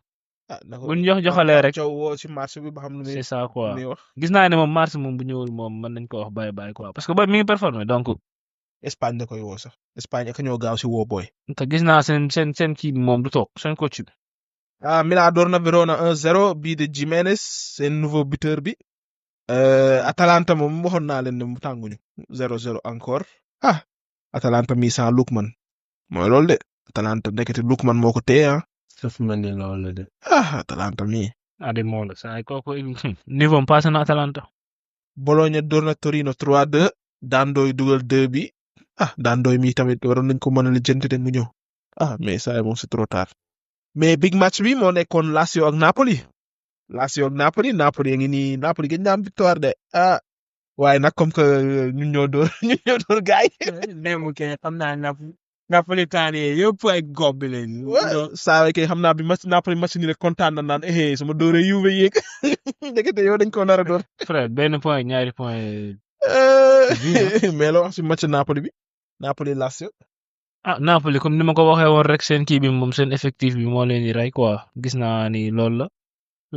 buñ joxalee rek coow woo ci marché bi ba xam ne c'est ça quoi wax gis naa ne moom marché moom bu ñëwul moom mën nañ ko wax bàyyi quoi parce que boy mi ngi performer donc. Espagne da koy woo sax Espagne ak ñoo gaaw si woo boy. te gis naa seen kii moom du toog seen coach bi. Milan door na Verona 1-0 bii de Jimenez seen nouveau buteur bi. Atalanta moom waxoon naa leen ne mu tànguñu 0-0 encore Atalanta mi sans Lookman mooy loolu de Atalanta nekkati Lookman moo ko téye dafa mel ni loolu la de. Atalanta mi. Adi moo la saa kooku niveau am passé na Atalanta. Bologna door na Torino 3-2 Dandoy dugal 2 bi Dandoy mi tamit waroon nañ ko mën a lijjanti de mu ñëw mais ça moom c'est trop tard. mais big match bi moo nekkoon Lazio ak Napoli. Napoli ngi nii Napoli gëj na am victoire de waaye nag comme que ñun ñoo door gars yi. Démb kay xam naa Napolitain yi yëpp ay gob bi lañ. saa waay kay xam naa bi Napoli match ni rek kontaan na naan sama dóore Juve yéeg ndekete yow dañ ko nar a door. frère benn point ñaari point. mais la wax si match Napoli bi Napoli Lazio. Napoli comme ni ma ko waxee woon rek seen kii bi moom seen effectif bi moo leen di rey quoi gis naa ni loolu la.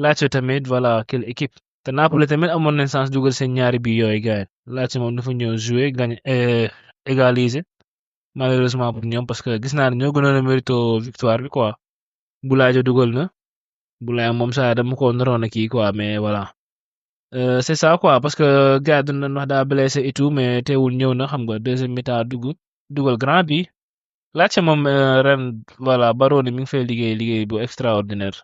Lazio tamit voilà quelle équipe. te Napoli tamit amoon nañ chance dugal seen ñaari bi yooyu gars yi Lazio moom dafa ñëw jouer gagné égaliser malheureusement pour ñoom parce que gis naa ne ñoo gënoon a mérito victoire bi quoi. Boulaye dugal na Boulaye moom saa dama ko naroon a kii quoi mais voilà. C'est ça quoi parce que gars yi doon wax daa blessé et tout mais teewul ñëw na xam nga deuxième mi-temps dugal grand bi. Lazio moom ren voilà Baroni mi ngi fay liggéey bu extraordinaire.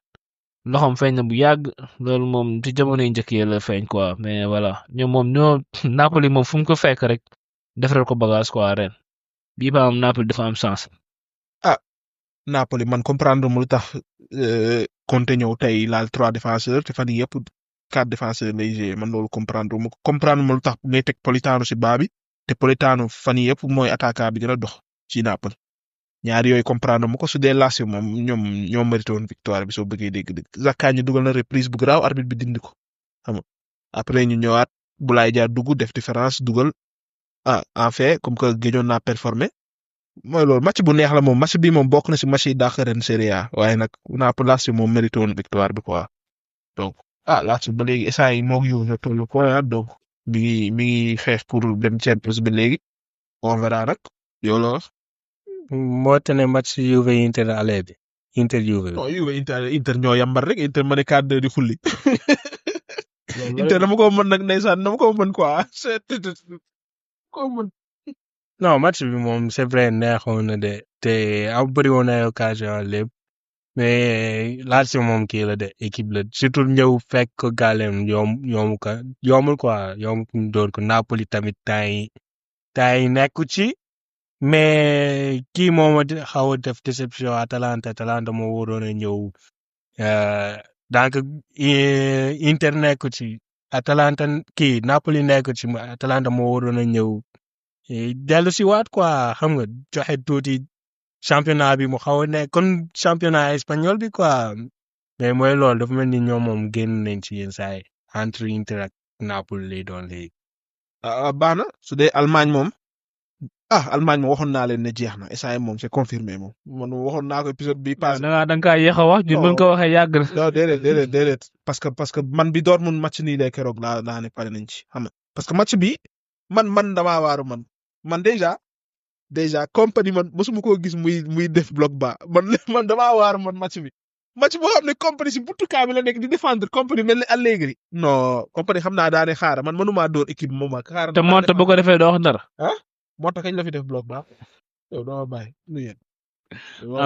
loxoom feeñ na bu yàgg loolu moom ci jamono yi njëkk yi la feeñ quoi mais voilà ñoom Napoli moom fu mu ko fekk rek defaral ko bagage quoi ren bii ba am Napoli dafa am chance. Napoli man comprendre mu lu tax Conte ñëw tey laal 3 défenseurs te fan yii yëpp 4 défenseurs lay jouer man loolu comprendre mu lu tax ngay teg Politano si baa bi te Politano fan yii yëpp mooy attaquant bi dina dox ci Napoli. ñaari yooyu comprendre mu ko su dee Lazio moom ñoo mérité woon victoire bi soo bëggee dégg-dégg Zaccagni dugal na reprise bu garaaw arbitre bi dindi ko xam nga après ñu ñëwaat Boulaye Dia dugg def différence dugal en fait comme que gëjoon naa performé mooy loolu match bu neex la moom match bi moom bokk na si match yi dàq ren Serie A waaye nag Lazio moom mérité woon victoire bi quoi donc Lazio ba léegi instant yi moo ngi yóbbu tollu point donc mi ngi xeex pour dem Champions ba léegi on verra nag yow la wax. moo tane match Juve Inter aller bi Inter Juve. non Juve Inter ñoo yambar rek Inter ma ne 4-2 di xulli. Inter dama ko mën nag ndeysaan dama ko mën quoi ko mën. non match bi moom c'est vrai neexoon na de te bëri woon ay occasion lépp mais Lazio moom kii la de équipe la surtout ñëw fekk ko gàlleem yombul quoi yomb door ko Napoli tamit temps yi nekku ci. mais kii moom xaw a def déception Atalanta moo waroon a ñëw donc Inter nekku ci Napoli nekku ci Atalanta moo waroon a ñëw dellu si waat quoi xam nga joxe tuuti championnat bi mu xaw a nekk kon championnat espagnol bi quoi mais mooy loolu dafa mel ni ñoom moom génn nañ ci yenn saa yi entre Inter ak Napoli lay doon léegi. baax na su dee Allemagne moom. Allemagne moom waxoon naa leen ne jeex na instant moom c'est confirmé moom man waxoon naa ko épisode bi passé. da ngaa yéex a wax ñun buñ ko waxee yàgg na. non déedéet parce que man bi Dortmund match nii lay keroog laa ne pare nañ ci xam nga parce que match bi man damaa waaru man déjà compagnie man mosuma koo gis muy def bloc bas man damaa waaru match bi. match boo xam ne compagnie si buntu kaa bi la nekk di défendre compagnie mel ni Allegri. non compagnie xam naa daane xaaral man mënumaa door équipe moom ak xaaral. te monte bu ko defee doo wax dara. moo tax kañ la fi def bloc baax yow doo bàyyi nu yéen.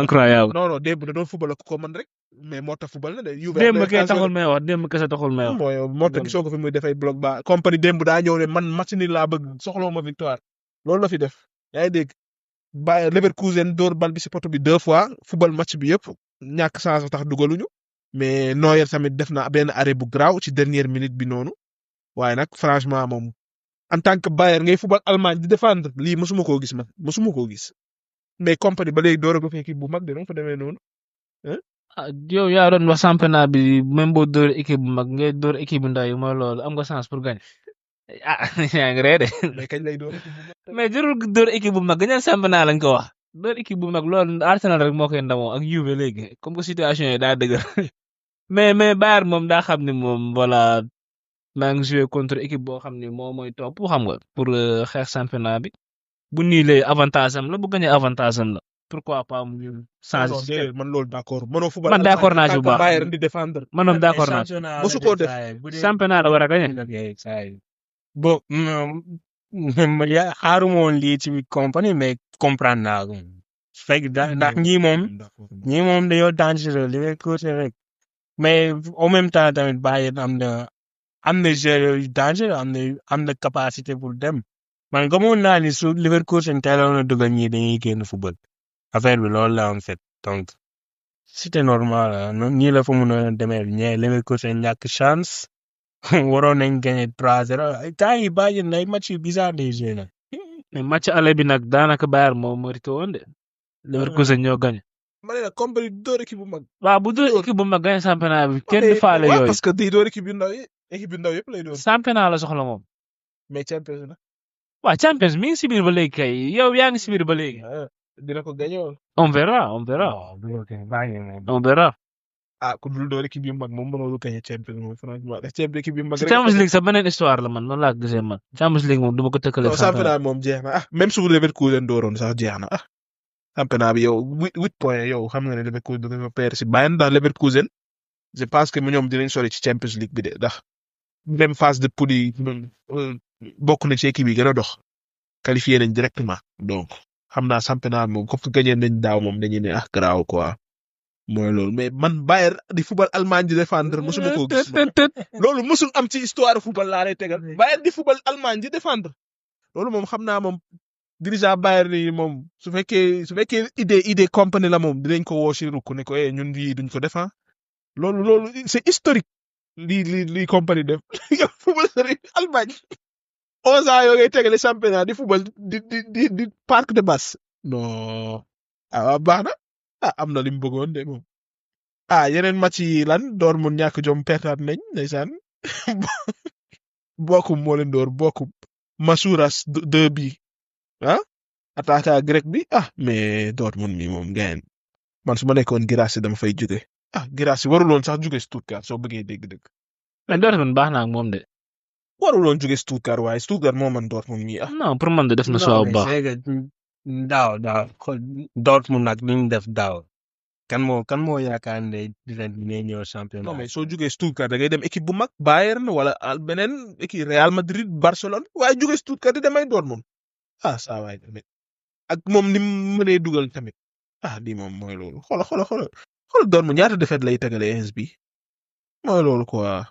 incroyable. non démb da doon football ko man rek mais moo tax football na de. démb kay taxul may wax démb kese taxul may wax. moo tax gisoo ko fi muy defay bloc baax compagnie démb daa ñëw ne man match ni laa bëgg soxla ma victoire loolu la fi def yaa ngi dégg ba Leverkusen door bal bi si poto bi 2 fois football match bi yëpp ñàkk chance tax dugaluñu mais Neuer tamit def na benn arrêt bu garaaw ci dernière minute bi noonu waaye nag franchement moom. en tant que Bayern ngay football Allemagne di défendre lii mosuma koo gis mais compagnie ba léegi door a ko fekk bu mag de fa demee noonu. yow yaa doon wax championnat bi même boo door équipe bu mag ngay door équipe bu ndaw yi mooy loolu am nga chance pour gagner yaa ngi ree de. mais kañ lay door mais jarul door équipe bu mag gagner championnat lañ ko wax door équipe bu mag loolu Arsenal rek moo koy ndamoo ak Juve léegi comme que situation yi daa dëgër mais Bayern moom daa xam ne moom voilà. maa ngi joué contre équipe boo xam ne moom mooy topp xam nga pour xeex championnat bi bu nii lay avantage am la bu gagné avantage am la pourquoi pas mu changer. man loolu d'accord mënoo football. man d'accord naa ci bu baax Bayern di défendre. man moom d'accord naa ci. mosu koo def championnat la war a gagné. bon xaaruma woon lii ci compagnie mais comprendre naa ko. fekk ndax ñii moom dañoo dangereux li ngay côté rek mais en même temps tamit Bayern am na jeu yu danger am na capacité pour dem man gëmoon naa ni su Leverkusen teeloon na dugal ñii dañuy génn football affaire bi loolu la en fait donc c'était normal nii la fa mun a demee ñee Leverkusen ñàkk chance waroon nañ gagné 3-0 temps yi bàyyi na ay match yu bizarre lay joué nag. mais match aller bi nag daanaka Bayern moo mérité woon de. Leverkusen ñoo gagné. ma ne la Company du door équipe bu mag. waaw bu dul équipe bu mag gagné championnat bi kenn du faale waaw yooyu. parce que day door équipe yu ndaw yi équipe yu ndaw yëpp lay door. championnat la soxla moom. mais Champions na. waaw Champions mi ngi si biir ba léegi kay yow yaa ngi si biir ba léegi. dina ko gagné woon. on verra on verra waaw bu fekkee bàyyi na. on verra. ah ku dul door équipe yu mag moom mënoo gagné Champions moom franchement Champions équipe yu mag si rek. Champions League sax beneen histoire la man noonu laa ko gisee man Champions League moom du ma ko tëkkale non championnat bi moom jeex na ah même su Leverkusen dooroon sax jeex na ah. championnat bi yow 8 points yow xam nga ne Leverkusen dafa perdre si Bayern dans Leverkusen je pense que ñoom dinañ sori ci Champions League bi de ndax même phase de poule yi bokk na ci équipe yi gën a dox qualifié nañ directement donc xam naa championnat moom comme que gagné nañ daaw moom dañuy ne ah garaaw quoi mooy loolu mais man Bayern di football Allemagne di défendre mosuma koo gis loolu mosul am ci histoire football laa lay tegal Bayern di football Allemagne di défendre loolu moom xam naa moom dirigeant Bayern yi moom su fekkee idée compagnie la moom dinañ ko woo si rukk ne ko ñun lii duñ ko défend loolu c'est historique lii compagnie def yow football Allemagne 11 ans yoo ngay tegale championnat di football di parc de Basse non baax na am na li mu bëggoon de moom yeneen match yi lan Dortmund ñàkk jom pertaat nañ ndeysaan Bochum moo leen door Bochum Masuras 2 bi attaquant grec bi mais Dortmund mi moom gayen man su ma nekkoon Guirassy dama fay jóge Guirassy waruloon sax jóge Stuttgart soo bëggee dégg-dëgg mais Dortmund baax na ak moom de. waruloon jóge Stuttgart waaye Stuttgart moo man Dortmund mi non pour man de def na soo bu baax. daaw Dortmund nag li ñu def daaw kan moo yaakaar ne dina ñëw championnat. non mais soo jógee Stuttgart da ngay dem équipe bu mag Bayern wala beneen équipe Real Madrid Barcelone waaye jóge Stuttgart di demay Dortmund saa waay tamit ak moom ni mu mënee dugal tamit lii moom mooy loolu xool Dortmund ñaata défaite lay tegale AS bi mooy loolu quoi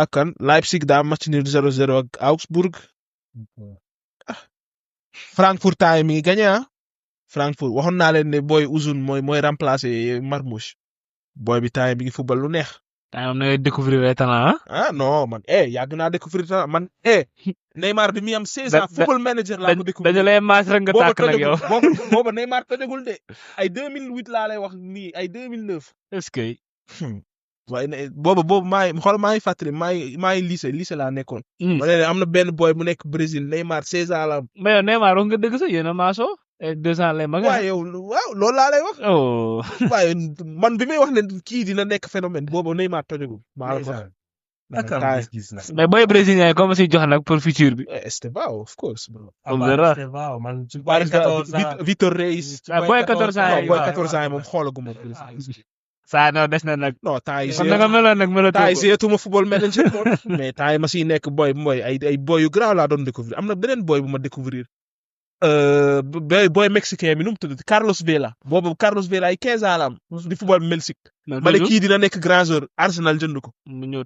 ak kan Leipzig daa match nul 0-0 ak Augsburg Frankfurt time mi ngi gagné Frankfurt waxoon naa leen ne booy Uzun mooy remplacer Marmoush booy bi time bi ngi football lu neex. time am na découvrir ay talent non man yàgg naa découvrir talent man Neymar bi mi am 16 ans football manager laa ko découvrir dañu lay maas rek nga tàkk nag yow. booba Neymar tojagul de ay 2008 laa lay wax nii ay 2009. est-ce que. waaye boobu maa ngi fàttali maa ngi lycée laa nekkoon. ma ne am na benn boy bu nekk Brésil Neymar 16 ans la am. mais yow Neymar wax nga dëgg sax yéen a maasoo 2 ans lay mag. waaw loolu laa lay wax. waaye man bi may wax ne kii dina nekk phénomène boobu Neymar tojagul. maa la ko mais boy brésilien yi comme si jox nag pour futur bi. Estevao of course. Estevao man. Vitor Reis. boy 14 ans yi boy 14 ans yi moom xoolaguma. saa non des na nag. non temps yi kon nanga meloon nag meloo temps yi seetuma football manager mais temps yi ma siy nekk boy ay boy yu grand laa doon découvrir am na beneen boy bu ma découvrir boy mexicain bi nu mu tudd Carlos Vela boobu Carlos Vela ay 15 ans la am di football Mexique ma ne kii dina nekk grand joueur Arsenal jënd ko. mu ñëw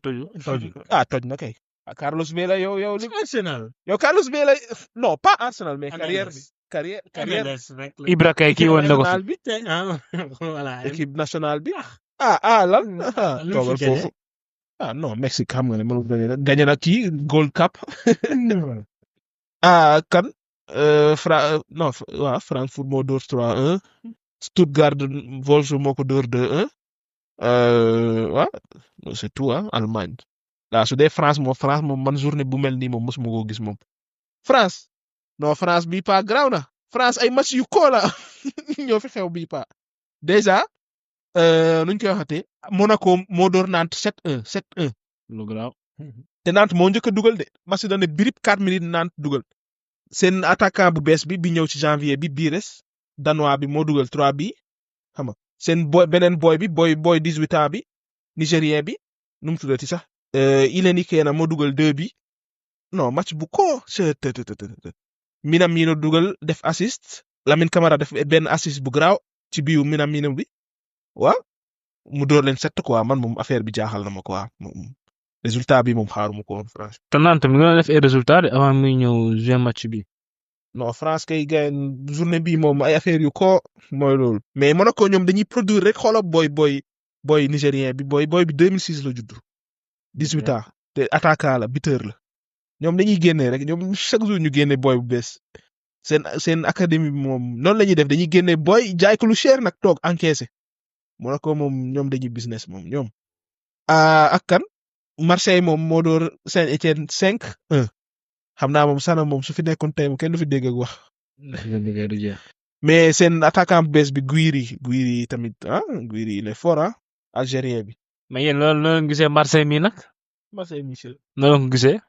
toj na kay. Carlos Vela yow li Arsenal. yow Carlos Vela non pas Arsenal mais carrière bi. carrière Ibra kay kii woon na ko fi. équipe nationale bi lan toogal foofu non Mexique xam nga ne mënul gagné na kii Gold Cup kan Frankfurt moo door 3-1 Stuttgart Wolfsburg moo ko door 2-1 c'est tout Allemagne su dee France moom man journée bu mel nii moom mosuma koo gis moom France bii pa graw na France ay match yu koola ñoo fi xew bii pa déjà nuñ koy waxatee Monaco moo door Nantes 7-1 lu graw te Nantes moo njëkk a dugal de match da ne birip 4 minutes Nantes dugal seen attaquant bu bees bi ñëw ci janvier bi Bires danois bi moo dugal 3 bi xam nga seen beneen boy bi boy 18 ans bi nigérien bi nu mu tuddati sax Ileni Kena moo dugal 2 bi non match bu ko Minamino dugal def assist Lamine Camara def benn assist bu garaaw ci biu Minamino bi mu door leen 7 quoi man moom affaire bi jaaxal na ma quoi résultat bi moom xaaruma ko woon France. te Nantes mi ngi doon def ay résultats de avant muy ñëw jouer match bi. non France kay gars journée bi moom ay affaire yu ko mooy loolu. mais Monaco ñoom dañuy produire rek xoolal boy nigérien bi boy bi 2006 la judd. 18 ans te attaquant la buteur la ñoom dañuy génne rek ñoom chaque jour ñu génne boy bu bees seen académie bi moom noonu la ñuy def dañuy génne boy jaay ko lu cher nag toog encaissé Monaco moom ñoom dañuy business moom ñoom. ak kan Marseille moom moo door Saint-Étienne 5-1 xam naa moom Sana moom su fi nekkoon tey moom kenn du fi dégg ak wax mais seen attaquant bu bees bi Guiri tamit Guiri il est fort algérien bi. mais yéen loolu gisee Marseille mi nag Marseille Michel. noonu ko gisee.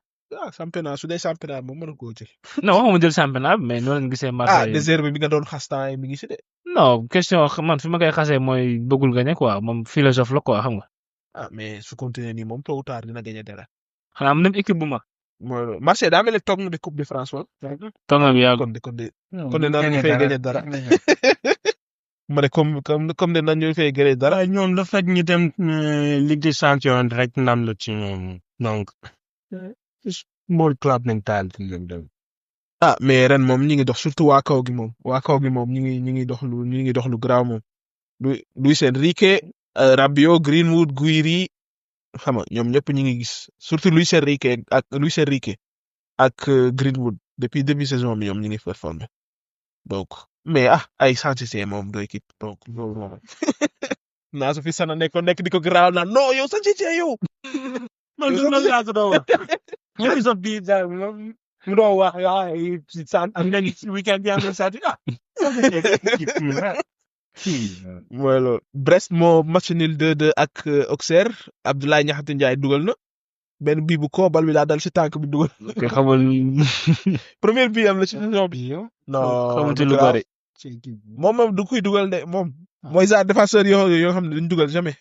championnat su dee championnat moom mën na koo jël. non waxuma jël championnat bi mais noonu gisee Marseille. Deserve bi nga doon xastaan mi ngi si de. non question man fi ma koy xasee mooy bëggul gagné quoi moom philosophe la quoi xam nga. mais su continuer nii moom tôt ou tard dina gagné dara. xanaa am na équipe bu mag. mooy Marseille daa mel ni toog na de coupe de France wala. toog na bi yàgg. kon de naan ñu fay gagné dara. ma ne comme de naan ñu fay gagné dara. waaye ñoom la fekk ñu dem Ligue des Champions rek ndam la ci ñoom donc small club nañ taal ci ñoom dem. mais ren moom ñi ngi dox surtout waa kaw gi moom ñi ngi dox lu garaaw moom. Luis Enrique Rabiot Greenwood Guiri xam nga ñoom ñëpp ñi ngi gis surtout Luis Enrique ak Greenwood depuis début saison bi ñoom ñi ngi performé donc mais ay Sanchez moom do équipe donc loolu moom naa su fi Sana nekk di ko garaaw naan non yow Sanchez yow. man loolu laa ko doon wax. ñu sa biir daal mu doon wax am nañu weekend bi am na saa mooy loolu Brest moo match nul 2-2 ak Auxerre Abdoulaye Niakhate Ndiaye dugal na benn bii bu ko bal bi daa dal ci tànk bi dugal. te xamal. première bii am la ci saison bi. non xamal ci lu bari. moom du kuy dugal de moom. mooy genre défenseur yoo xam ne dañu dugal jamais.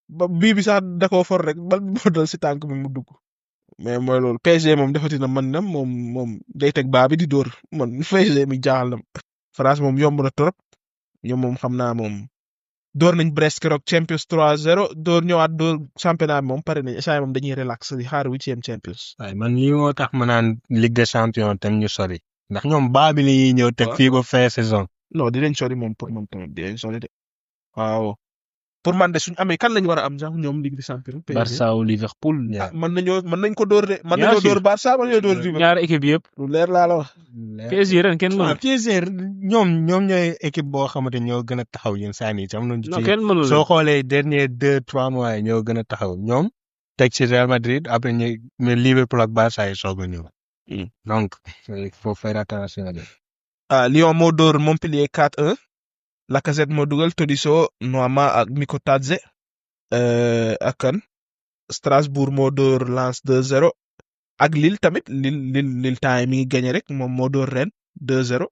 ba bii bi sax da koo for rek bal bi moo dal ci tànk bi mu dugg. mais mooy loolu PSG moom defati na man na moom day teg baa bi di dóor man PSG mi jaaxal na France moom yomb na trop. ñoom moom xam naa moom door nañ Brest keroog Champions 3-0 door ñëwaat door championnat bi moom pare nañ échange moom dañuy relax di xaar 8e Champions. waaye man lii moo tax ma naan Ligue des Champions tam ñu sori ndax ñoom baa bi la ñuy ñëw teg fii ba fin saison. non dinañ sori moom pour man tamit dinañ sori de waaw pour man de suñu amee kan lañ war a am sax ñoom Ligue des Champions. Barça ou Liverpool. mën nañ ko door de. mën nañoo door Barça mën nañoo door Liverpool. ñaari équipe yëpp. lu leer laa la wax. PSG ren kenn mënul. PSG ñoom ñooy équipe boo xamante ñoo gën a taxaw yéen saa nii am nañu. non kenn mënul soo xoolee dernier 2-3 mois yi ñoo gën a taxaw ñoom teg ci Real Madrid après ñu Liverpool ak Barça yi soog a ñëw. donc il faut faire attention. Lyon moo door Montpellier 4-1. Lacazette moo dugal Tolisso Noama ak Mikotadze ak kan Strasbourg moo door Lens 2-0 ak Lille tamit Lille temps mi ngi gagné rek moom moo door Rennes 2-0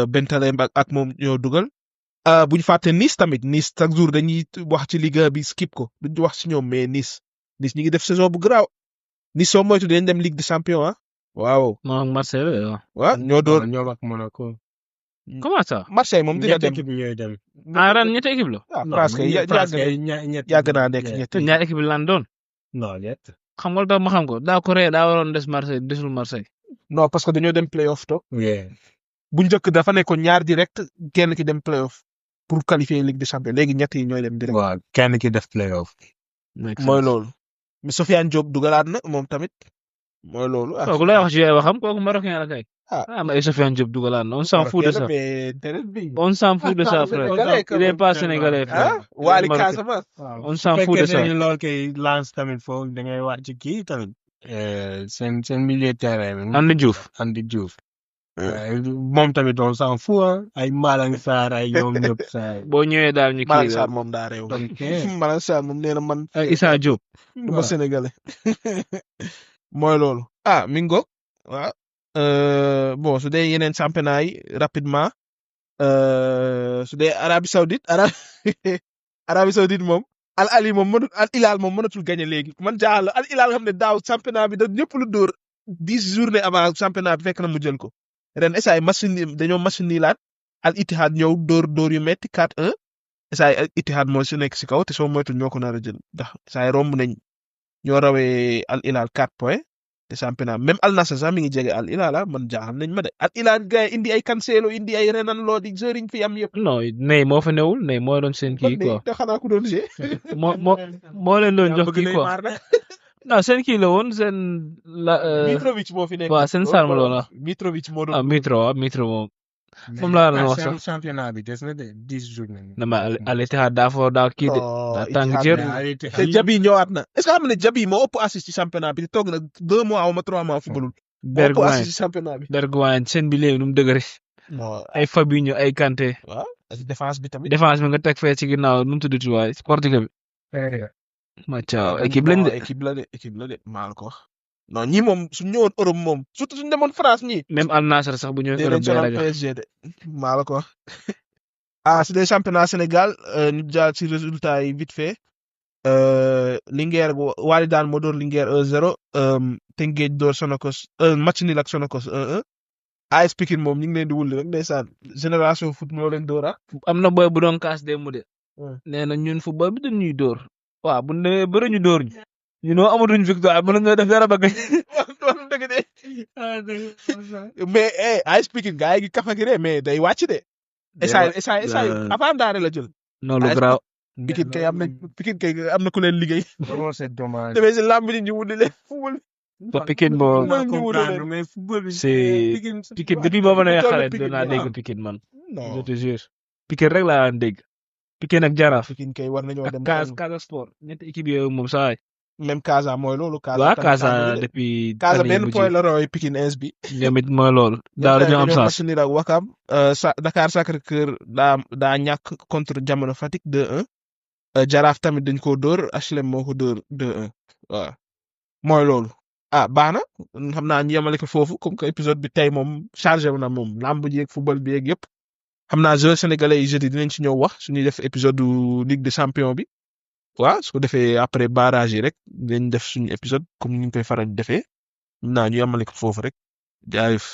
Bentaleb ak moom ñoo dugal bu ñu fàtte Nice tamit Nice chaque jour dañuy wax ci Liga bi skip ko duñ wax ci ñoom mais Nice ñi ngi def saison bu garaaw Nice soo moytu dañ dem Ligue des Champions waaw. non ak Marseille waaw ñoo door ñoo ak Monaco. comment ça. Marseille moom dina dem dem. ren ñetti équipe la. presque yàgg naa nekk ñetti. ñaari équipe lan doon. non ñett. xam nga lu tax ma xam ko daa ko ree daa waroon des Marseille desul Marseille. non parce que dañoo dem playoff to bu njëkk dafa nekkoon ñaar direct kenn ki dem playoff pour qualifier Ligue des Champions léegi ñett yi ñooy dem direct. waaw kenn ki def playoff. mooy loolu. mais Sofiane Diop dugalaat na moom tamit. mooy loolu. kooku lay wax ci waxam kooku marocain la kay. mais Sofiane Diop dugalaat na on s'en fout de ça. on s'en fout de ça frère. il est pas sénégalais frère. Waly Casamance. on s'en fout de ça. loolu kay lance tamit foofu da ngay wax ci kii tamit. seen milieu terrain bi. Andy Diouf. moom tamit on s'en fout ay Malang Sarr ay ñoom ñëpp saa boo ñëwee daal ñu kii Malang Sarr moom daa réew. Malang Sarr moom nee na man. Issa Diop. du ma sénégalais. mooy loolu. mi ngoog. waaw. bon su dee yeneen championnat yi rapidement. su dee Arabie Saoudite moom. Al Hilal moom mënatul gagné léegi man jaaxal Al Hilal xam ne daaw championnat bi da ñëpp lu dóor 10 journées avant championnat bi fekk na mu jël ko. ren essay dañoo machine nii laat Al Ittihad ñëw dóor yu metti 4-1 essay Al Ittihad moo si nekk si kaw te soo moytu ñoo ko nar a jël ndax essay romb nañ ñoo rawee Al Hilal 4 points te championnat même Al Nassr sax mi ngi jege Al Hilal man jaaxal nañ ma de Al Hilal gars yi indi ay Cancelo indi ay Renan Lodi jëriñ fi am yëpp. non Ney moo fa newul Ney moo doon seen kii quoi te xanaa ku doon moo leen doon jox kii quoi non seen kii la woon seen la Mitrovic moo fi nekk. waaw seen Salma la woon ah. Mitrovic moo doon. ah Mitro moom. moom laa doon wax sax. championnat bi des na de 10 journées. na ma Al Ittihad daa foo daa kii de. daa tàng jër. te Jabi ñëwaat na est-ce que xam nga ne Jabi moo ëpp assist ci championnat bi te toog na 2 mois ou 3 mois footballul. moo ëpp assist ci championnat bi. Bergwijn seen bi léegi nu mu dëgëre. non ay Fabinho ay Kanté. waaw défense bi tamit. défense bi nga teg fee ci ginnaaw nu mu tuddati waay Portugais bi. macha équipe lañ de. équipe la de maa la ko wax. non ñii moom suñ ñëwoon Europe moom surtout suñ demoon France ñii. même Al Nassr sax bu ñëwee Europe dinañ PSG de maa la ko wax. c'est des championnats Sénégal ñu jaar ci résultats yi vite fait. Linguère Walidane moo door Linguère 1-0. Teungueth door Sonacos match nul ak Sonacos 1-1. AS Pikine moom ñu ngi leen di wulli rek ndeysaan génération foot moo leen door am na boy bu doon kaas de mu de. nee na ñun football bi dañuy door. waaw bu ne bëri ñu door ñu. ñu noo amatuñ victoire mën nañoo def dara ba gañ. dëgg de. mais AS Pikine gars yi kafa gi de mais day wàcc de. esa avant daare la jël. non lu garaaw. Pikine kay am na ku leen liggéey. vraiment c'est dommage. demee si lamb ji ñu wulli leen football. Pikine moo mais football bi c'est Pikine depuis booba ne xale doon naa dégg Pikine man. non je te jure. Pikine rek laa daan dégg. Pikine ak Jaraaf. Pikine kay war nañoo dem. Casa Sport ñetti équipe yooyu moom saa yi. même Casa mooy loolu. waaw Casa depuis. Casa benn point la roy Pikine ins bi. ñoom it mooy loolu. daaw dañoo am chance dañoo ak Wakam. Dakar Sacré-Cœur daa ñàkk contre Jamono Fatick 2-1. Jaraaf tamit dañ koo dóor HLM moo ko dóor 2-1 waaw mooy loolu. baax na xam naa ñu yemale ko foofu comme que épisode bi tey moom chargé wu na moom lamb ji ak football bi yeeg yëpp. xam naa joueurs sénégalais yi jeudi dinañ ci ñëw wax suñuy def épisode du Ligue des champions bi. waaw su ko defee après barrage yi rek dinañ def suñu épisode comme ni ñu koy faral di defee. naa ñu yemale ko foofu rek jaayef.